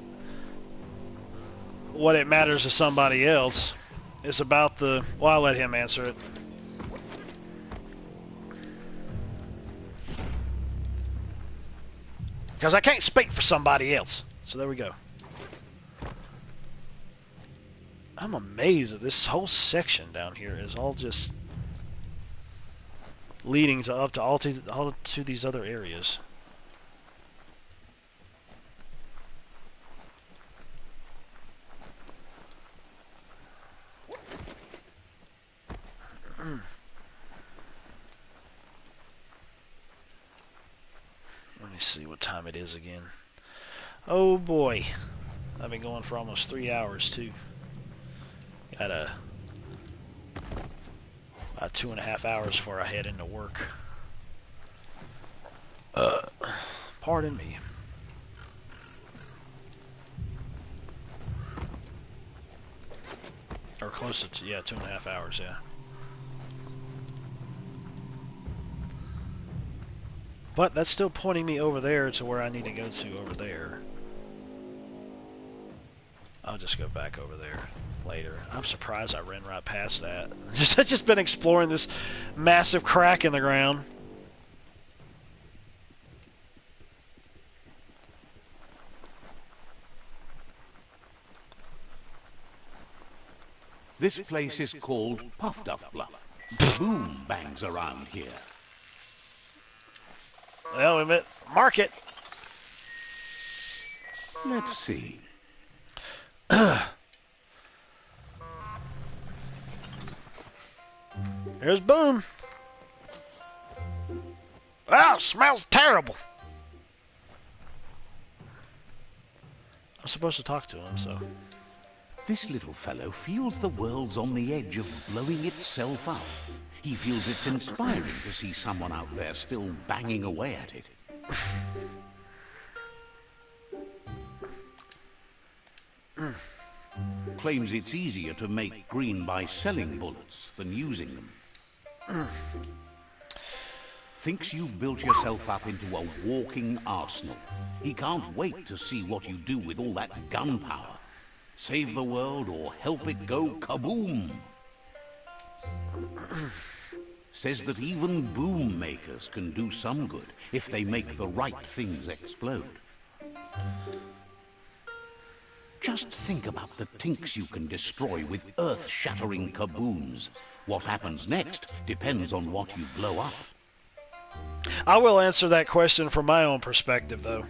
what it matters to somebody else. It's about the... Well, I'll let him answer it. Because I can't speak for somebody else. So there we go. I'm amazed that this whole section down here is all just leading to up to all to these other areas. Let me see what time it is again. Oh boy. I've been going for almost 3 hours too. Got about 2.5 hours before I head into work. Pardon me. Or close to, yeah, 2.5 hours, yeah. But that's still pointing me over there to where I need to go to over there. I'll just go back over there later. I'm surprised I ran right past that. I've just been exploring this massive crack in the ground. This place is called Puff Duff Bluff. Boom bangs around here. Well, we met market. Let's see. There's Boom. Wow, smells terrible. I'm supposed to talk to him, so... This little fellow feels the world's on the edge of blowing itself up. He feels it's inspiring to see someone out there still banging away at it. Claims it's easier to make green by selling bullets than using them. Thinks you've built yourself up into a walking arsenal. He can't wait to see what you do with all that gunpowder. Save the world or help it go kaboom. Says that even boom makers can do some good if they make the right things explode. Just think about the tinks you can destroy with earth-shattering kabooms. What happens next depends on what you blow up. I will answer that question from my own perspective, though.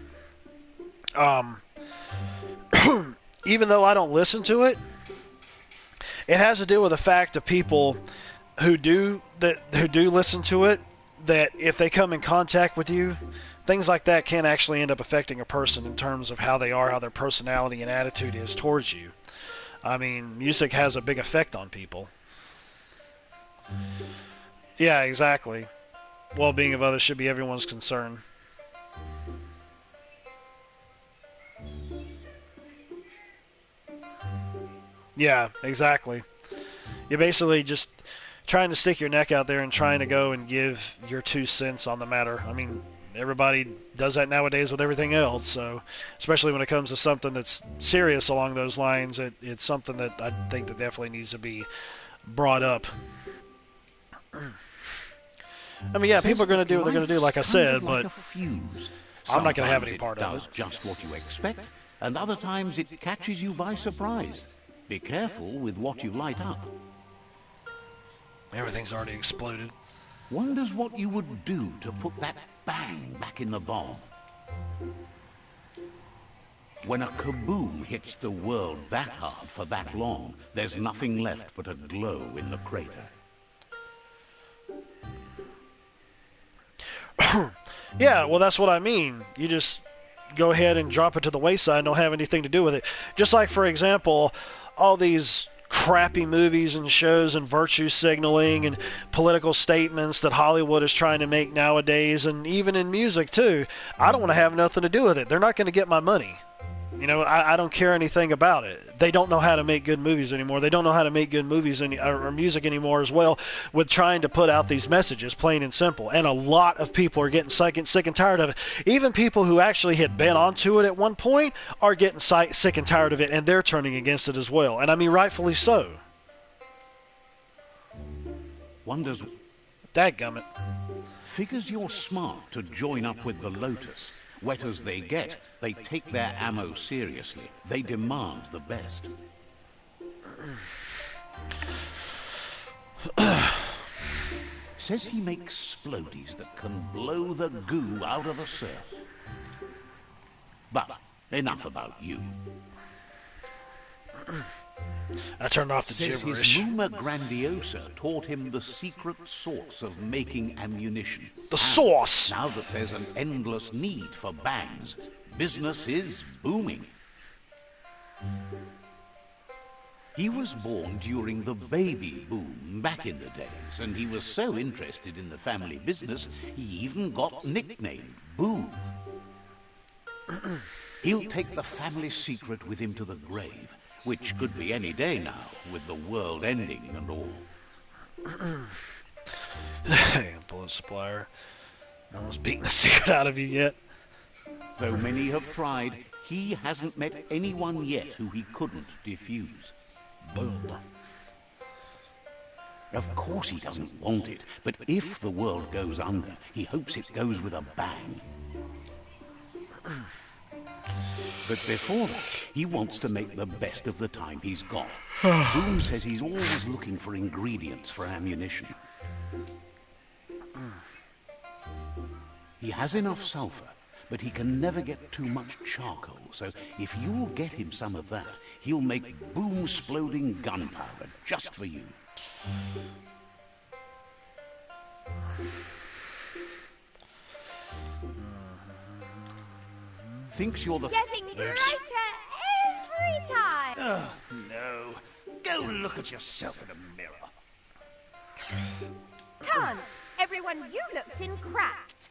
Even though I don't listen to it, it has to do with the fact of people who do listen to it, that if they come in contact with you, things like that can actually end up affecting a person in terms of how they are, how their personality and attitude is towards you. I mean, music has a big effect on people. Yeah, exactly. Well-being of others should be everyone's concern. Yeah, exactly. You're basically just trying to stick your neck out there and trying to go and give your 2 cents on the matter. I mean, everybody does that nowadays with everything else, so especially when it comes to something that's serious along those lines, it's something that I think that definitely needs to be brought up. I mean, yeah, people are going to do what they're going to do, like I said, but I'm not going to have any part of it. It does just what you expect, and other times it catches you by surprise. Be careful with what you light up. Everything's already exploded. Wonders what you would do to put that bang back in the bomb. When a kaboom hits the world that hard for that long, there's nothing left but a glow in the crater. Yeah, well, that's what I mean. You just go ahead and drop it to the wayside and don't have anything to do with it. Just like, for example, all these crappy movies and shows and virtue signaling and political statements that Hollywood is trying to make nowadays, and even in music too. I don't want to have nothing to do with it. They're not going to get my money. You know, I don't care anything about it. They don't know how to make good movies anymore. They don't know how to make good movies or music anymore as well, with trying to put out these messages, plain and simple. And a lot of people are getting sick and tired of it. Even people who actually had been onto it at one point are getting sick and tired of it, and they're turning against it as well. And I mean, rightfully so. Wonders... Dadgummit. Figures you're smart to join up with the Lotus. Wet as they get, they take their ammo seriously. They demand the best. Says he makes splodies that can blow the goo out of the surf. But enough about you. I turned off the Says gibberish. his Luma Grandiosa taught him the secret source of making ammunition. The sauce! Now that there's an endless need for bangs, business is booming. He was born during the baby boom back in the days, and he was so interested in the family business, he even got nicknamed Boom. He'll take the family secret with him to the grave, which could be any day now, with the world ending and all. Bullet supplier. No one's beaten the secret out of you yet. Though many have tried, he hasn't met anyone yet who he couldn't defuse. Boom. Of course he doesn't want it, but if the world goes under, he hopes it goes with a bang. But before that, he wants to make the best of the time he's got. Boom says he's always looking for ingredients for ammunition. He has enough sulfur, but he can never get too much charcoal, so if you'll get him some of that, he'll make boom-sploding gunpowder just for you. Thinks you're the... Getting brighter every time. Oh, no. Go look at yourself in a mirror. Can't. Everyone you looked in cracked.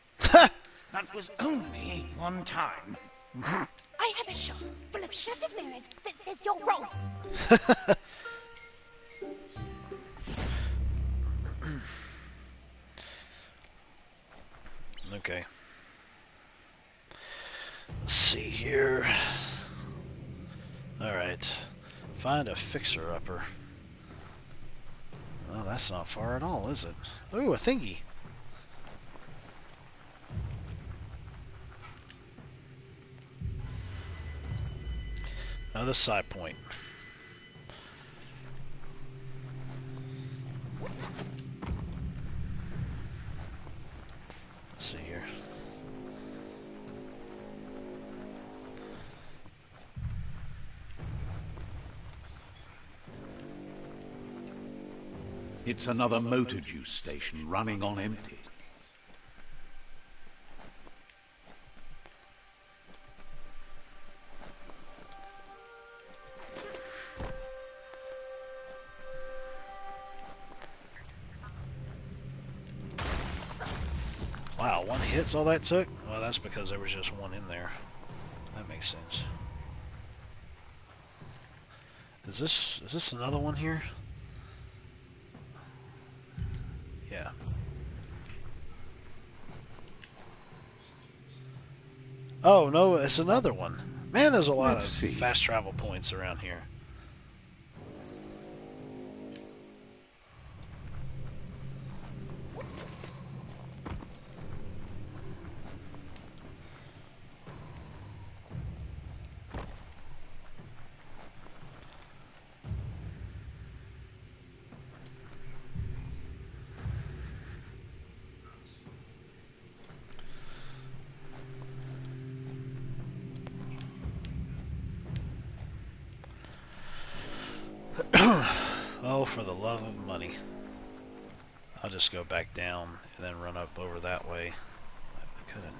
That was only one time. I have a shop full of shattered mirrors that says you're wrong. Okay. Let's see here. Alright. Find a fixer-upper. Well, that's not far at all, is it? Ooh, a thingy. Another side point. Let's see here. It's another motor juice station running on empty. Wow, one hit's all that took? Well, that's because there was just one in there. That makes sense. Is this another one here? Yeah. Oh, no, it's another one. Man, there's a lot of fast travel points around here. Oh, for the love of money. I'll just go back down and then run up over that way. I couldn't.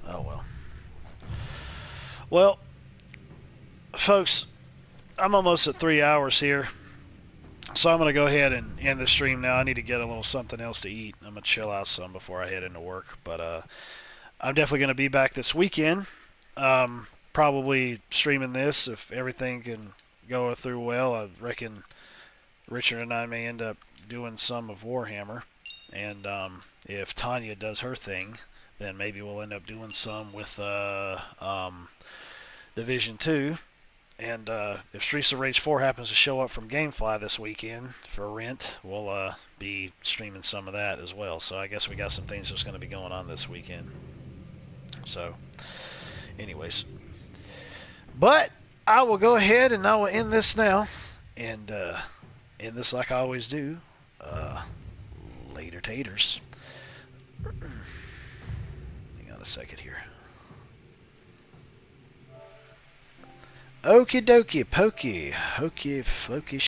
Oh, well. Well, folks, I'm almost at 3 hours here. So I'm going to go ahead and end the stream now. I need to get a little something else to eat. I'm going to chill out some before I head into work. But I'm definitely going to be back this weekend. Probably streaming this if everything can go through well. I reckon Richard and I may end up doing some of Warhammer. And if Tanya does her thing, then maybe we'll end up doing some with Division 2. And if Streets of Rage 4 happens to show up from Gamefly this weekend for rent, we'll be streaming some of that as well. So I guess we got some things that's going to be going on this weekend. So, anyways. But I will go ahead and I will end this now. And end this like I always do. Later taters. Hang on a second here. Okie dokie, pokey, hokey, flokey.